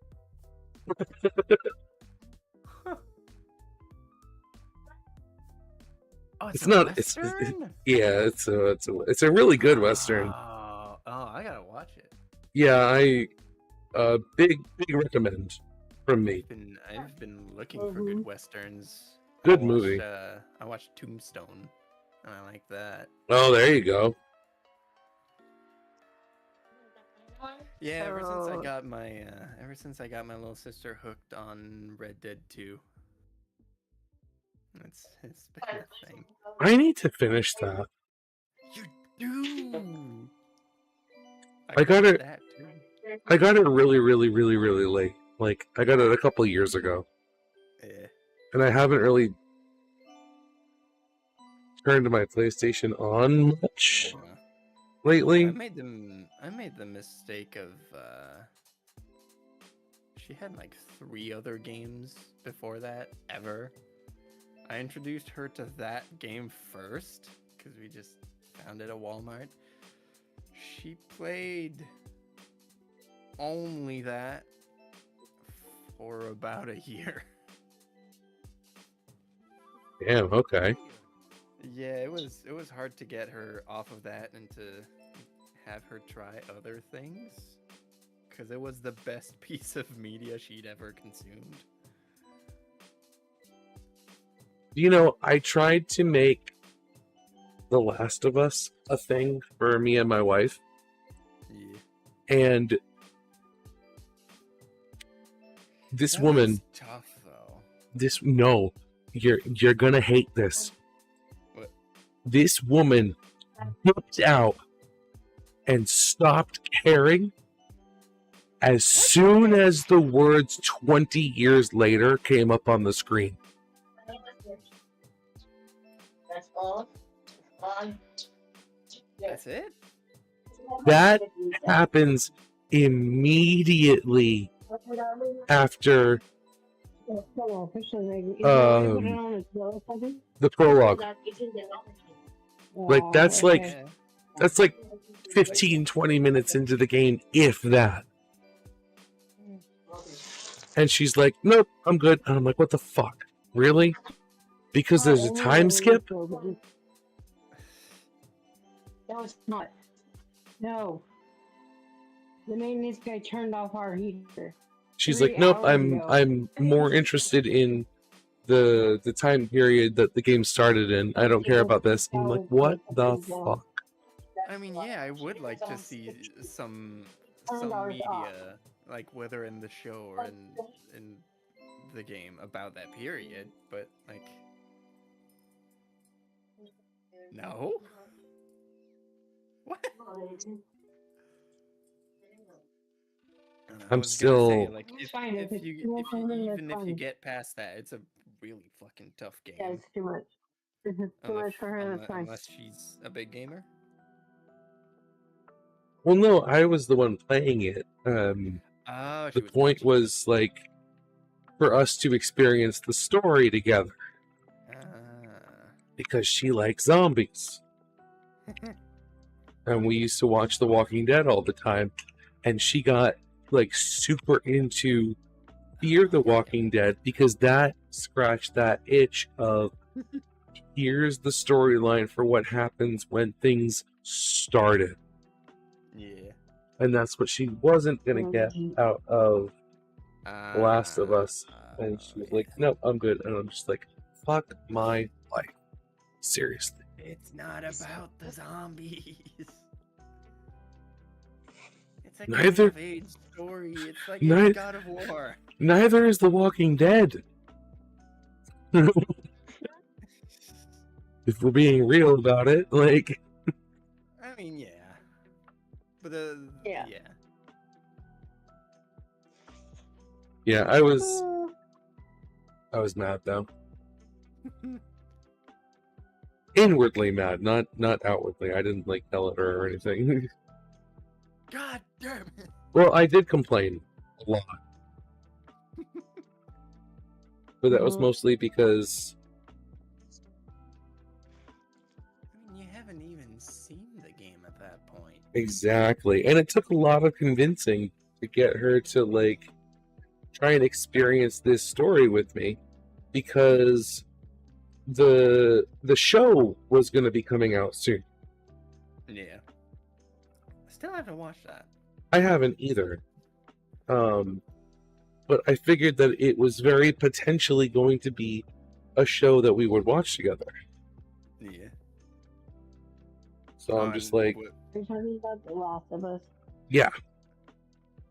Oh, it's not. It's a really good Western. Oh, I gotta watch it. Yeah, I big recommend from me. I've been looking for good Westerns. Good movie. I watched Tombstone, and I like that. Oh, there you go. Yeah, ever since I got my little sister hooked on Red Dead 2. It's been a thing. I need to finish that. You do. I got it really late. Like, I got it a couple years ago. Yeah. And I haven't really turned my PlayStation on much lately. I made the mistake of she had like 3 other games before that ever. I introduced her to that game first because we just found it at Walmart. She played only that for about a year. Damn, okay. Yeah, it was hard to get her off of that and to have her try other things because it was the best piece of media she'd ever consumed. You know, I tried to make The Last of Us a thing for me and my wife. Yeah. And this That woman was tough though. You're gonna hate this. What? This woman flipped out and stopped caring as soon as the words 20 years later came up on the screen. That's all. That's it? That happens immediately after the prologue. Like, that's like 15-20 minutes into the game, if that. And she's like, nope, I'm good. And I'm like, what the fuck? Really? Because there's a time skip? That was not. No. The maintenance guy turned off our heater. She's 3 like, nope, hours ago. I'm more interested in the time period that the game started in. I don't care about this. I'm like, what the fuck? I mean, yeah, I would like to see some media, like whether in the show or in the game about that period, but like, no. What? I'm still. Say, like, if you get past that, it's a really fucking tough game. Yeah, it's too much. It's too much for her. That's fine. Unless she's a big gamer. Well, no, I was the one playing it. Oh, the point was like for us to experience the story together because she likes zombies, and we used to watch The Walking Dead all the time, and she got like super into Fear the Walking Dead because that scratched that itch of here's the storyline for what happens when things started. Yeah. And that's what she wasn't going to get out of The Last of Us. And she was like, nope, I'm good. And I'm just like, fuck my life. Seriously. It's not about the zombies. It's a Neither, coming-of-age story. It's like God of War. Neither is The Walking Dead. If we're being real about it, like... I mean, yeah. But yeah. Yeah, I was mad though. Inwardly mad, not outwardly. I didn't like yell at her or anything. God damn it. Well, I did complain a lot. But that was mostly because you haven't even seen the game at that point. exactly. And it took a lot of convincing to get her to like try and experience this story with me, because the show was going to be coming out soon. Yeah. I still haven't watched that. I haven't either. But I figured that it was very potentially going to be a show that we would watch together. Yeah. So I'm just like... Are you talking about The Last of Us? Yeah.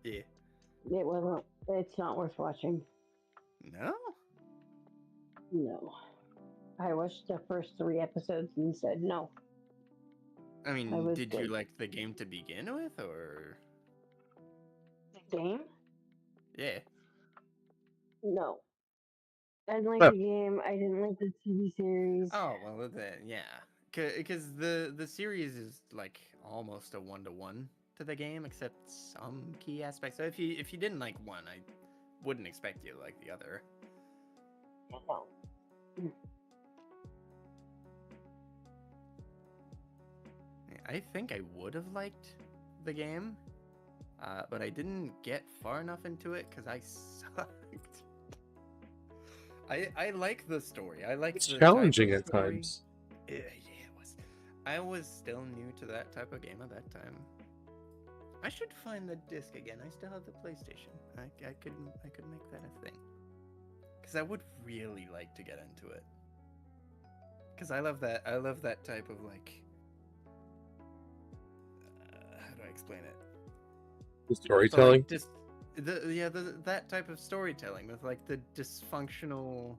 Yeah. It wasn't. It's not worth watching. No? No. I watched the first 3 episodes and said no. I mean, did you like the game to begin with, or...? The game? Yeah. No. I didn't like the game. I didn't like the TV series. Oh, well, yeah. Because the series is, like, almost a 1-to-1 to the game, except some key aspects. So if you didn't like one, I wouldn't expect you to like the other. No. I think I would have liked the game, but I didn't get far enough into it because I sucked. I like the story. I like. It's the challenging type of at story. times. Yeah, it was. I was still new to that type of game at that time. I should find the disc again. I still have the PlayStation. I could make that a thing. Because I would really like to get into it. Because I love that. I love that type of like. How do I explain it? The storytelling. So, like, that type of storytelling with like the dysfunctional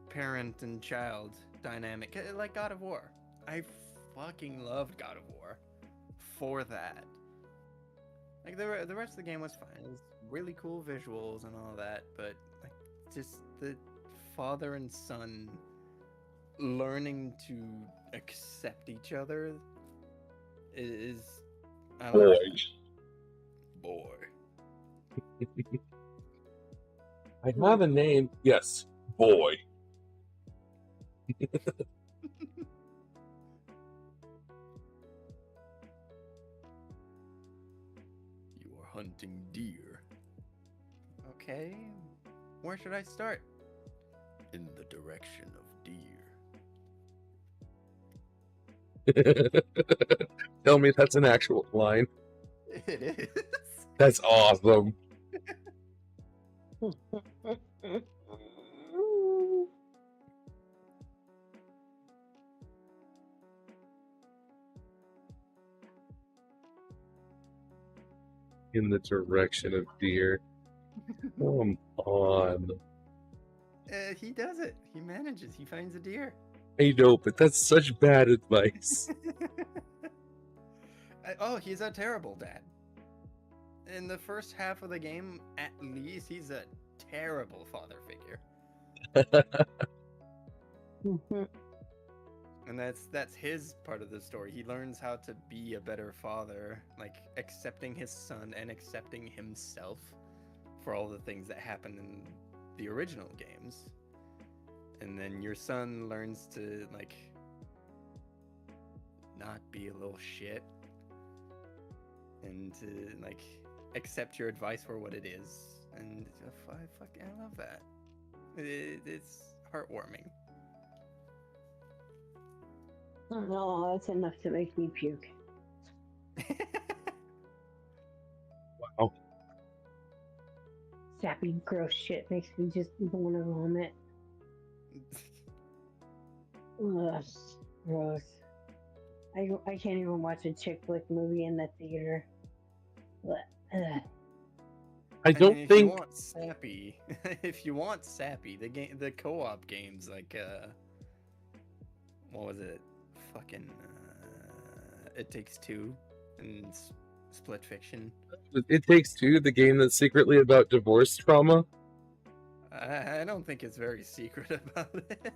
parent and child dynamic, like God of War. I fucking loved God of War for that. Like the rest of the game was fine. It was really cool visuals and all that, but like just the father and son learning to accept each other is I love that. Boy. I have a name. Yes, boy. You are hunting deer. Okay, where should I start? In the direction of deer. Tell me that's an actual line. It is. That's awesome. In the direction of deer. Come on. He does it. He manages. He finds a deer. I know, but that's such bad advice. Oh, he's a terrible dad. In the first half of the game, at least, he's a terrible father figure. And that's his part of the story. He learns how to be a better father, like accepting his son and accepting himself for all the things that happen in the original games. And then your son learns to, like, not be a little shit and to, like, accept your advice for what it is. And I love that. It's heartwarming. Oh, that's enough to make me puke. Wow. Sappy, gross shit makes me just want to vomit. Ugh, gross. I can't even watch a chick flick movie in the theater. I don't mean, think. If you want sappy, if you want sappy, the co-op games like what was it? Fucking It Takes Two and Split Fiction. It Takes Two, the game that's secretly about divorce trauma. I don't think it's very secret about it.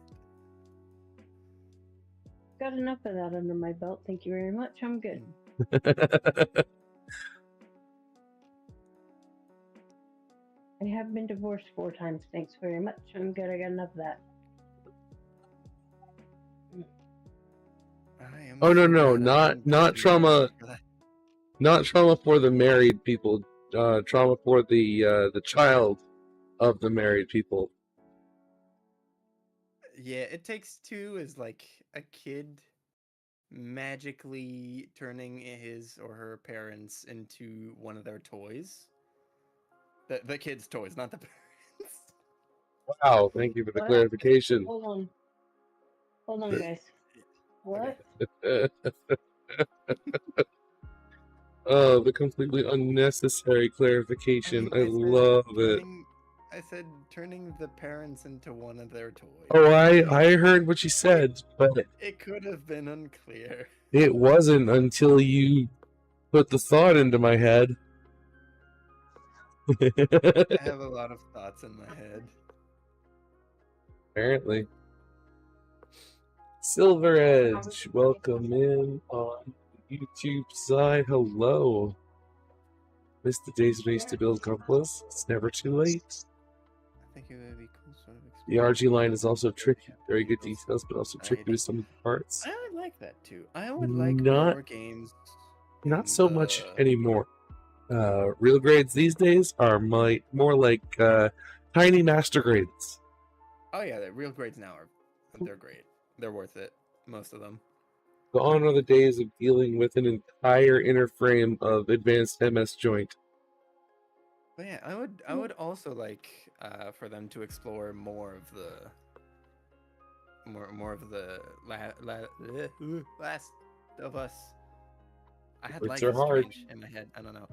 Got enough of that under my belt. Thank you very much. I'm good. I have been divorced 4 times. Thanks very much. I'm good. I got enough of that. Oh no, not trauma. Not trauma for the married people. Trauma for the child of the married people. Yeah, It Takes Two is like a kid magically turning his or her parents into one of their toys. The kids' toys, not the parents. Wow, thank you for the clarification. Hold on, guys. What? Oh, the completely unnecessary clarification. I love it. I said turning the parents into one of their toys. Oh, I heard what you said, but It could have been unclear. it wasn't until you put the thought into my head. I have a lot of thoughts in my head. Apparently. Silver Edge, welcome in on the YouTube side. Hello. Missed the days when I used to build gunplas. It's never too late. I think it would be cool sort of The RG line is also tricky. Very good details, but also tricky with some of the parts. I would like that too. I would like more games. Not so much anymore. Real grades these days are more like tiny master grades. Oh yeah, the real grades now they're great. They're worth it. Most of them. Gone are the days of dealing with an entire inner frame of advanced MS joint. But yeah, I would also like for them to explore more of the Last of Us. I had Words Life are is hard. Strange in my head. I don't know.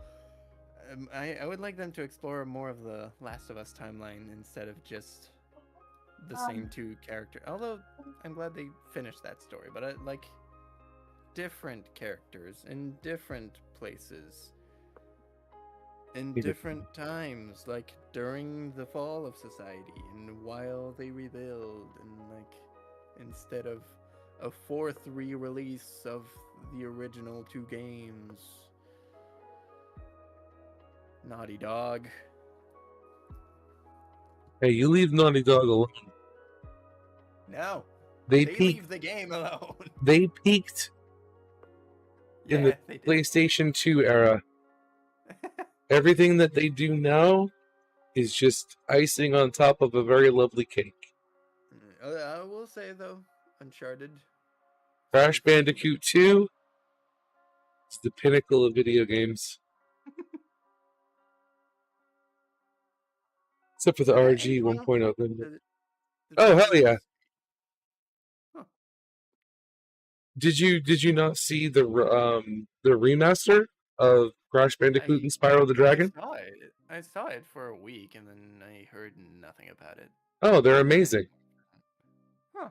I would like them to explore more of the Last of Us timeline instead of just the same 2 characters. Although I'm glad they finished that story, but I like different characters in different places, in different times, like during the fall of society and while they rebuild, and like instead of a 4th re-release of the original 2 games. Naughty Dog. Hey, you leave Naughty Dog alone. No. They leave the game alone. They peaked in the they did. PlayStation 2 era. Everything that they do now is just icing on top of a very lovely cake. I will say though, Uncharted. Crash Bandicoot 2 is the pinnacle of video games. Except for the RG 1.0. Oh, hell yeah. Huh. Did you not see the remaster of Crash Bandicoot and Spyro the Dragon? I saw it for a week and then I heard nothing about it. Oh, they're amazing. Huh.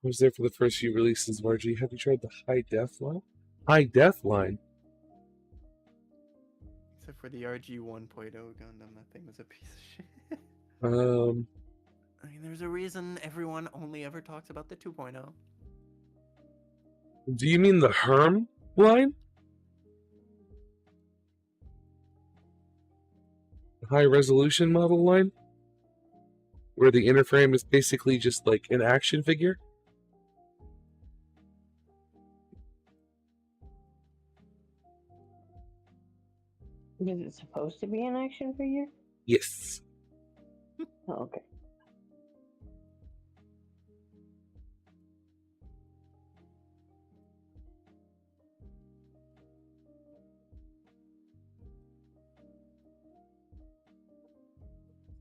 I was there for the first few releases of RG. Have you tried the high def line? High def line? Except for the RG 1.0 Gundam, that thing was a piece of shit. I mean, there's a reason everyone only ever talks about the 2.0. Do you mean the Herm line? The high resolution model line? Where the inner frame is basically just like an action figure? Is it supposed to be an action figure? Yes. Oh, okay.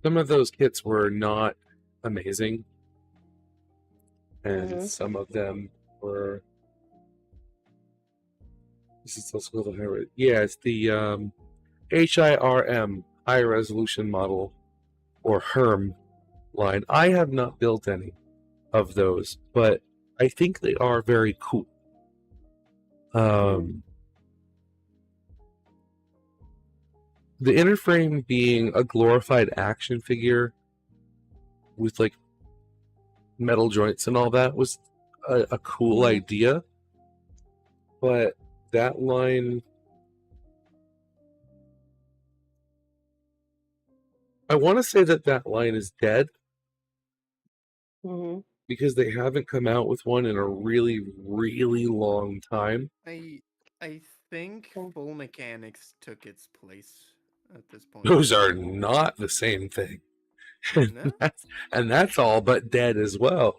Some of those kits were not amazing. And some of them were... This is also the high... Yeah, it's the HIRM, high resolution model, or HERM line. I have not built any of those, but I think they are very cool. The inner frame being a glorified action figure with like metal joints and all that was a cool idea, but that line, I want to say that line is dead because they haven't come out with one in a really, really long time. I think Full Mechanics took its place at this point. Those are not the same thing. No? and that's all but dead as well.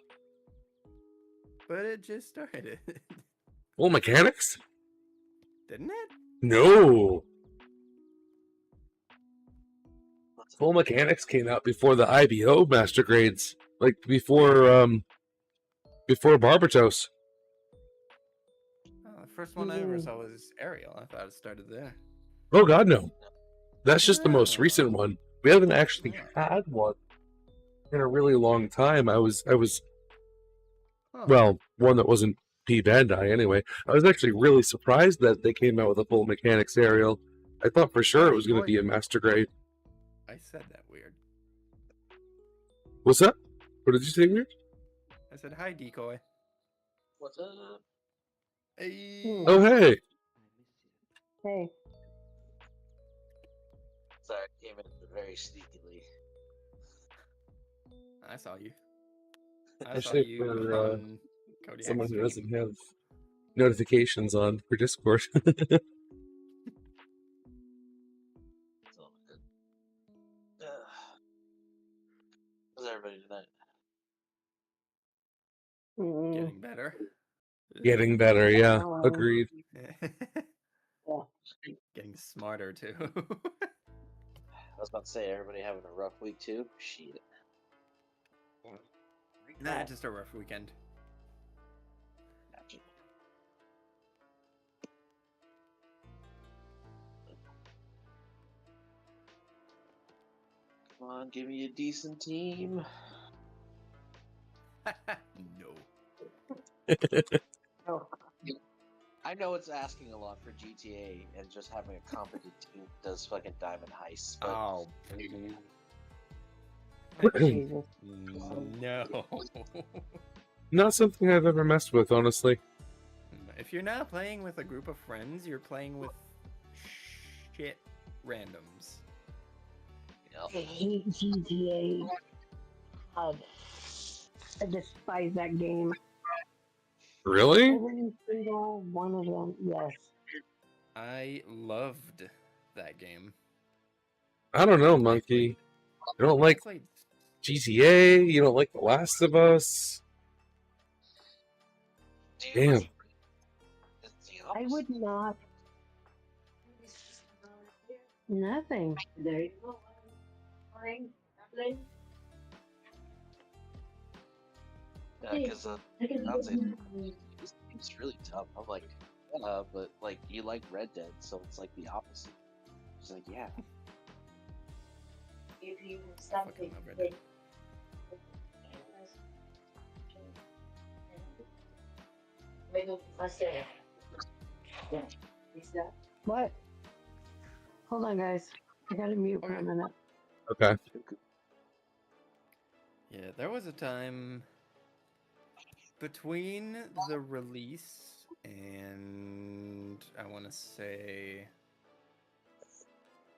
But it just started. Full Mechanics? Didn't it? No. Full Mechanics came out before the IBO Master Grades, like before Barbatos. Oh, the first one I ever saw was Ariel. I thought it started there. Oh God, no. That's just the most recent one. We haven't actually had one in a really long time. I was well, one that wasn't P Bandai anyway. I was actually really surprised that they came out with a Full Mechanics Ariel. I thought for sure it was going to be a Master Grade. I said that weird. What's that? What did you say weird? I said hi, Decoy. What's up? Hey. Oh, hey. Hey. Sorry, I came in very sneakily. I saw you. I saw Actually, you for on Kodiak's someone who stream. doesn't have notifications on for Discord. It's all good. How's everybody tonight? Getting better. Getting better, yeah. Agreed. Getting smarter too. I was about to say, everybody having a rough week too? Shit. Nah, just a rough weekend. Gotcha. Come on, give me a decent team. No. Oh. I know it's asking a lot for GTA and just having a competent team does fucking diamond heists. But... Oh. No. Not something I've ever messed with, honestly. If you're not playing with a group of friends, you're playing with shit randoms. I hate GTA. I despise that game. Really? Every single one of them, yes. I loved that game. I don't know, Monkey. You don't like GTA? You don't like The Last of Us? Damn. I would not. Nothing. There you go. Yeah, because it's really tough. I'm like, but like you like Red Dead, so it's like the opposite. It's like, yeah. If you Fucking love Red Dead. What? Hold on, guys. I gotta mute for a minute. Okay. Yeah, there was a time between the release and I want to say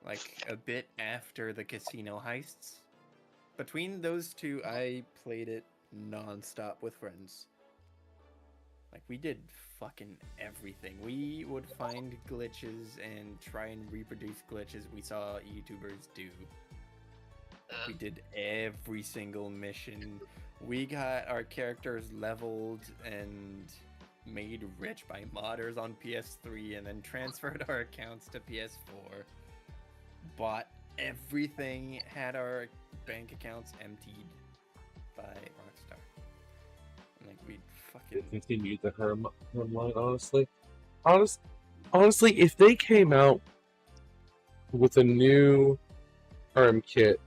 like a bit after the casino heists. Between those two, I played it non-stop with friends. Like, we did fucking everything. We would find glitches and try and reproduce glitches we saw YouTubers do. We did every single mission. We got our characters leveled and made rich by modders on PS3 and then transferred our accounts to PS4. Bought everything, had our bank accounts emptied by Rockstar. And, like, we'd fucking... Continued the Herm line, honestly. Honestly, if they came out with a new Herm kit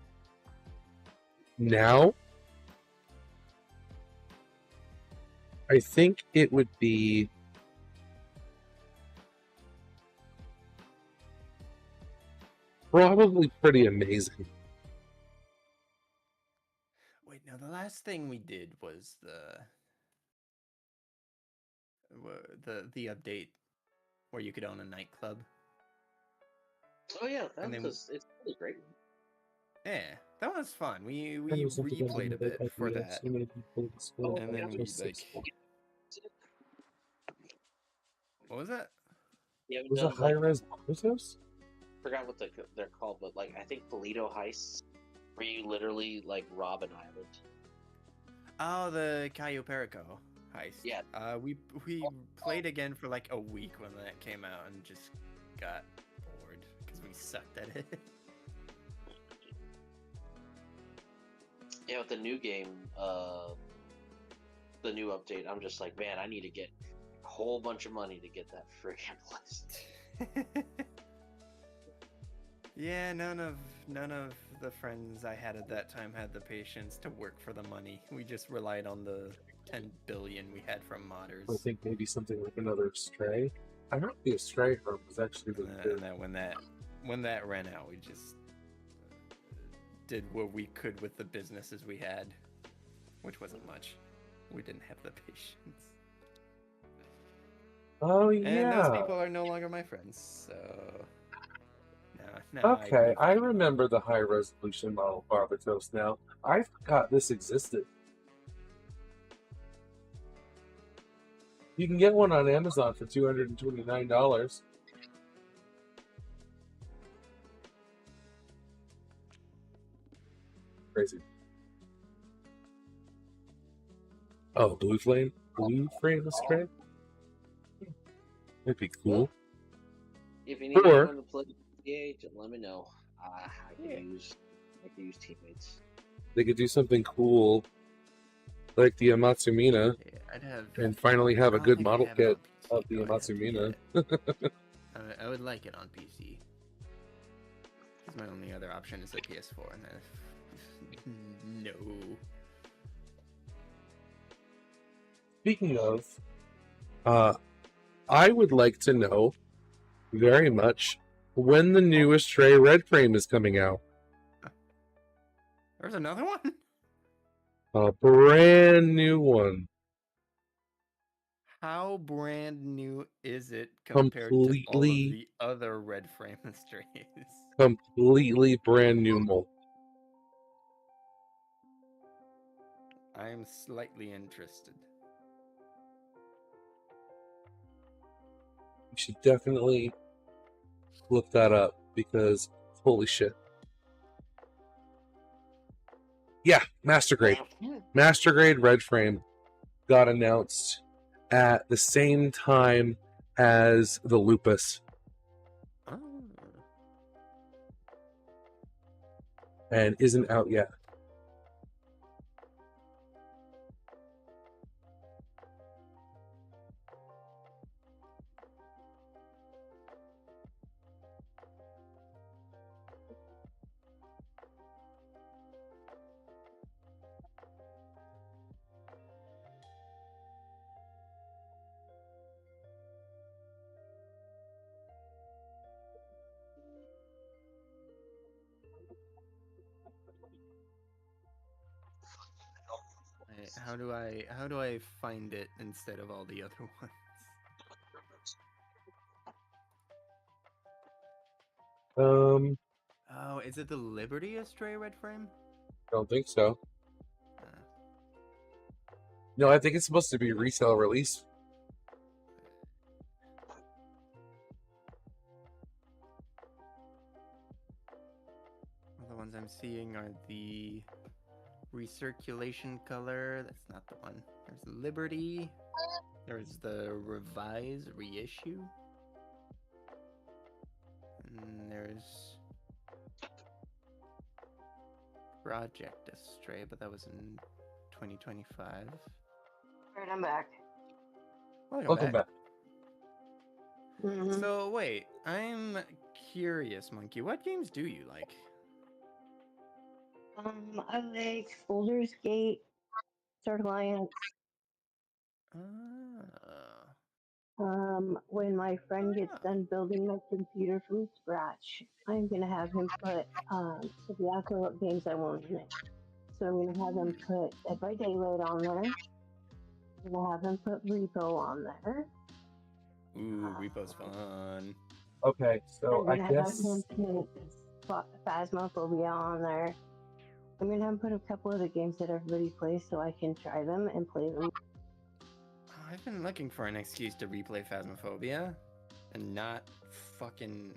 now, I think it would be probably pretty amazing. Wait, no, the last thing we did was the update where you could own a nightclub. Oh yeah, And then it's really great. Yeah, that was fun. We replayed a bit for that. And then we like... What was that? Yeah, Was it high-res Borutos? Forgot what they're called, but like I think Kaleido heists, where you literally like rob an island. Oh, the Cayo Perico heist. Yeah. We played again for like a week when that came out and just got bored because we sucked at it. Yeah, with the new game, the new update, I'm just like, man, I need to get a whole bunch of money to get that friggin' list. Yeah, none of the friends I had at that time had the patience to work for the money. We just relied on the 10 billion we had from modders. I think maybe something like another Stray. I heard the Stray Herm was actually really good. And then when that ran out, we just did what we could with the businesses we had, which wasn't much. We didn't have the patience. Oh yeah. And those people are no longer my friends, so... No, Okay, I remember the high-resolution model Barbatos now. I forgot this existed. You can get one on Amazon for $229. Crazy. Oh, Blue Flame Astray? That'd be cool. If you need anyone to play GTA, just let me know. I can use teammates. They could do something cool, like the Amatsumina, and finally have a good model kit of the Amatsumina. I would like it on PC. Because my only other option is the PS4, and no. Speaking of, I would like to know very much when the new Stray Red Frame is coming out. There's another one? A brand new one. How brand new is it compared to all of the other Red Frame Strays? Completely brand new mold. I am slightly interested. You should definitely look that up. because holy shit. Yeah, Master Grade. Master Grade Red Frame got announced at the same time as the Lupus. Oh. And isn't out yet. How do I find it instead of all the other ones? Oh, is it the Liberty Astray Red Frame? I don't think so. No, I think it's supposed to be resale release. The ones I'm seeing are the recirculation color. That's not the one. There's Liberty. There's the revise reissue. And there's Project Astray, but that was in 2025. Alright, I'm back. Welcome back. So wait, I'm curious, Monkey. What games do you like? I like Boulder's Gate, Star Alliance. When my friend gets done building my computer from scratch, I'm gonna have him put if you ask me what games I want in it. So I'm gonna have him put Dead by Daylight on there. I'm gonna have him put Repo on there. Ooh, Repo's fun. Okay, so I I'm gonna guess have him put Phasmophobia on there. I'm gonna have him put a couple of the games that everybody plays so I can try them and play them. I've been looking for an excuse to replay Phasmophobia and not fucking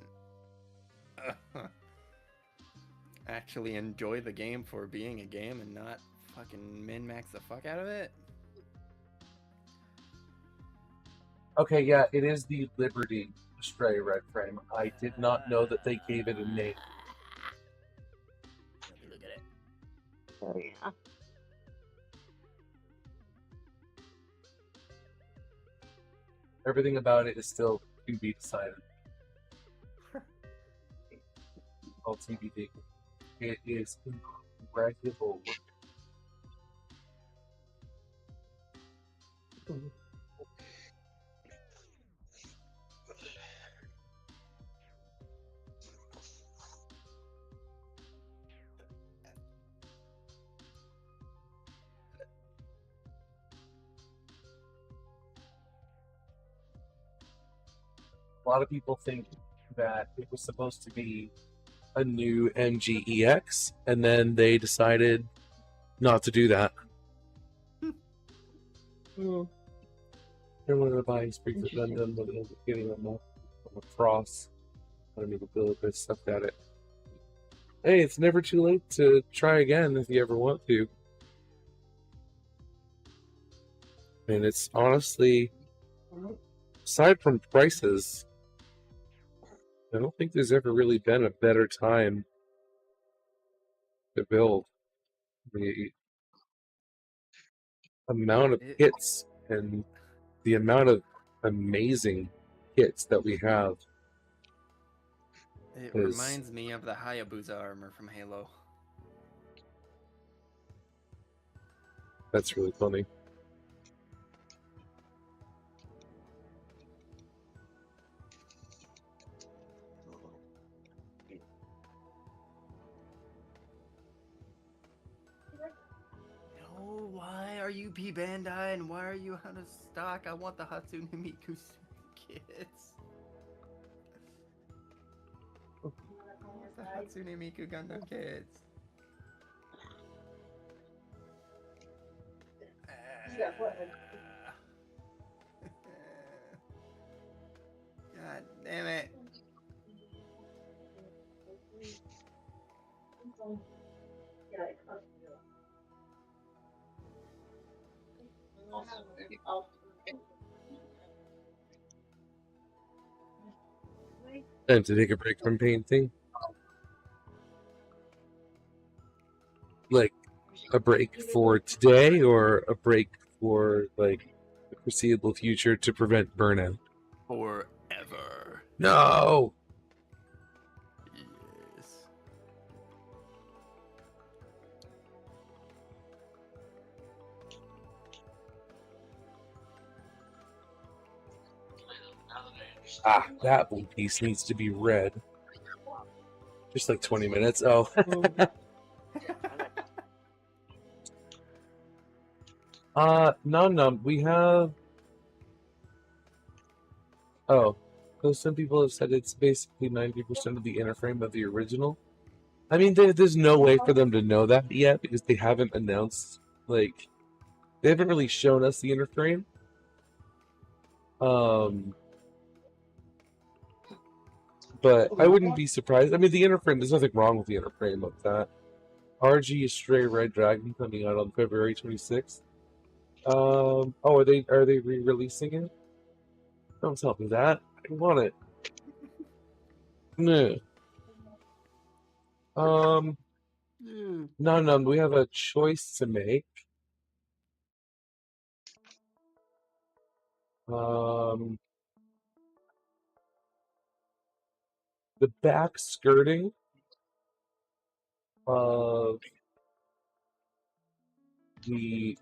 actually enjoy the game for being a game and not fucking min-max the fuck out of it. okay, yeah, it is the Liberty Astray Red Frame. I did not know that they gave it a name. Let me look at it. So yeah. Everything about it is still to be decided. All TBD. It is incredible. A lot of people think that it was supposed to be a new MGEX, and then they decided not to do that. Mm. They're one of the buying sprees that Gundam, but they ended up getting them from across. I don't even feel like they sucked at it. Hey, it's never too late to try again if you ever want to. And it's honestly, aside from prices, I don't think there's ever really been a better time to build. The amount of hits and the amount of amazing hits that we have. It reminds me of the Hayabusa armor from Halo. That's really funny. No, why are you P Bandai and why are you out of stock? I want the Hatsune Miku kits. The Hatsune Miku Gundam kids. God damn it. Time to take a break from painting. Like a break for today or a break for like the foreseeable future to prevent burnout? Forever. No! Yes. Ah, that blue piece needs to be red. Just like 20 minutes. Oh. No, we have... Oh. So some people have said it's basically 90% of the inner frame of the original. I mean, there's no way for them to know that yet because they haven't announced, like... They haven't really shown us the inner frame. But I wouldn't be surprised. I mean, the inner frame, there's nothing wrong with the inner frame of that. RG Stray Red Dragon coming out on February 26th. Are they re-releasing it? Don't tell me that. I want it. No. No, we have a choice to make. The back skirting of the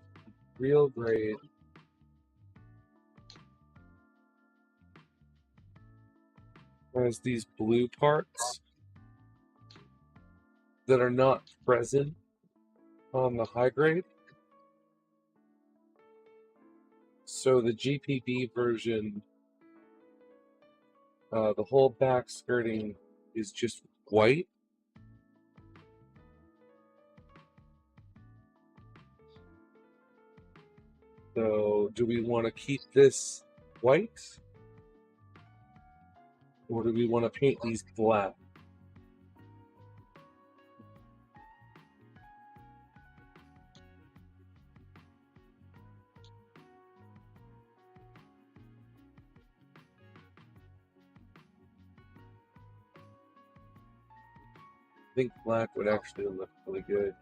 real grade has these blue parts that are not present on the high grade. So the GPB version, the whole back skirting is just white. So do we want to keep this white? Or do we want to paint these black? I think black would actually look really good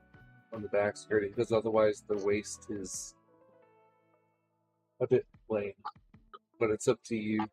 on the back skirting because otherwise the waist is a bit plain. But it's up to you.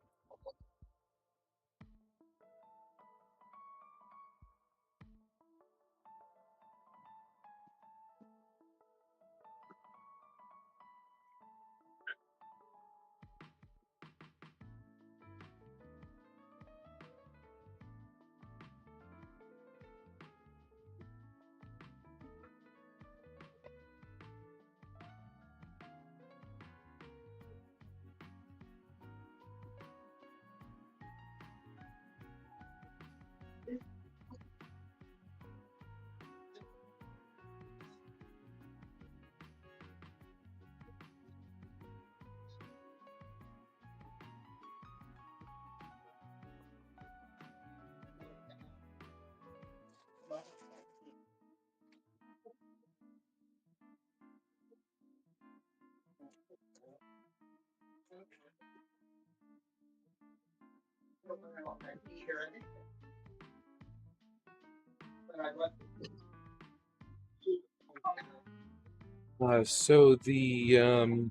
So the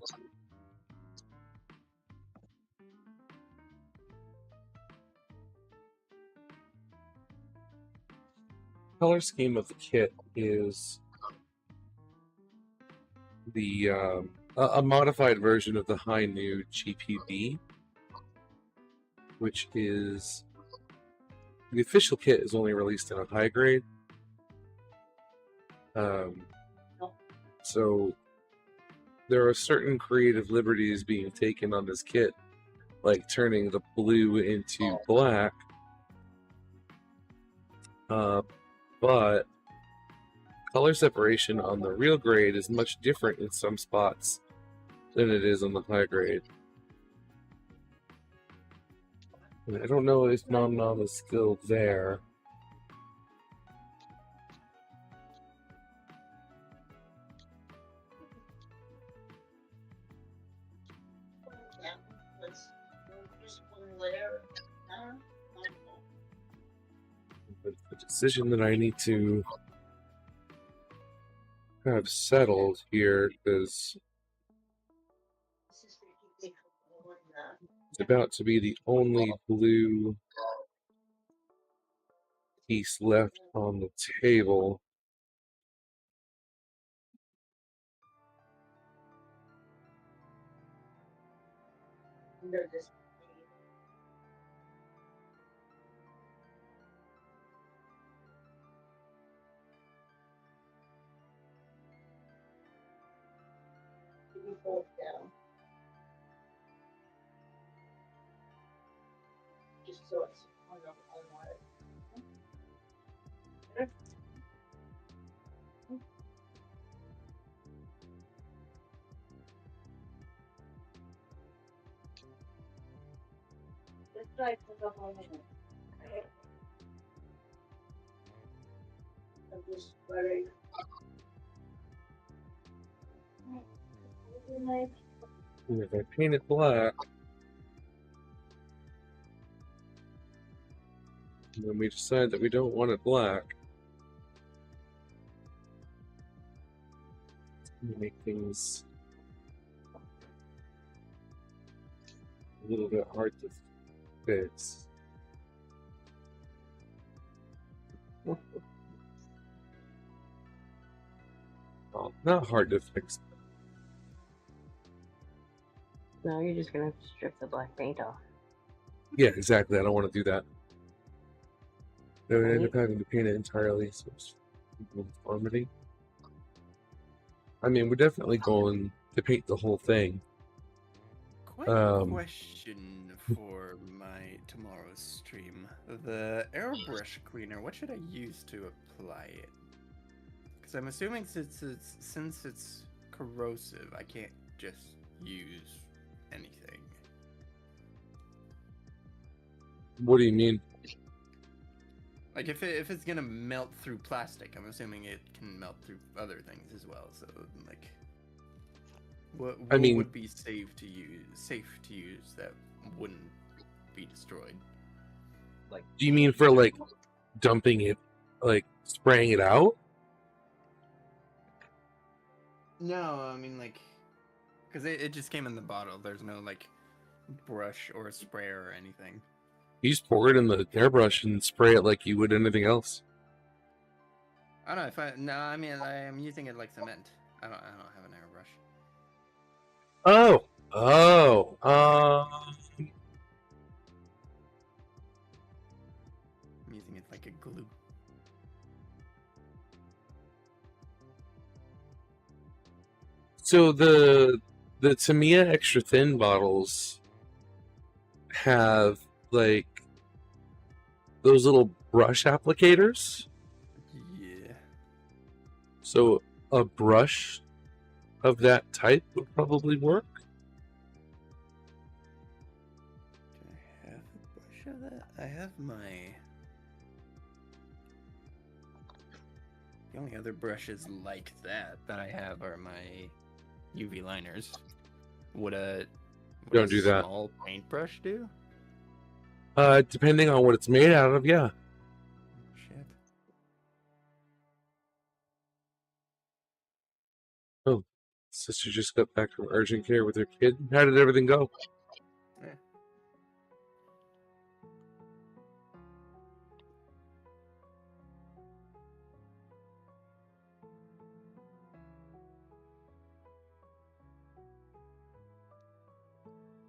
color scheme of the kit is the a modified version of the high new GPB, which is the official kit is only released in a high grade. So there are certain creative liberties being taken on this kit, like turning the blue into black. But color separation on the real grade is much different in some spots than it is on the high grade. And I don't know if Nom Nom is still there. It's a decision that I need to have settled here because it's about to be the only blue piece left on the table. And if I paint it black, and then we decide that we don't want it black, it's going to make things a little bit hard to fix. Well, not hard to fix. No, you're just gonna have to strip the black paint off. Yeah, exactly. I don't want to do that. Then we end up having to paint it entirely, so it's uniformity. I mean, we're definitely going to paint the whole thing. Quick question for my tomorrow's stream. The airbrush cleaner, what should I use to apply it? Because I'm assuming since it's corrosive, I can't just use anything. What do you mean? Like if it's gonna melt through plastic, I'm assuming it can melt through other things as well. So like, what would be safe to use that wouldn't be destroyed? Like, do you mean for like dumping it, like spraying it out? No, I mean like, because it just came in the bottle. There's no like brush or sprayer or anything. You just pour it in the airbrush and spray it like you would anything else. I don't know I mean I'm using it like cement. I don't have an airbrush. I'm using it like a glue. So the Tamiya extra thin bottles have like those little brush applicators. Yeah. So a brush of that type would probably work. Do I have a brush of that? I have my... The only other brushes like that I have are my UV liners. Would a Don't do that. Small paintbrush do? Depending on what it's made out of, yeah. Shit. Oh, sister just got back from urgent care with her kid. How did everything go? Yeah.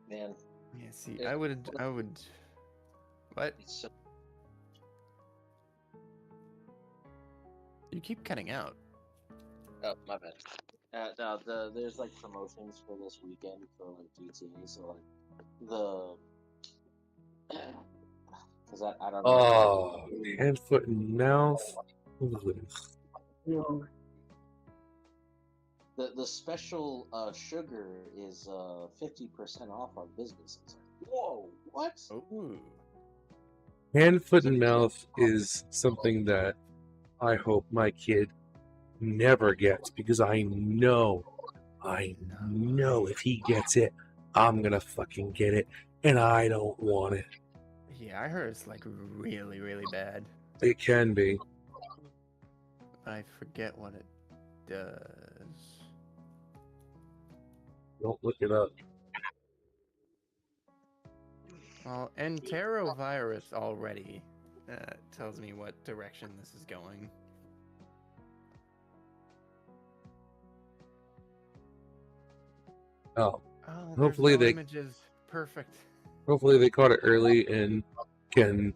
Man. Yeah, see, I would... What? You keep cutting out. Oh, my bad. No, there's like promotions for this weekend for like GTA, so like because I don't know. Oh, hand, foot, and mouth. The special sugar is 50% off on businesses. Whoa, what? Ooh. Hand, foot, and mouth is something that I hope my kid never gets because I know if he gets it, I'm gonna fucking get it. and I don't want it. Yeah, I heard it's like really, really bad. It can be. I forget what it does. Don't look it up. Well, enterovirus already tells me what direction this is going. Oh, Oh, hopefully there's no they images. Perfect. hopefully they caught it early and can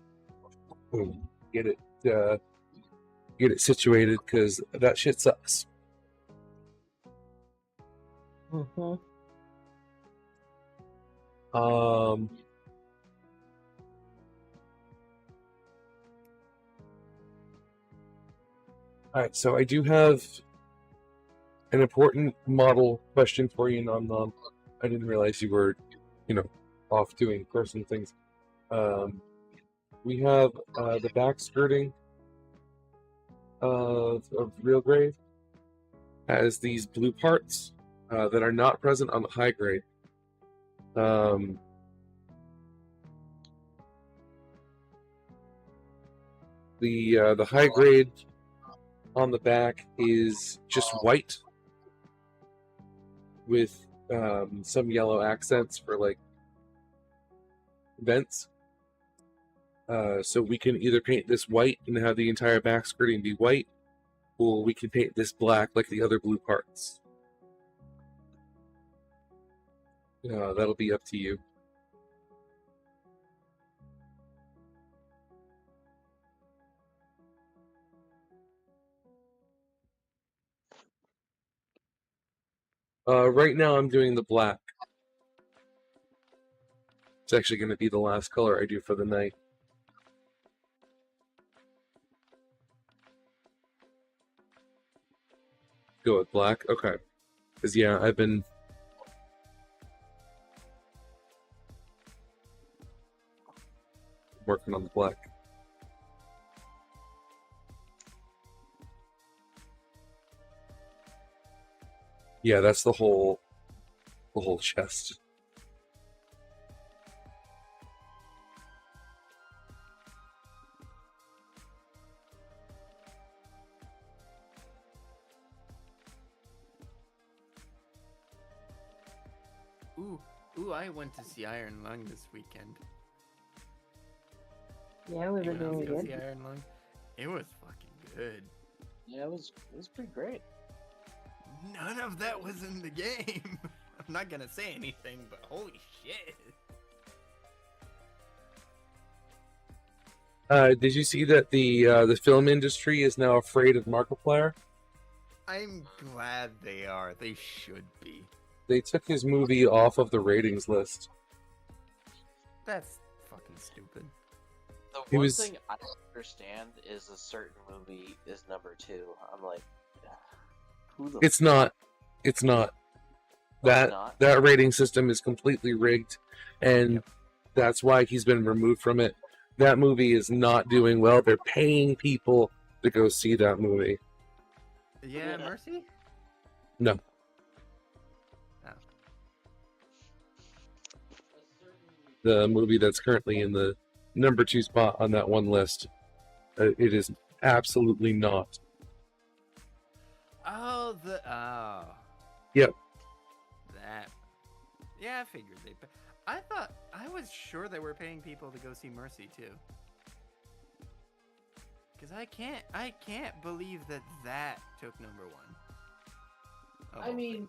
get it situated, because that shit sucks. Mm-hmm. Alright, so I do have an important model question for you, Nom Nom. I didn't realize you were, off doing person things. We have the back skirting of Real Grave has these blue parts that are not present on the high grade. The high grade on the back is just white with some yellow accents for like vents. So we can either paint this white and have the entire back skirting be white, or we can paint this black like the other blue parts. That'll be up to you. Right now I'm doing the black. It's actually going to be the last color I do for the night. Go with black? Okay. Because, yeah, I've been... working on the black. Yeah, that's the whole chest. Ooh, I went to see Iron Lung this weekend. Yeah, we were doing good. See Iron Lung? It was fucking good. Yeah, it was pretty great. None of that was in the game. I'm not gonna say anything, but holy shit. Did you see that the film industry is now afraid of Markiplier? I'm glad they are. They should be. They took his movie off of the ratings list. That's fucking stupid. The one thing I don't understand is a certain movie is number 2. I'm like, who the It's not. That rating system is completely rigged, and that's why he's been removed from it. That movie is not doing well. They're paying people to go see that movie. Yeah, Mercy? No. Oh. The movie that's currently in the number 2 spot on that one list, it is absolutely not. Oh, Yep. That. Yeah, I figured they. I was sure they were paying people to go see Mercy too. Because I can't believe that took number 1. I mean,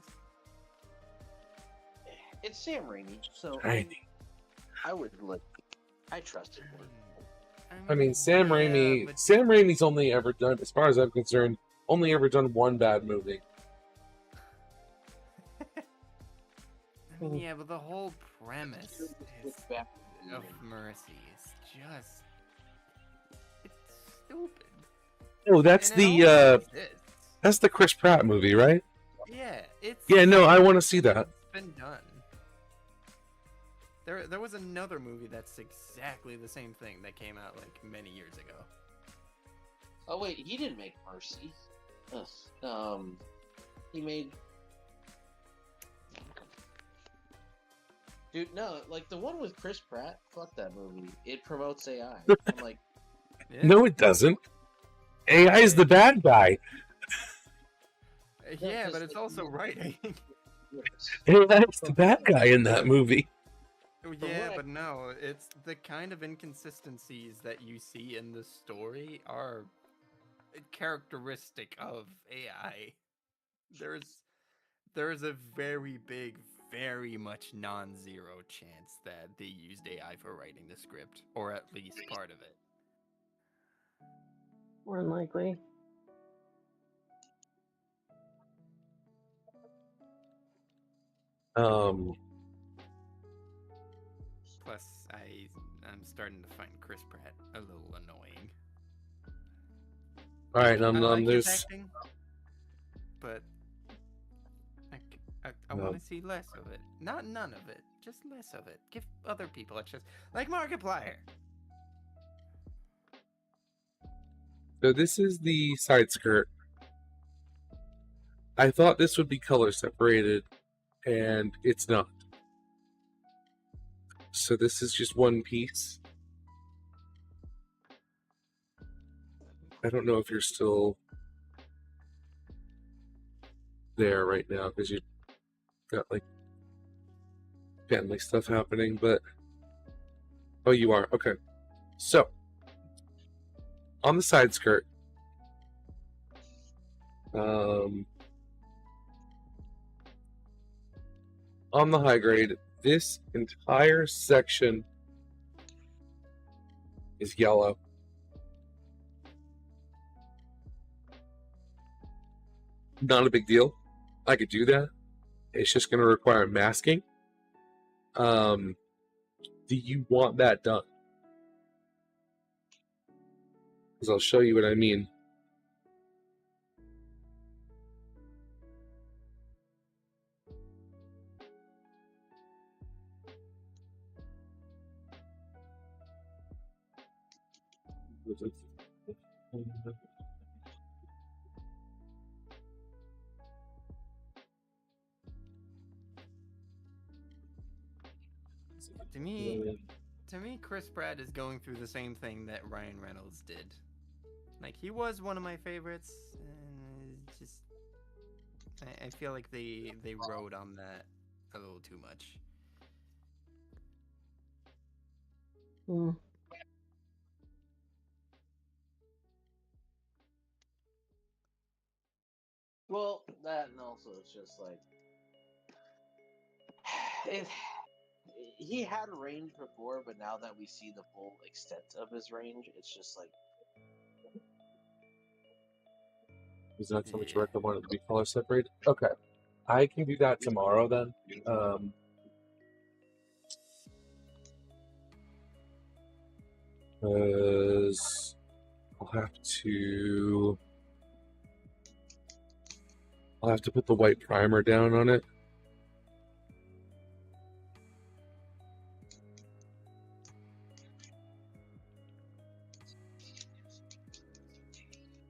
it's Sam Raimi, so I would I trust him more. I mean, Sam Raimi's only ever done, as far as I'm concerned, only ever done one bad movie. Yeah, but the whole premise of Mercy is just... it's stupid. Oh, that's that's the Chris Pratt movie, right? Yeah, it's... Yeah, no, I want to see that. It's been done. There was another movie that's exactly the same thing that came out like many years ago. Oh wait, he didn't make Mercy. He made... Dude, no, like the one with Chris Pratt. Fuck that movie. It promotes AI. I'm like, No, it doesn't. AI is the bad guy. Yeah, but it's also writing. AI is the bad guy in that movie. Yeah, but no, it's the kind of inconsistencies that you see in the story are characteristic of AI. There's a very big, very much non-zero chance that they used AI for writing the script, or at least part of it. More than likely. Plus, I'm starting to find Chris Pratt a little annoying. All right, I like his there's. acting, but I want to see less of it. Not none of it, just less of it. Give other people a chance, like Markiplier. So this is the side skirt. I thought this would be color separated, and it's not. So this is just one piece. I don't know if you're still there right now because you got like family stuff happening, but oh, you are. Okay. So on the side skirt, on the high grade, this entire section is yellow. Not a big deal. I could do that. It's just going to require masking. Do you want that done? Because I'll show you what I mean. To me, Chris Pratt is going through the same thing that Ryan Reynolds did. Like, he was one of my favorites, and just I feel like they rode on that a little too much. well, that and also it's just like it. He had range before, but now that we see the full extent of his range, it's just like. Is that so much work? I wanted to be color separated. Okay, I can do that tomorrow then. Because I'll have to put the white primer down on it.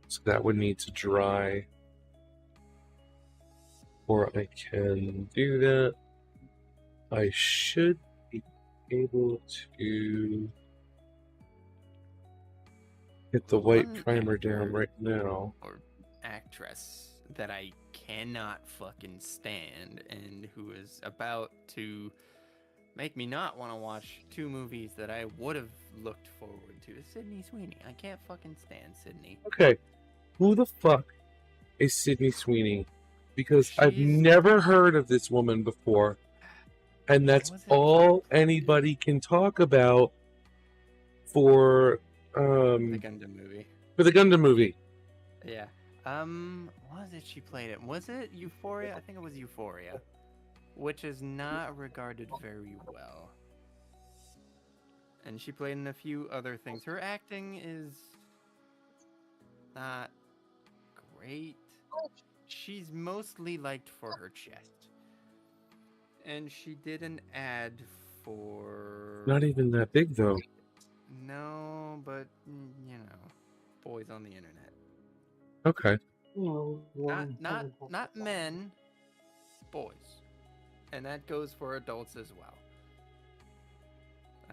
So that would need to dry, or I can do that. I should be able to get the white primer down right now. Or actress that I cannot fucking stand, and who is about to make me not want to watch two movies that I would have looked forward to. Sydney Sweeney. I can't fucking stand Sydney. Okay, who the fuck is Sydney Sweeney? Because I've never heard of this woman before, and that's all anybody can talk about for the Gundam movie. For the Gundam movie. Yeah. What was it she played it? Was it Euphoria? I think it was Euphoria, which is not regarded very well. And she played in a few other things. Her acting is not great. She's mostly liked for her chest. And she did an ad for... Not even that big, though. No, but, you know, boys on the internet. Okay. Not men, boys. And that goes for adults as well.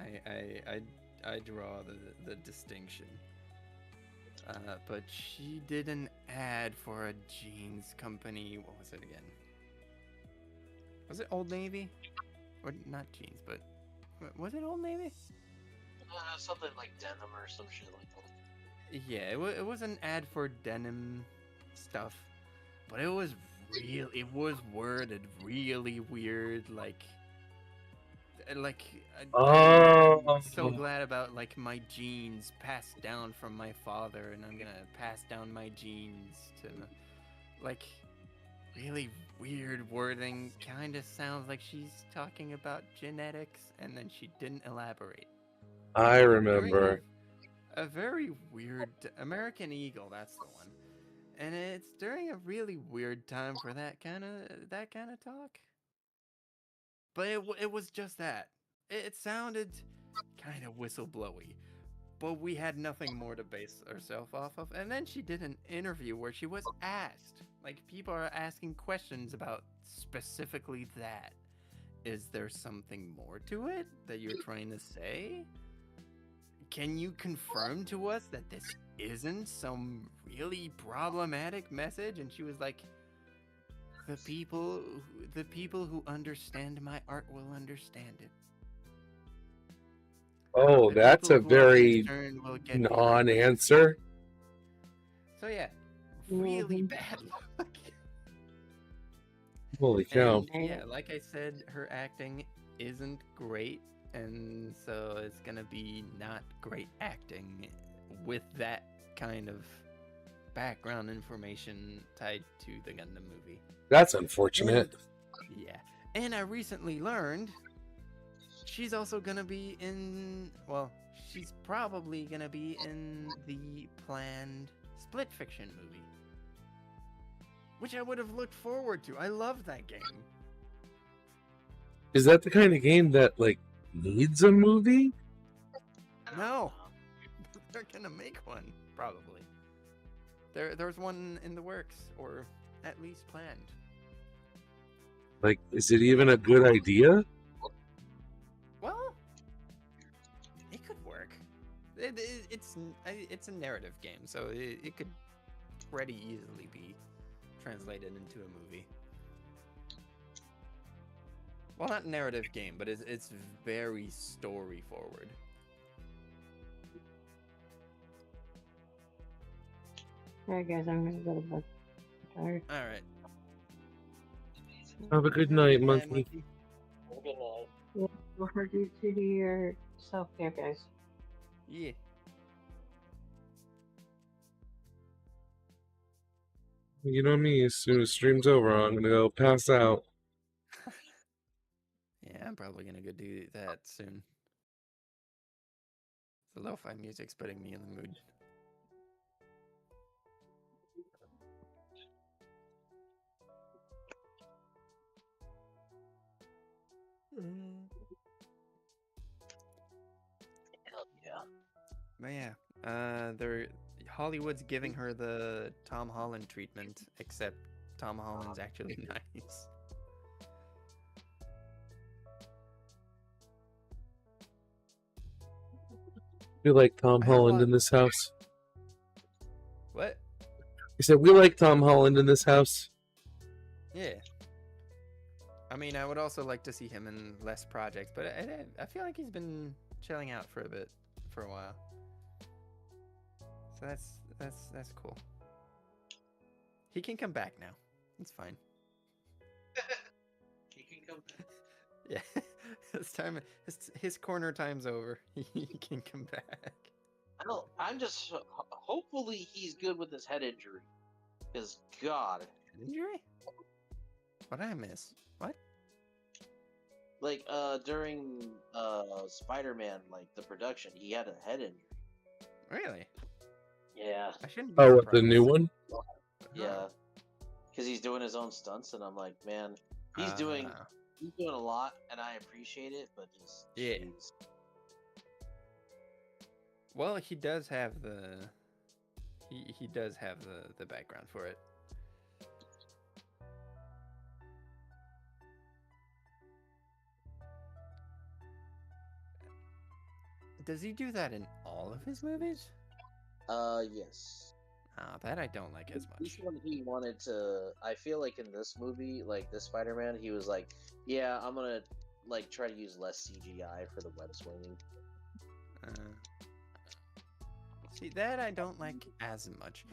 I draw the distinction. But she did an ad for a jeans company. What was it again? Was it Old Navy? Or not jeans, but was it Old Navy? Something like denim or some shit like that. Yeah, it was an ad for denim stuff, but it was worded really weird, like I'm so glad about like my genes passed down from my father, and I'm gonna pass down my genes to like really weird wording. Kind of sounds like she's talking about genetics, and then she didn't elaborate. I remember. A very weird American Eagle, that's the one. And it's during a really weird time for that kind of talk. But it was just that. It sounded kind of whistleblowy, but we had nothing more to base ourselves off of. And then she did an interview where she was asked, like, people are asking questions about specifically that. Is there something more to it that you're trying to say? Can you confirm to us that this isn't some really problematic message? And she was like, the people who understand my art will understand it. Oh, that's a very non-answer. So yeah, really bad luck. Holy cow. And yeah, like I said, her acting isn't great, and so it's gonna be not great acting with that kind of background information tied to the Gundam movie. That's unfortunate. Yeah. And I recently learned she's also gonna be in, well, she's probably gonna be in the planned Split Fiction movie, which I would have looked forward to. I love that game. Is that the kind of game that, like, needs a movie? No. They're gonna make one, probably. There's one in the works, or at least planned. Like, is it even a good idea? Well, it could work. It's a narrative game, so it could pretty easily be translated into a movie. Well, not narrative game, but it's very story forward. Alright guys, I'm gonna go to bed. I'm tired. Alright. Have a good night, monkey. Good night. Yeah, don't forget to do your self-care, guys. Yeah. You know me, as soon as stream's over, I'm gonna go pass out. Yeah, I'm probably gonna go do that soon. The lo-fi music's putting me in the mood. Hell yeah. But yeah, Hollywood's giving her the Tom Holland treatment, except Tom Holland's actually nice. We like Tom Holland in this house. What? You said we like Tom Holland in this house. Yeah. I mean, I would also like to see him in less projects, but I feel like he's been chilling out for a while. So that's cool. He can come back now. It's fine. He can come back. Yeah. His corner time's over. He can come back. I'm just hopefully he's good with his head injury. Because God. Head injury? What did I miss? What? Like during Spider-Man, like the production, he had a head injury. Really? Yeah. I shouldn't be Oh, surprised. the new one? Yeah. Because he's doing his own stunts, and I'm like, man, he's doing a lot, and I appreciate it, but just yeah. Geez. Well, he does have the the background for it. does he do that in all of his movies? Yes. That I don't like as much. This one he wanted to. I feel like in this movie, like this Spider-Man, he was like, "Yeah, I'm gonna like try to use less CGI for the web swinging." See, that I don't like as much.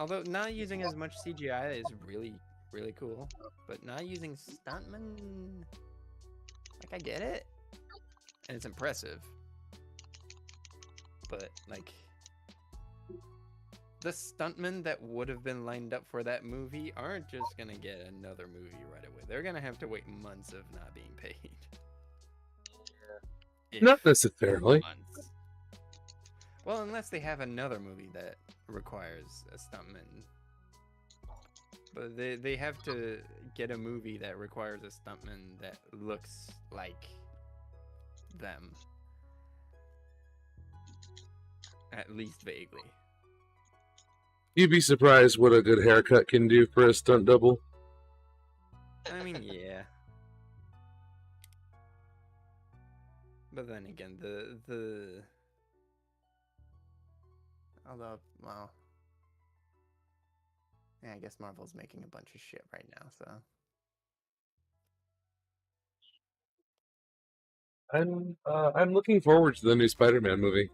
Although not using as much CGI is really, really cool, but not using stuntmen, like I get it, and it's impressive. But like, the stuntmen that would have been lined up for that movie aren't just gonna get another movie right away. They're gonna have to wait months of not being paid. Not necessarily. Months. Well, unless they have another movie that requires a stuntman. But they have to get a movie that requires a stuntman that looks like them. At least vaguely. You'd be surprised what a good haircut can do for a stunt double. I mean, yeah. But then again, although, well, yeah, I guess Marvel's making a bunch of shit right now, so. I'm looking forward to the new Spider-Man movie.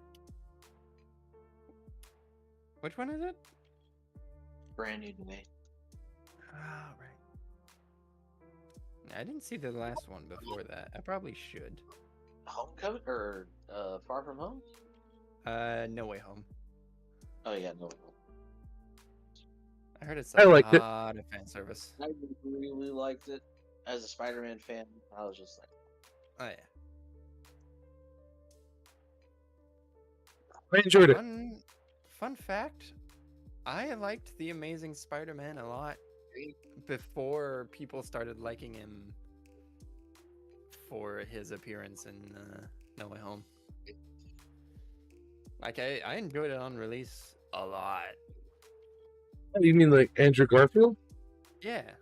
Which one is it? Brand new to me. Oh, right. I didn't see the last one before that. I probably should. Homecoming or Far From Home? No Way Home. Oh yeah, No Way Home. I heard it's I liked it. a lot of fan service. I really liked it. As a Spider-Man fan, I was just like, Oh yeah. I enjoyed it. Fun fact, I liked The Amazing Spider-Man a lot before people started liking him for his appearance in No Way Home. Like, I enjoyed it on release a lot. You mean like Andrew Garfield? Yeah.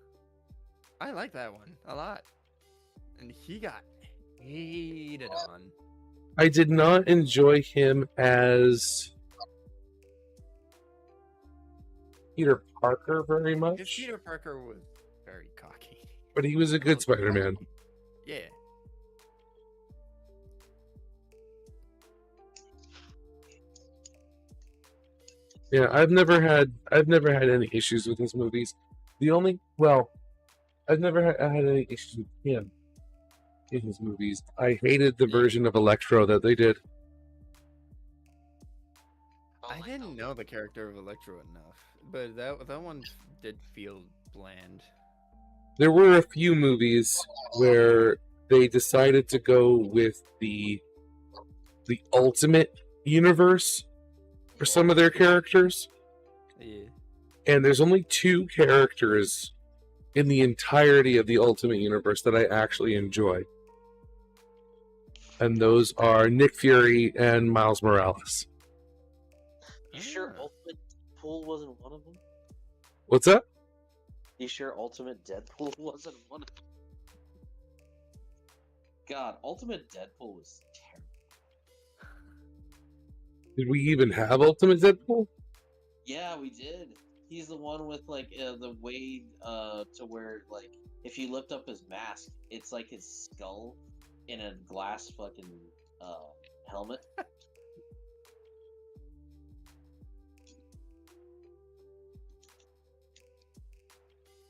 I like that one a lot. And he got hated on. I did not enjoy him as Peter Parker very much. Because Peter Parker was very cocky. But he was a good Spider-Man. Yeah. Yeah, I've never had any issues with his movies. I've never had any issues with him in his movies. I hated the version of Electro that they did. I didn't know the character of Electro enough, but that one did feel bland. There were a few movies where they decided to go with the ultimate universe for some of their characters. Yeah. And there's only 2 characters in the entirety of the Ultimate Universe that I actually enjoy. And those are Nick Fury and Miles Morales. you sure Ultimate Deadpool wasn't one of them? What's that? You sure Ultimate Deadpool wasn't one of them? God, Ultimate Deadpool was terrible. Did we even have Ultimate Deadpool? Yeah, we did. He's the one with like the way to where like if you lift up his mask, it's like his skull in a glass fucking helmet.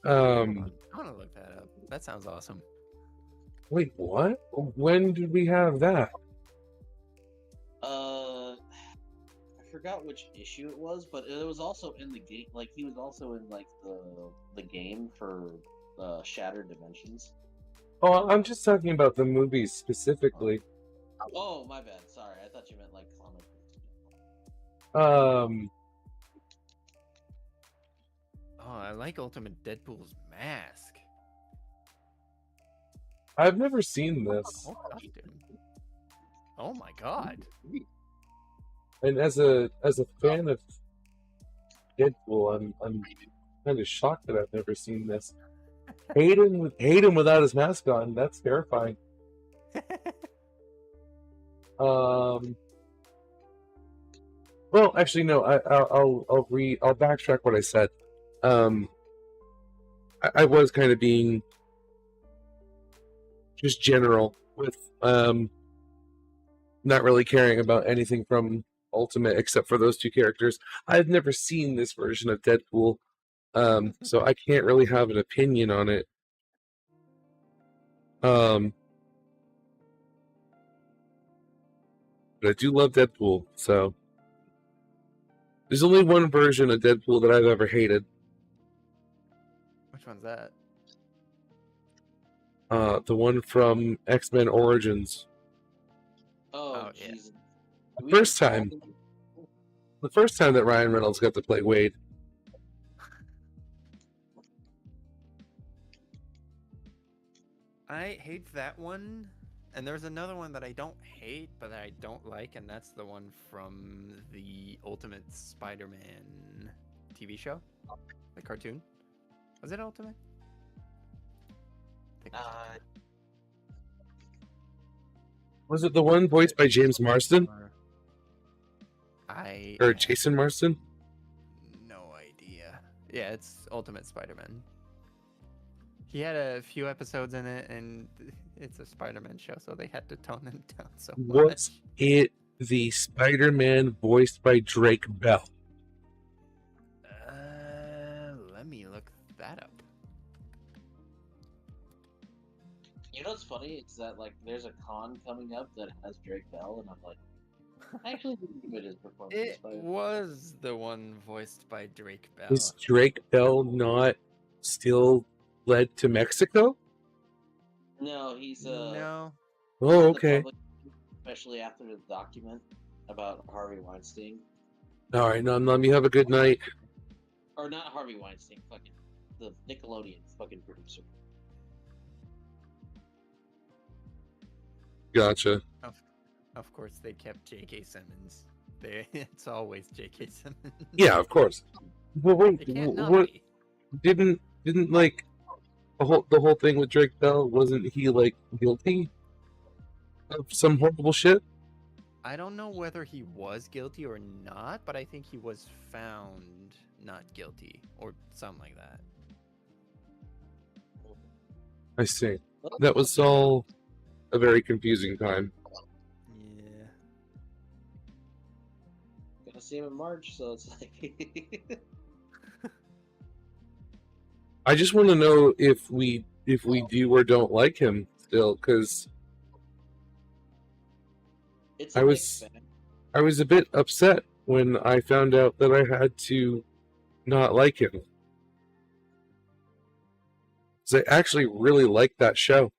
I want to look that up. That sounds awesome. Wait, what? When did we have that? I forgot which issue it was, but it was also in the game. Like he was also in like the game for Shattered Dimensions. Oh, I'm just talking about the movies specifically. Oh, my bad. Sorry, I thought you meant like comic. Oh, I like Ultimate Deadpool's mask. I've never seen this. Oh, costume. Oh my god. And as a fan of Deadpool, I'm kind of shocked that I've never seen this. Hate him without his mask on. That's terrifying. Well, actually, no. I'll backtrack what I said. I was kind of being just general with not really caring about anything from Ultimate except for those two characters. I've never seen this version of Deadpool, so I can't really have an opinion on it. But I do love Deadpool, so there's only one version of Deadpool that I've ever hated. Which one's that? The one from X-Men Origins. Oh, yeah. Jesus. The first time that Ryan Reynolds got to play Wade. I hate that one. And there's another one that I don't hate, but that I don't like, and that's the one from the Ultimate Spider-Man TV show? The cartoon? Was it Ultimate? Was it the one voiced by James Marsden? Or have Jason Marsden? no idea. Yeah, it's Ultimate Spider-Man. He had a few episodes in it, and it's a Spider-Man show, so they had to tone him down so much. Was it the Spider-Man voiced by Drake Bell? Let me look that up. You know what's funny? It's that like there's a con coming up that has Drake Bell, and I'm like, I actually didn't give it his performance. It was the one voiced by Drake Bell. Is Drake Bell not still led to Mexico? No, he's no. Oh, okay. Public, especially after the document about Harvey Weinstein. All right, now let me have a good night. Or not Harvey Weinstein, fucking the Nickelodeon fucking producer. Gotcha. Of course, they kept J.K. Simmons. It's always J.K. Simmons. Yeah, of course. Well, It can't not what be. didn't like the whole thing with Drake Bell? Wasn't he like guilty of some horrible shit? I don't know whether he was guilty or not, but I think he was found not guilty or something like that. I see. That was all a very confusing time. Yeah. Gonna see him in March, so it's like. I just want to know if we do or don't like him still, because I was a bit upset when I found out that I had to not like him. Because I actually really liked that show.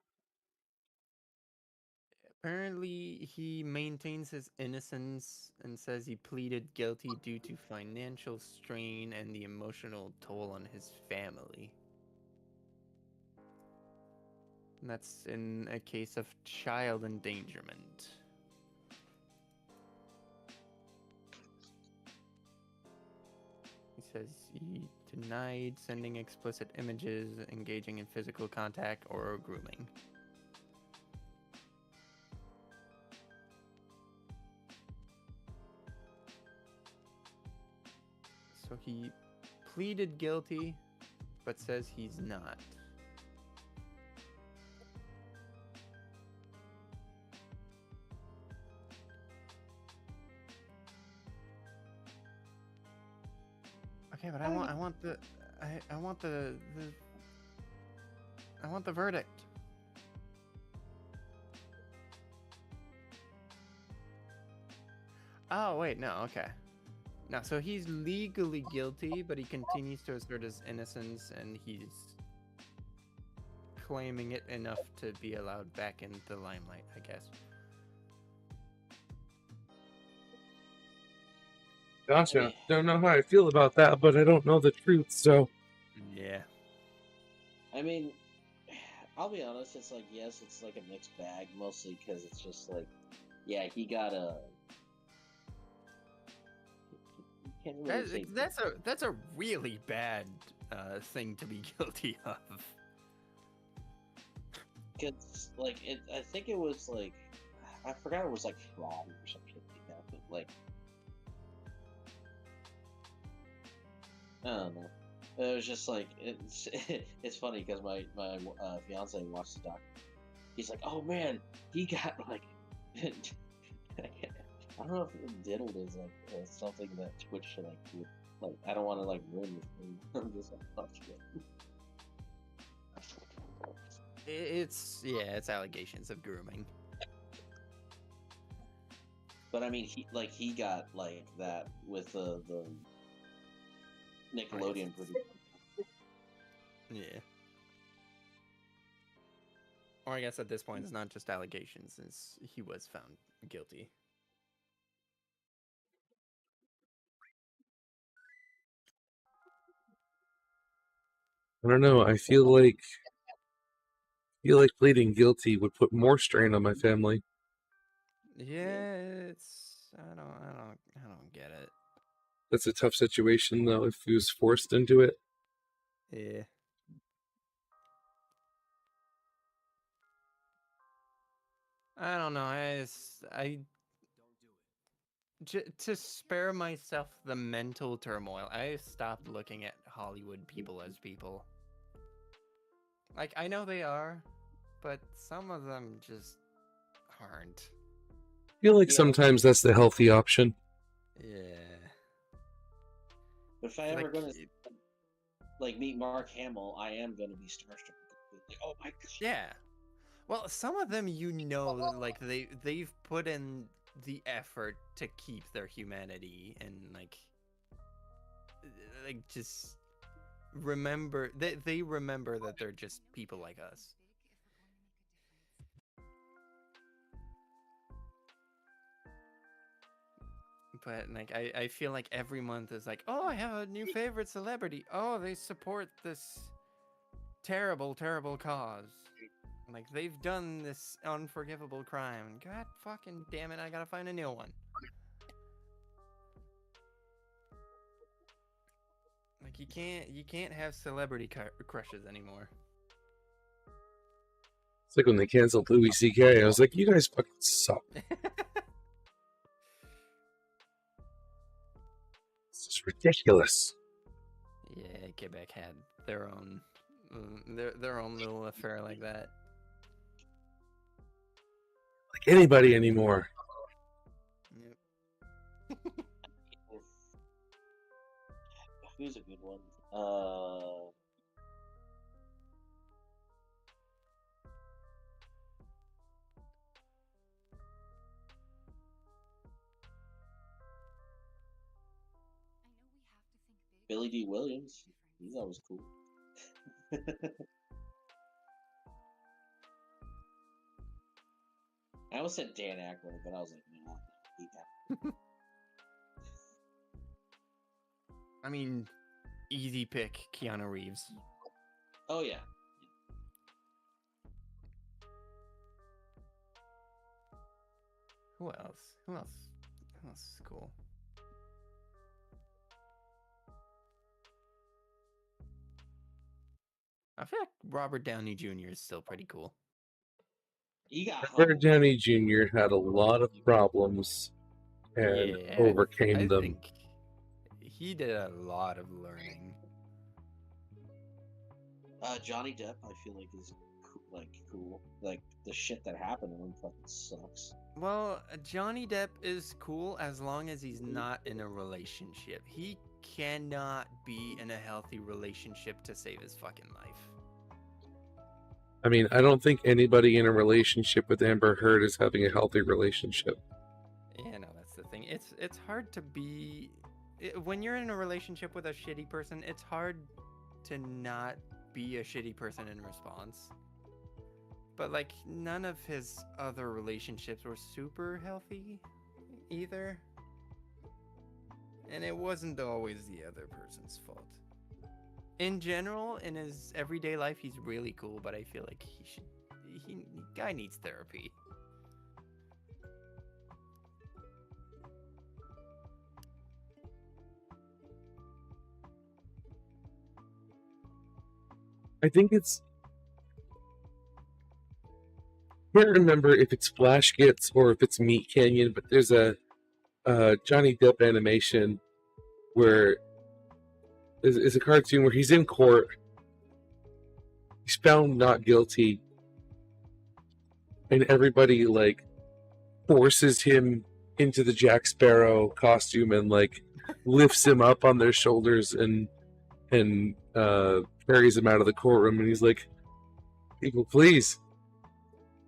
Apparently, he maintains his innocence and says he pleaded guilty due to financial strain and the emotional toll on his family. And that's in a case of child endangerment. He says he denied sending explicit images, engaging in physical contact, or grooming. So he pleaded guilty, but says he's not. Okay, but I want the verdict. Oh wait, no, okay. No, so he's legally guilty, but he continues to assert his innocence, and he's claiming it enough to be allowed back in the limelight, I guess. Gotcha. Don't know how I feel about that, but I don't know the truth, so. Yeah. I mean, I'll be honest. It's like yes, it's like a mixed bag, mostly because it's just like, yeah, he got a. Really that's a really bad thing to be guilty of. Cause like I think it was like, I forgot it was like fraud or something like that, but like, I don't know. It was just like it's funny because my fiance watched the doc. He's like, "Oh man, he got like." I don't know if diddled is like something that Twitch should like do. Like, I don't want to like ruin this thing. I'm just like, oh shit. It's allegations of grooming. But I mean, he got like that with the Nickelodeon producer. Yeah. Or I guess at this point, it's not just allegations, since he was found guilty. I don't know. I feel like pleading guilty would put more strain on my family. Yeah, it's I don't get it. That's a tough situation, though, if he was forced into it. Yeah. I don't know. To spare myself the mental turmoil, I stopped looking at Hollywood people as people. Like, I know they are, but some of them just aren't. I feel like sometimes that's the healthy option. Yeah. If I ever gonna like meet Mark Hamill, I am gonna be starstruck. Like, oh my gosh. Yeah. Well, some of them, like they've put in the effort to keep their humanity and like just remember they remember that they're just people like us. But like I feel like every month is like, oh, I have a new favorite celebrity. Oh, they support this terrible cause. Like, they've done this unforgivable crime. God fucking damn it, I gotta find a new one. Like, you can't have celebrity crushes anymore. It's like when they canceled Louis C.K. I was like, you guys fucking suck. It's just ridiculous. Yeah, Quebec had their own little affair like that. Like anybody anymore. Yep. Who's a good one? Billy D. Williams. He's always cool. I almost said Dan Aykroyd, but I was like, no, he got. I mean, easy pick, Keanu Reeves. Oh yeah. Who else? Who else is cool? I feel like Robert Downey Jr. is still pretty cool. Robert Downey Jr. had a lot of problems and overcame them. Think he did a lot of learning. Johnny Depp, I feel like is cool. Like the shit that happened to him fucking sucks. Well, Johnny Depp is cool as long as he's not in a relationship. He cannot be in a healthy relationship to save his fucking life. I mean, I don't think anybody in a relationship with Amber Heard is having a healthy relationship. Yeah, no, that's the thing. It's hard to be... when you're in a relationship with a shitty person, it's hard to not be a shitty person in response. But, like, none of his other relationships were super healthy either. And it wasn't always the other person's fault. In general, in his everyday life, he's really cool, but I feel like guy needs therapy. I think it's... I can't remember if it's Flash Gets or if it's Meat Canyon, but there's a Johnny Depp animation where It's a cartoon where he's in court. He's found not guilty, and everybody like forces him into the Jack Sparrow costume and like lifts him up on their shoulders and carries him out of the courtroom. And he's like, "People, please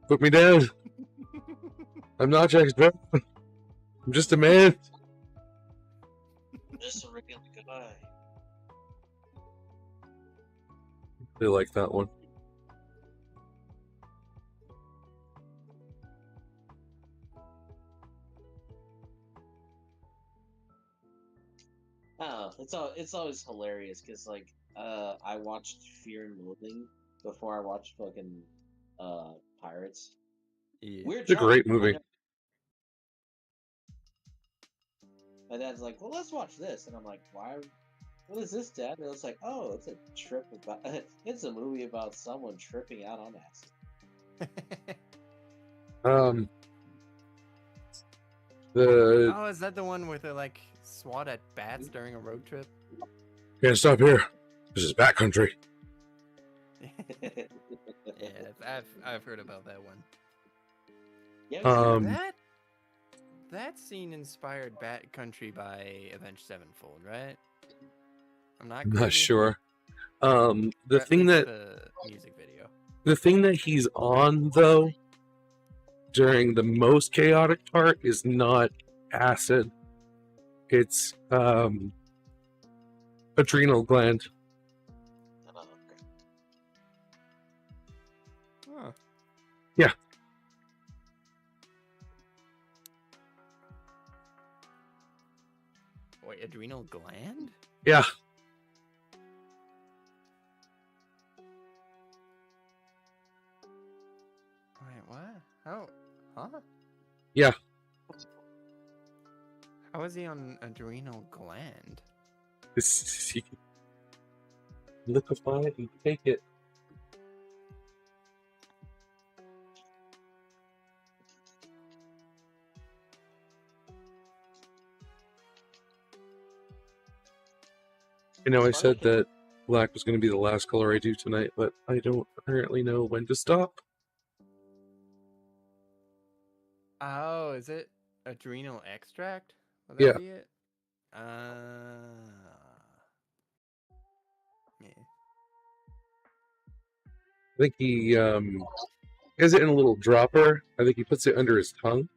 put me down. I'm not Jack Sparrow. I'm just a man." Just a regular guy. They like that one. Oh, it's always hilarious because like I watched Fear and Loathing before I watched fucking Pirates. Yeah. Weird It's a job. great movie. My dad's like, "Well, let's watch this," and I'm like, "Why? What is this, Dad?" And it's like, "Oh, it's a trip about. It's a movie about someone tripping out on acid." Oh, is that the one where they like swat at bats during a road trip? Can't stop here. This is backcountry. Yeah, I've heard about that one. Yeah, That scene inspired Bat Country by Avenged Sevenfold, right? I'm not sure. The music video. The thing that he's on though during the most chaotic part is not acid. It's adrenal gland. Huh. Yeah. Wait, adrenal gland? Yeah. Wait, what? How? Huh? Yeah. How is he on adrenal gland? Liquefy it and take it. I know I said that black was going to be the last color I do tonight, but I don't apparently know when to stop. Oh, is it adrenal extract? Would Yeah. that be it? Yeah. I think he has it in a little dropper. I think he puts it under his tongue.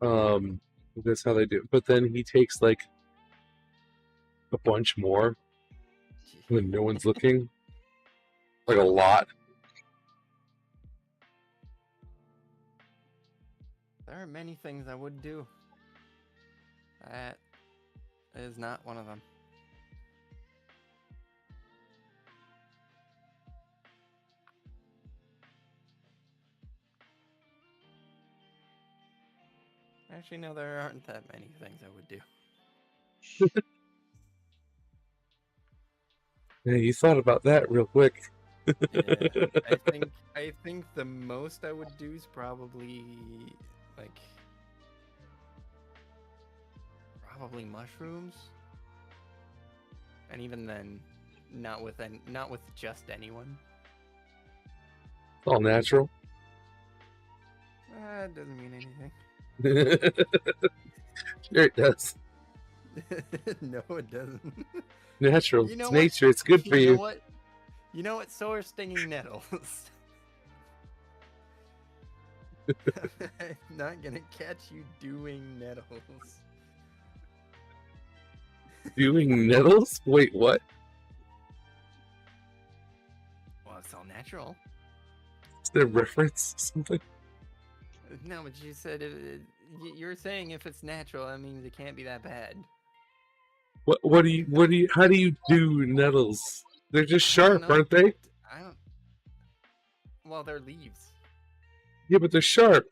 That's how they do it. But then he takes like a bunch more when no one's looking. Like a lot. There are many things I would do. That is not one of them. Actually, no, there aren't that many things I would do. Yeah, you thought about that real quick. Yeah, I think the most I would do is probably mushrooms, and even then, not with just anyone. It's all natural. It doesn't mean anything. Sure it does. No, it doesn't. Natural. You know It's what? nature. It's good for you. Know what? You know what? So are stinging nettles. I'm not gonna catch you doing nettles. Doing nettles? Wait, what? Well, it's all natural. Is there a reference to something? No, but you said you're saying if it's natural, that means it can't be that bad. What do you how do you do nettles? They're just sharp, aren't they? I don't. Well, they're leaves. Yeah, but they're sharp.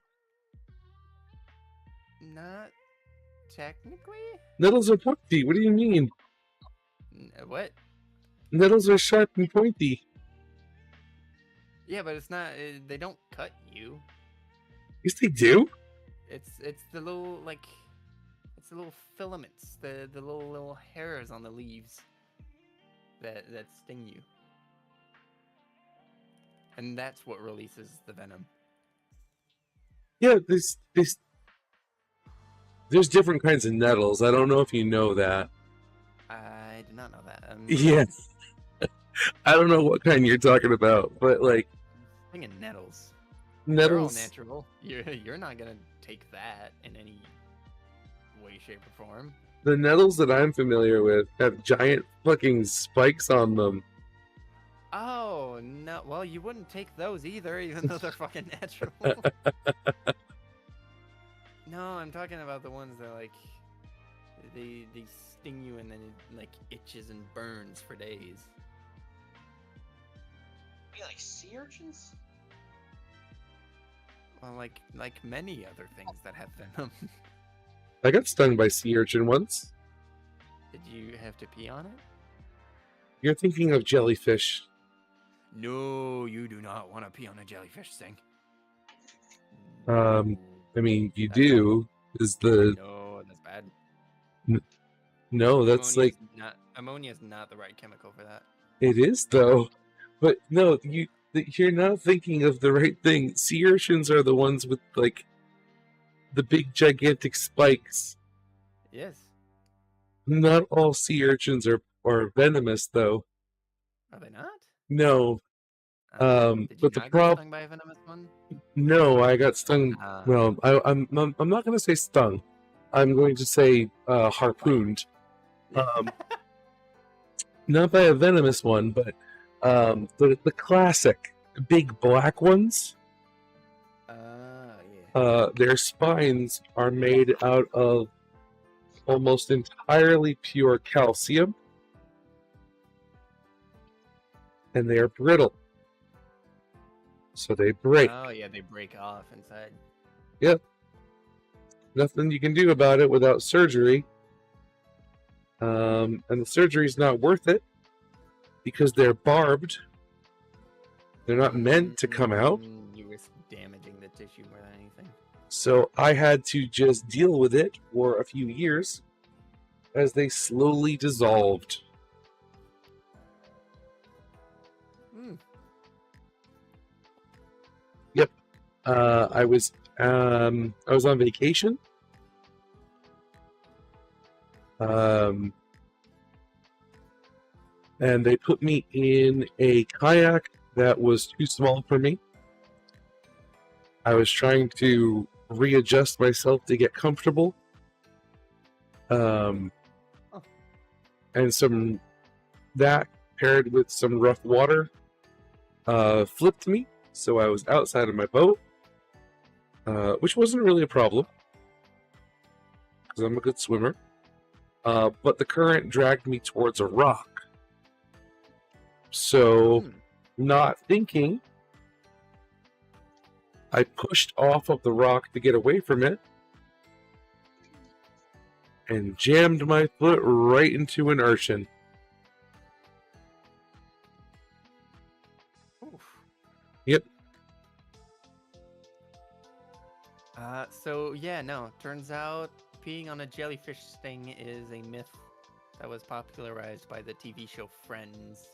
Not technically. Nettles are pointy. What do you mean? What? Nettles are sharp and pointy. Yeah, but it's not. They don't cut you. Yes, they do. It's the little it's the little filaments, the little hairs on the leaves that sting you. And that's what releases the venom. Yeah, there's different kinds of nettles. I don't know if you know that. I did not know that. Yeah. I don't know what kind you're talking about, but like Thinking nettles. nettles. They're all natural. You're not gonna take that in any way, shape, or form. The nettles that I'm familiar with have giant fucking spikes on them. Oh no! Well, you wouldn't take those either, even though they're fucking natural. No, I'm talking about the ones that like they sting you and then it like itches and burns for days. You mean like sea urchins? Well, like many other things that have venom. I got stung by sea urchin once. Did you have to pee on it? You're thinking of jellyfish. No, you do not want to pee on a jellyfish sting. I mean, you do. Is the No, that's bad. no? That's like Ammonia is not the right chemical for that. it is though. But no, you're not thinking of the right thing. Sea urchins are the ones with like the big gigantic spikes. Yes. Not all sea urchins are venomous though. Are they not? No. Did you But the not get problem. stung by a venomous one? No, I got stung. Well, I'm not going to say stung. I'm going to say harpooned. Not by a venomous one, but the classic big black ones. Their spines are made out of almost entirely pure calcium, and they are brittle. So they break. Oh yeah, they break off inside. Yep. Nothing you can do about it without surgery. And the surgery's not worth it because they're barbed. They're not meant to come out. You risk damaging the tissue more than anything. So I had to just deal with it for a few years as they slowly dissolved. Yep. I was on vacation. And they put me in a kayak that was too small for me. I was trying to readjust myself to get comfortable. And that paired with some rough water flipped me. So I was outside of my boat, which wasn't really a problem because I'm a good swimmer. But the current dragged me towards a rock. So, not thinking, I pushed off of the rock to get away from it and jammed my foot right into an urchin. Yep. So yeah, no. Turns out peeing on a jellyfish sting is a myth that was popularized by the TV show Friends.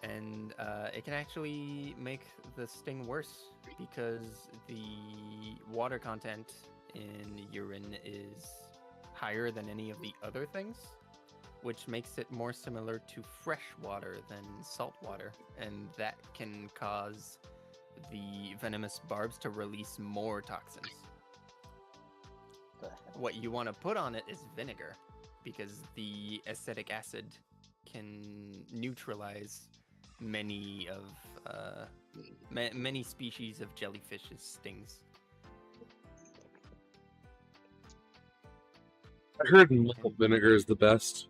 And it can actually make the sting worse because the water content in urine is higher than any of the other things, which makes it more similar to fresh water than salt water. And that can cause the venomous barbs to release more toxins. What you want to put on it is vinegar, because the acetic acid can neutralize many species of jellyfish's stings. I heard maple vinegar is the best.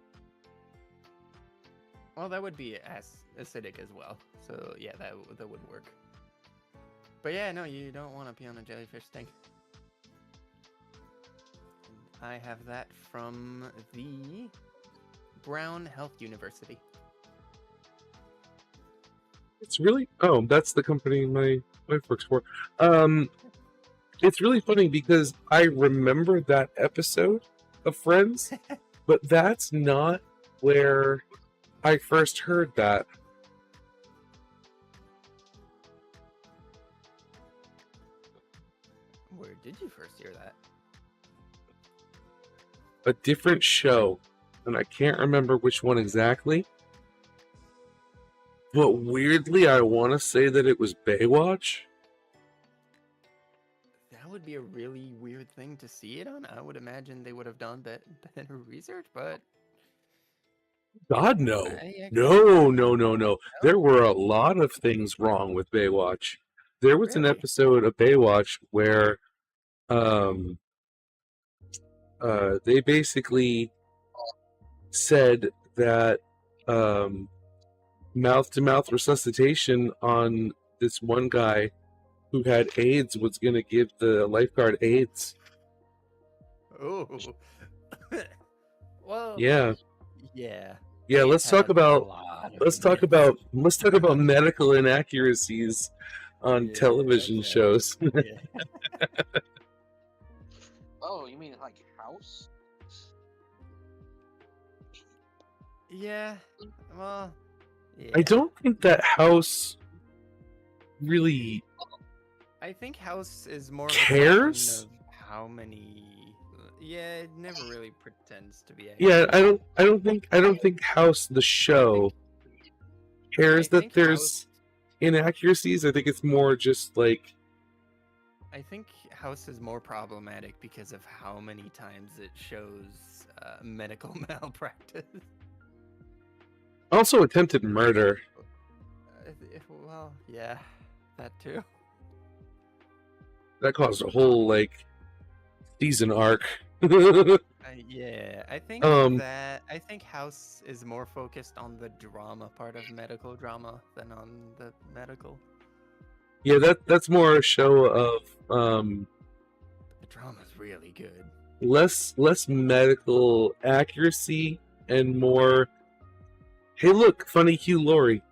Well, that would be acidic as well. So yeah, that would work. But yeah, no, you don't want to pee on a jellyfish sting. I have that from the Brown Health University. It's really... Oh, that's the company my wife works for. it's really funny because I remember that episode of Friends, but that's not where I first heard that. Where did you first hear that? A different show, and I can't remember which one exactly. But weirdly, I want to say that it was Baywatch. That would be a really weird thing to see it on. I would imagine they would have done better research, but God, no. No. There were a lot of things wrong with Baywatch. There was an episode of Baywatch where they basically said that mouth-to-mouth resuscitation on this one guy who had AIDS was going to give the lifeguard AIDS. Oh. Well. Yeah. Yeah. Yeah, let's talk about medical inaccuracies on television shows. Oh, you mean like House? Yeah. Well. Yeah. I don't think that House really. I think House is more cares. Of how many? Yeah, it never really pretends to be. Yeah, I don't think House the show cares that there's inaccuracies. I think it's more just like. I think House is more problematic because of how many times it shows medical malpractice. Also, attempted murder. Well, yeah, that too. That caused a whole season arc. Yeah, I think I think House is more focused on the drama part of medical drama than on the medical. Yeah, that's more a show of the drama's really good. Less medical accuracy and more. Hey, look, funny Hugh Laurie.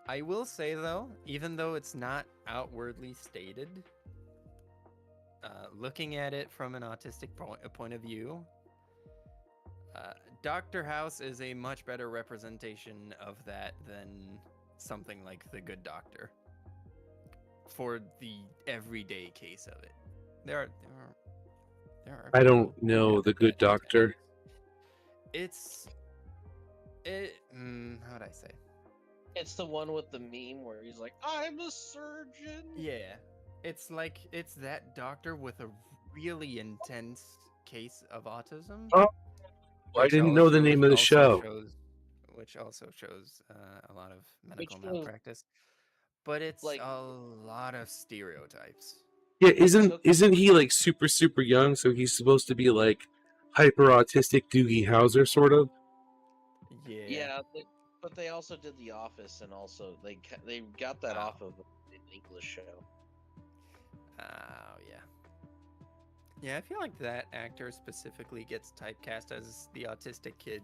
I will say though, even though it's not outwardly stated, looking at it from an autistic point of view, Dr. House is a much better representation of that than something like The Good Doctor. For the everyday case of it, there are. I don't know The Good Doctor. How'd I say? It's the one with the meme where he's like, "I'm a surgeon." Yeah, it's that doctor with a really intense case of autism. Oh, I didn't know the name of the show. Which also shows a lot of medical malpractice, but it's a lot of stereotypes. Yeah, isn't he super young? So he's supposed to be hyper autistic Doogie Howser sort of. Yeah. Yeah, but they also did The Office, and also they got that off of an English show. Oh yeah. Yeah, I feel like that actor specifically gets typecast as the autistic kid.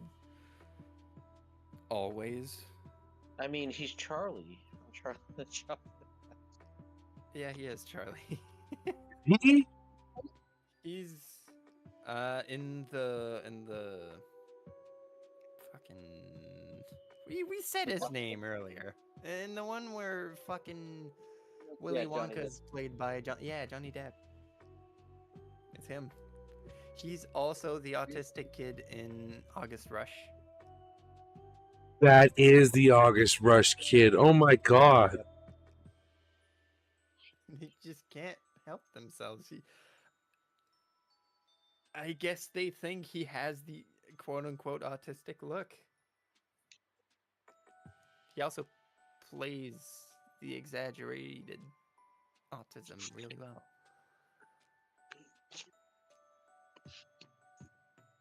Always. I mean, he's Charlie. Charlie. Yeah, he is Charlie. He's in the fucking we said his name earlier. In the one where fucking Willy Wonka is played by Johnny Depp. It's him. He's also the autistic kid in August Rush. That is the August Rush kid. Oh my god. They just can't help themselves. I guess they think he has the quote-unquote autistic look. He also plays the exaggerated autism really well.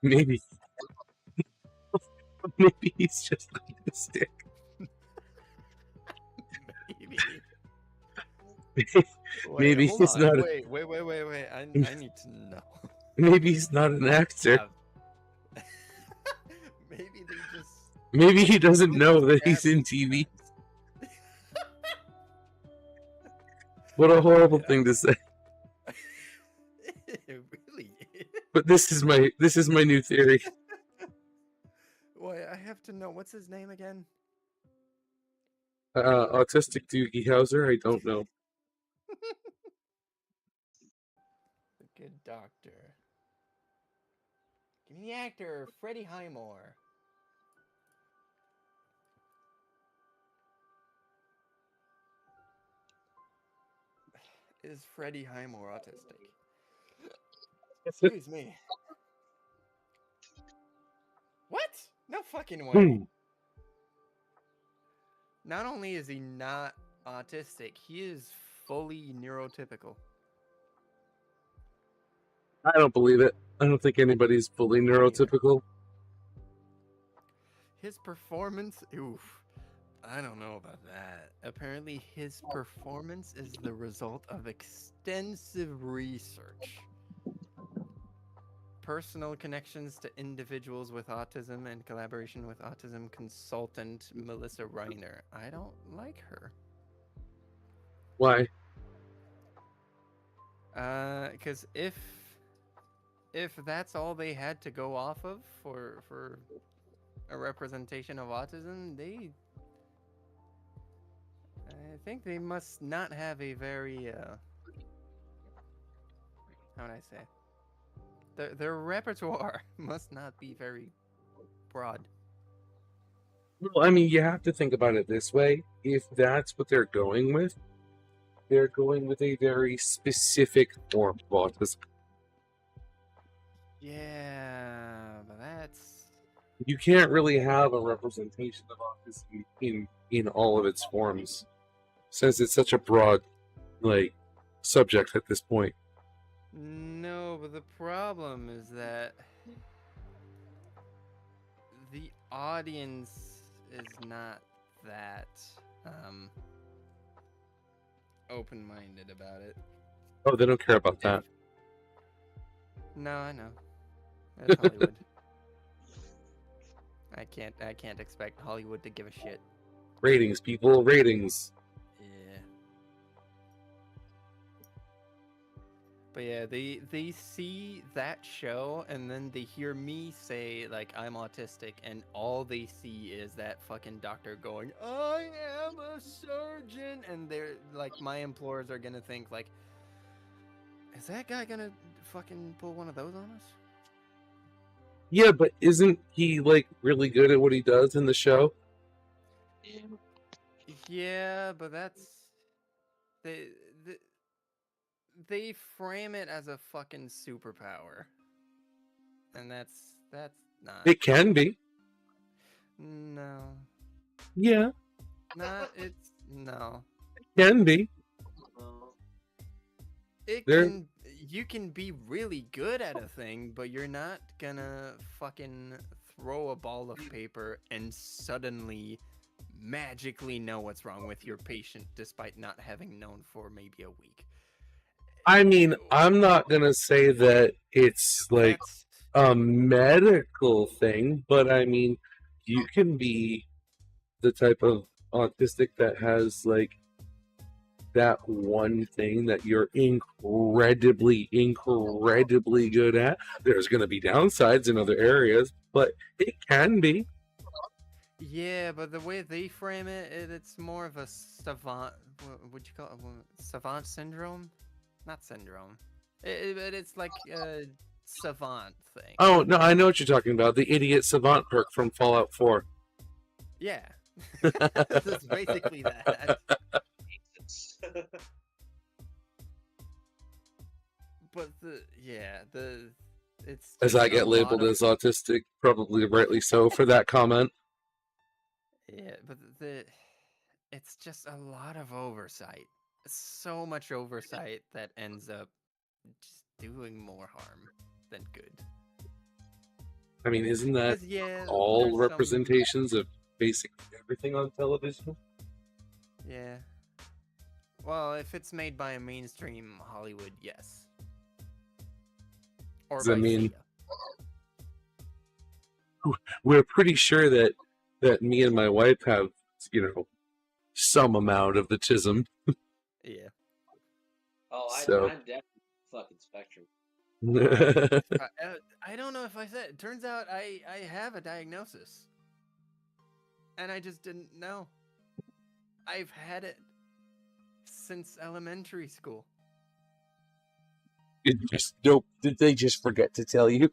Maybe he's just autistic. Maybe he's not. Wait. I need to know. Maybe he's not an actor. Maybe they just. Maybe he doesn't know that he's in TV. What a horrible thing to say. It really is. But this is my new theory. Why, I have to know. What's his name again? Autistic Doogie Howser? I don't know. The Good Doctor. Give me the actor, Freddie Highmore. Is Freddie Highmore autistic? Excuse me. What? No fucking way. Not only is he not autistic, he is fully neurotypical. I don't believe it. I don't think anybody's fully neurotypical. His performance, oof. I don't know about that. Apparently, his performance is the result of extensive research. Personal connections to individuals with autism and collaboration with autism consultant Melissa Reiner. I don't like her. Why? Because if that's all they had to go off of for a representation of autism, I think they must not have a very how would I say? Their repertoire must not be very broad. Well, I mean, you have to think about it this way. If that's what they're going with a very specific form of autism. Yeah, but that's... You can't really have a representation of autism in all of its forms, since it's such a broad, subject at this point. No, but the problem is that the audience is not that open-minded about it. Oh, they don't care about that. No, I know. That's Hollywood. I can't expect Hollywood to give a shit. Ratings, people, ratings. Yeah. But yeah, they see that show and then they hear me say I'm autistic, and all they see is that fucking doctor going, "I am a surgeon," and they're my employers are gonna think is that guy gonna fucking pull one of those on us? Yeah, but isn't he really good at what he does in the show? Yeah, but that's they frame it as a fucking superpower, and that's not. It can be. No. Yeah. Not it's no. It can be. You can be really good at a thing, but you're not gonna fucking throw a ball of paper and suddenly magically know what's wrong with your patient despite not having known for maybe a week. I mean, I'm not gonna say that it's a medical thing, but I mean, you can be the type of autistic that has that one thing that you're incredibly good at. There's going to be downsides in other areas, but it can be. Yeah, but the way they frame it, it's more of a savant. What would you call it? Savant syndrome? Not syndrome. It's like a savant thing. Oh no, I know what you're talking about. The idiot savant perk from Fallout 4. Yeah, that's basically that. But it's as I get labeled as autistic, probably rightly so for that comment. Yeah, but it's just a lot of oversight. So much oversight that ends up just doing more harm than good. I mean, isn't that all representations of basically everything on television? Yeah. Well, if it's made by a mainstream Hollywood, yes. Or by we're pretty sure that me and my wife have, some amount of the chism. Yeah. Oh, I'm definitely fucking spectrum. I don't know if I said. It turns out I have a diagnosis, and I just didn't know. I've had it since elementary school. Did they just forget to tell you?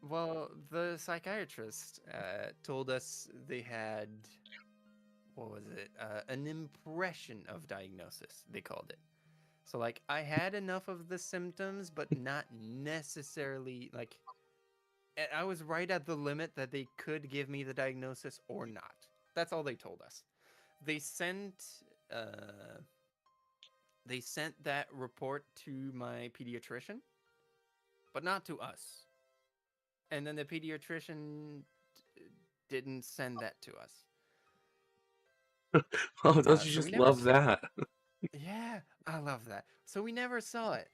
Well, the psychiatrist told us they had, what was it? An impression of diagnosis, they called it. So, like, I had enough of the symptoms, but not necessarily, like, I was right at the limit that they could give me the diagnosis or not. That's all they told us. They sent that report to my pediatrician, but not to us. And then the pediatrician didn't send that to us. Oh, don't you So just we never love that? Yeah, I love that. So we never saw it.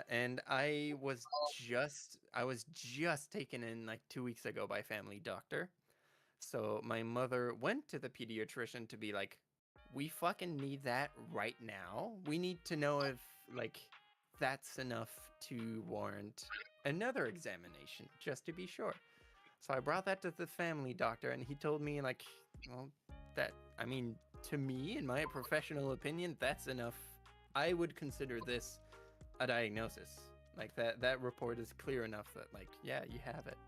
And I was just taken in like 2 weeks ago by family doctor. So my mother went to the pediatrician to be like, we fucking need that right now. We need to know if like that's enough to warrant another examination, just to be sure. So I brought that to the family doctor, and he told me like, well, I mean, to me, in my professional opinion, that's enough. I would consider this a diagnosis. Like that report is clear enough that like, yeah, you have it.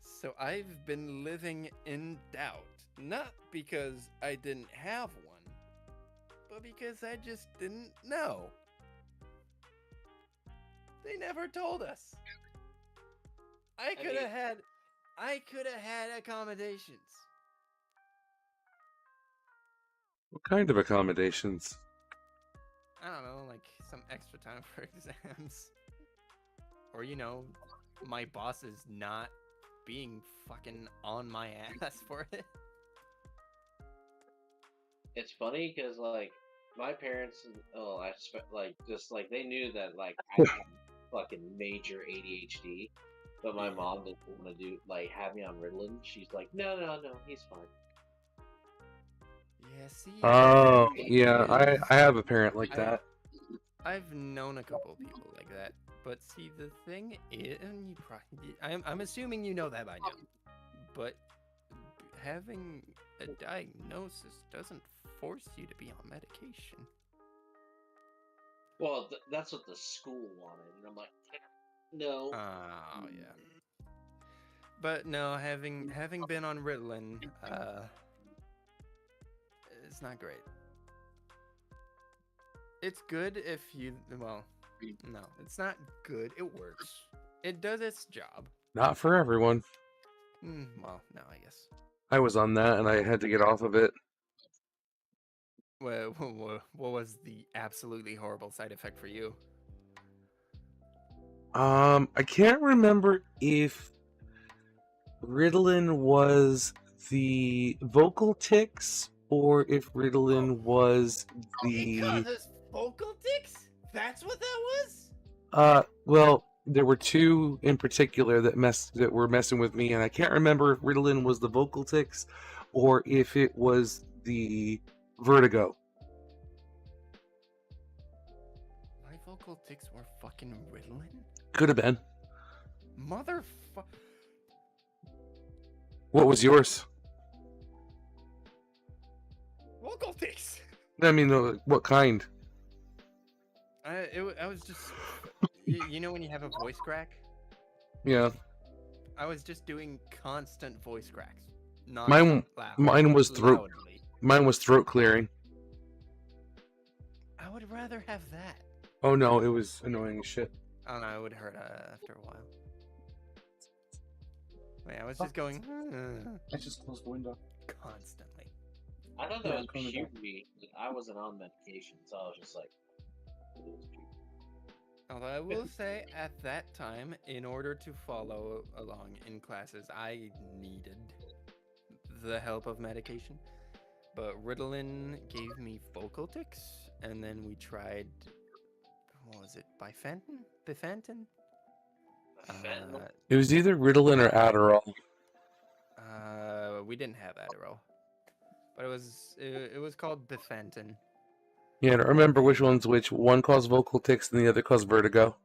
So I've been living in doubt, not because I didn't have one, but because I just didn't know. They never told us. I could have had accommodations. What kind of accommodations? I don't know, like some extra time for exams. Or, you know, my boss is not being fucking on my ass for it. It's funny because, like, my parents, they knew that, like, I had fucking major ADHD, but my mom didn't want to have me on Ritalin. She's like, no, he's fine. Yeah, see. Oh, yeah, I have a parent like that. I've known a couple of people like that, but see, the thing is, and I'm assuming you know that by now, but having a diagnosis doesn't force you to be on medication. Well, that's what the school wanted, and I'm like, no. Oh yeah. But no, having been on Ritalin, it's not great. It's good if you, well, no, it's not good. It works. It does its job. Not for everyone. Well, no, I guess. I was on that and I had to get off of it. What was the absolutely horrible side effect for you? I can't remember if Ritalin was the vocal tics or if Ritalin was the... Because vocal tics? That's what that was? Well, there were two in particular that were messing with me, and I can't remember if Ritalin was the vocal tics or if it was the vertigo. My vocal tics were fucking Ritalin? Could have been. Motherfucker. What was yours? Vocal tics. I mean, what kind? I was just, you know when you have a voice crack? Yeah. I was just doing constant voice cracks. Mine was throat. Loudly. Mine was throat clearing. I would rather have that. Oh no, it was annoying as shit. I don't know, it would hurt after a while. Wait, I was just going. I just closed the window. Constantly. I thought that was puberty. I wasn't on medication, so I was just like. Although I will say, at that time, in order to follow along in classes, I needed the help of medication. But Ritalin gave me vocal tics, and then we tried, what was it, Bifantin? It was either Ritalin or Adderall. We didn't have Adderall, but it was called Bifantin. Yeah, I don't remember which one's which. One caused vocal tics and the other caused vertigo.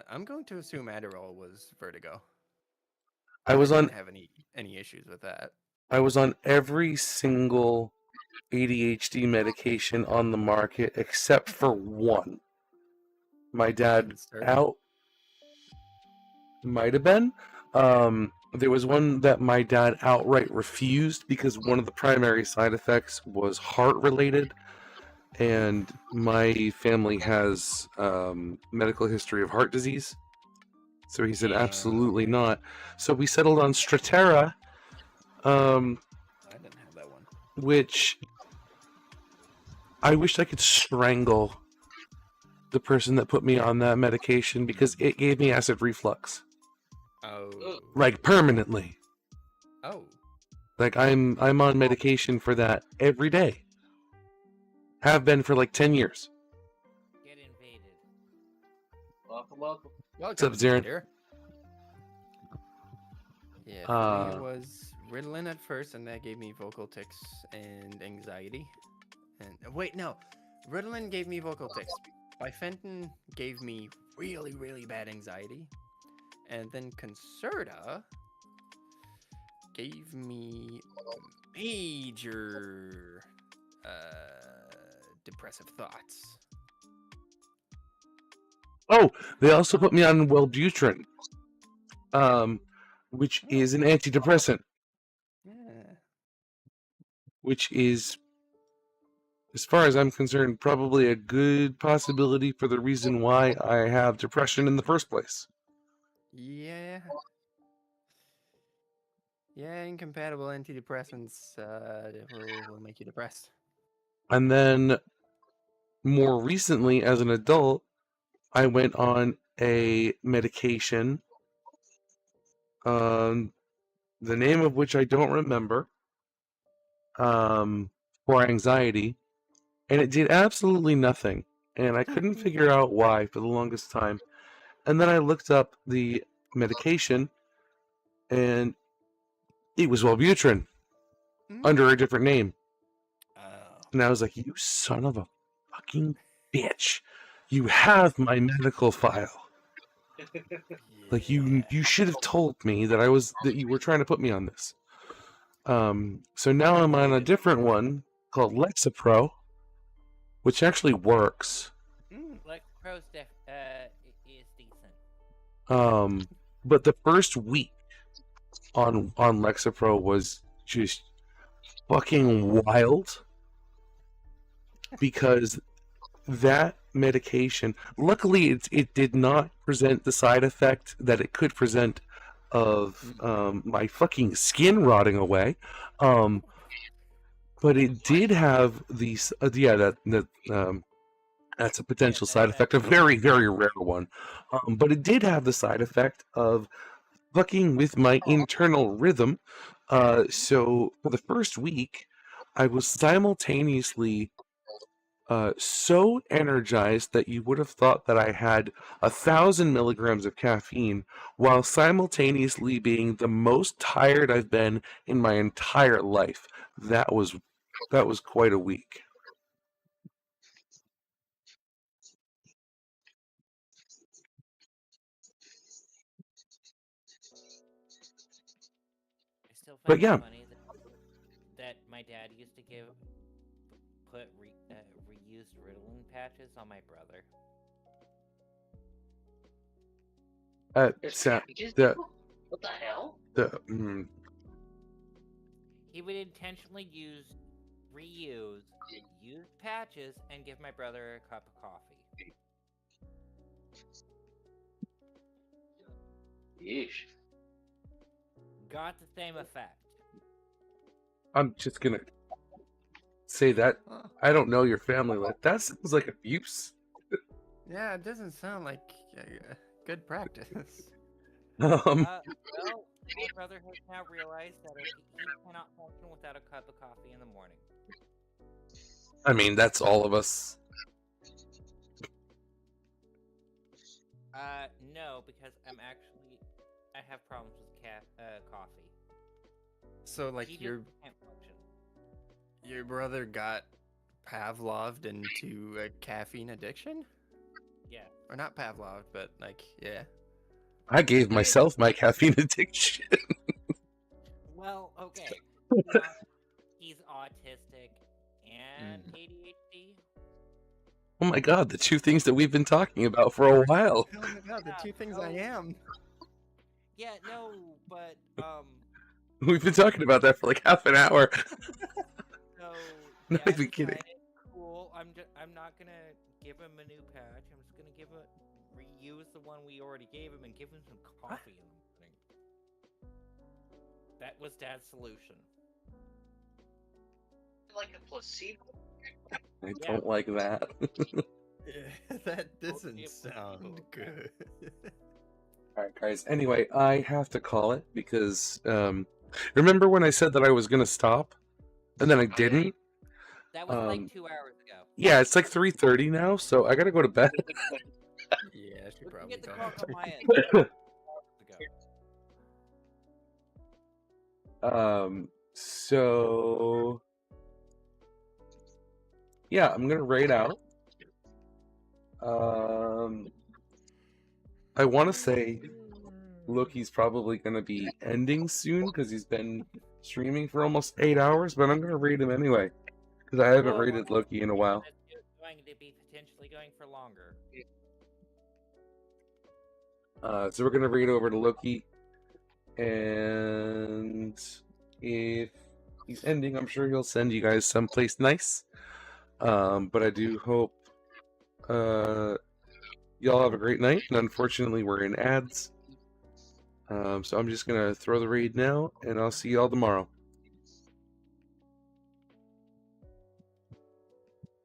I'm going to assume Adderall was vertigo. I was on didn't have any issues with that. I was on every single ADHD medication on the market except for one. My dad out might have been. There was one that my dad outright refused because one of the primary side effects was heart related, and my family has medical history of heart disease. So he said absolutely not. So we settled on Strattera, I didn't have that one. which I wish I could strangle the person that put me on that medication because it gave me acid reflux. Oh. Like permanently. Oh. Like I'm on medication for that every day. Have been for like 10 years. Get invaded. Welcome, welcome. What's up, Zarin? Yeah, for me it was Ritalin at first, and that gave me vocal tics and anxiety. And wait, no, Ritalin gave me vocal tics. Bifenton gave me really, really bad anxiety, and then Concerta gave me major depressive thoughts. Oh, they also put me on Wellbutrin, which is an antidepressant. Yeah. Which is, as far as I'm concerned, probably a good possibility for the reason why I have depression in the first place. Yeah. Yeah, incompatible antidepressants will make you depressed. And then, more recently, as an adult, I went on a medication, the name of which I don't remember, for anxiety, and it did absolutely nothing. And I couldn't figure out why for the longest time. And then I looked up the medication, and it was Wellbutrin under a different name. And I was like, you son of a fucking bitch. You have my medical file. Like you should have told me that you were trying to put me on this. So now I'm on a different one called Lexapro, which actually works. Lexapro is decent. But the first week on Lexapro was just fucking wild because that medication, luckily it did not present the side effect that it could present of my fucking skin rotting away, but it did have these that's a potential side effect, a very, very rare one, but it did have the side effect of fucking with my internal rhythm. So for the first week I was simultaneously so energized that you would have thought that I had 1,000 milligrams of caffeine, while simultaneously being the most tired I've been in my entire life. That was quite a week. I still find But yeah. it funny that my dad used to put reused Ritalin patches on my brother. What the hell? He would intentionally reuse used patches and give my brother a cup of coffee. Yeesh. Got the same effect. I'm just gonna say that I don't know your family. Like that sounds like abuse. Yeah, it doesn't sound like good practice. Well, my brother has now realized that he cannot function without a cup of coffee in the morning. I mean, that's all of us. No, because I have problems with coffee. So, like, he your just can't function. Your brother got Pavloved into a caffeine addiction? Yeah. Or not Pavloved, but like, yeah. I gave myself my caffeine addiction. Well, okay. He's autistic and ADHD. Oh my god, the two things that we've been talking about for a while. Oh my god, the two things I am. Yeah, no, but We've been talking about that for like half an hour. so Not yeah, even kidding. cool. I'm not gonna give him a new patch. I'm just gonna reuse the one we already gave him and give him some coffee in the morning. That was Dad's solution. Like a placebo. I don't like that. Yeah, that doesn't sound good. Alright, guys. Anyway, I have to call it because, remember when I said that I was going to stop? And then I didn't? That was like 2 hours ago. Yeah, it's like 3:30 now, so I got to go to bed. Yeah, I should probably Get the go. clock on my end. So... Yeah, I'm going to raid out. I want to say Loki's probably going to be ending soon because he's been streaming for almost 8 hours, but I'm going to raid him anyway because I haven't raided Loki in a while. It's going to be potentially going for longer. So we're going to raid over to Loki, and if he's ending, I'm sure he'll send you guys someplace nice. But I do hope y'all have a great night, and unfortunately we're in ads. So I'm just going to throw the raid now, and I'll see y'all tomorrow.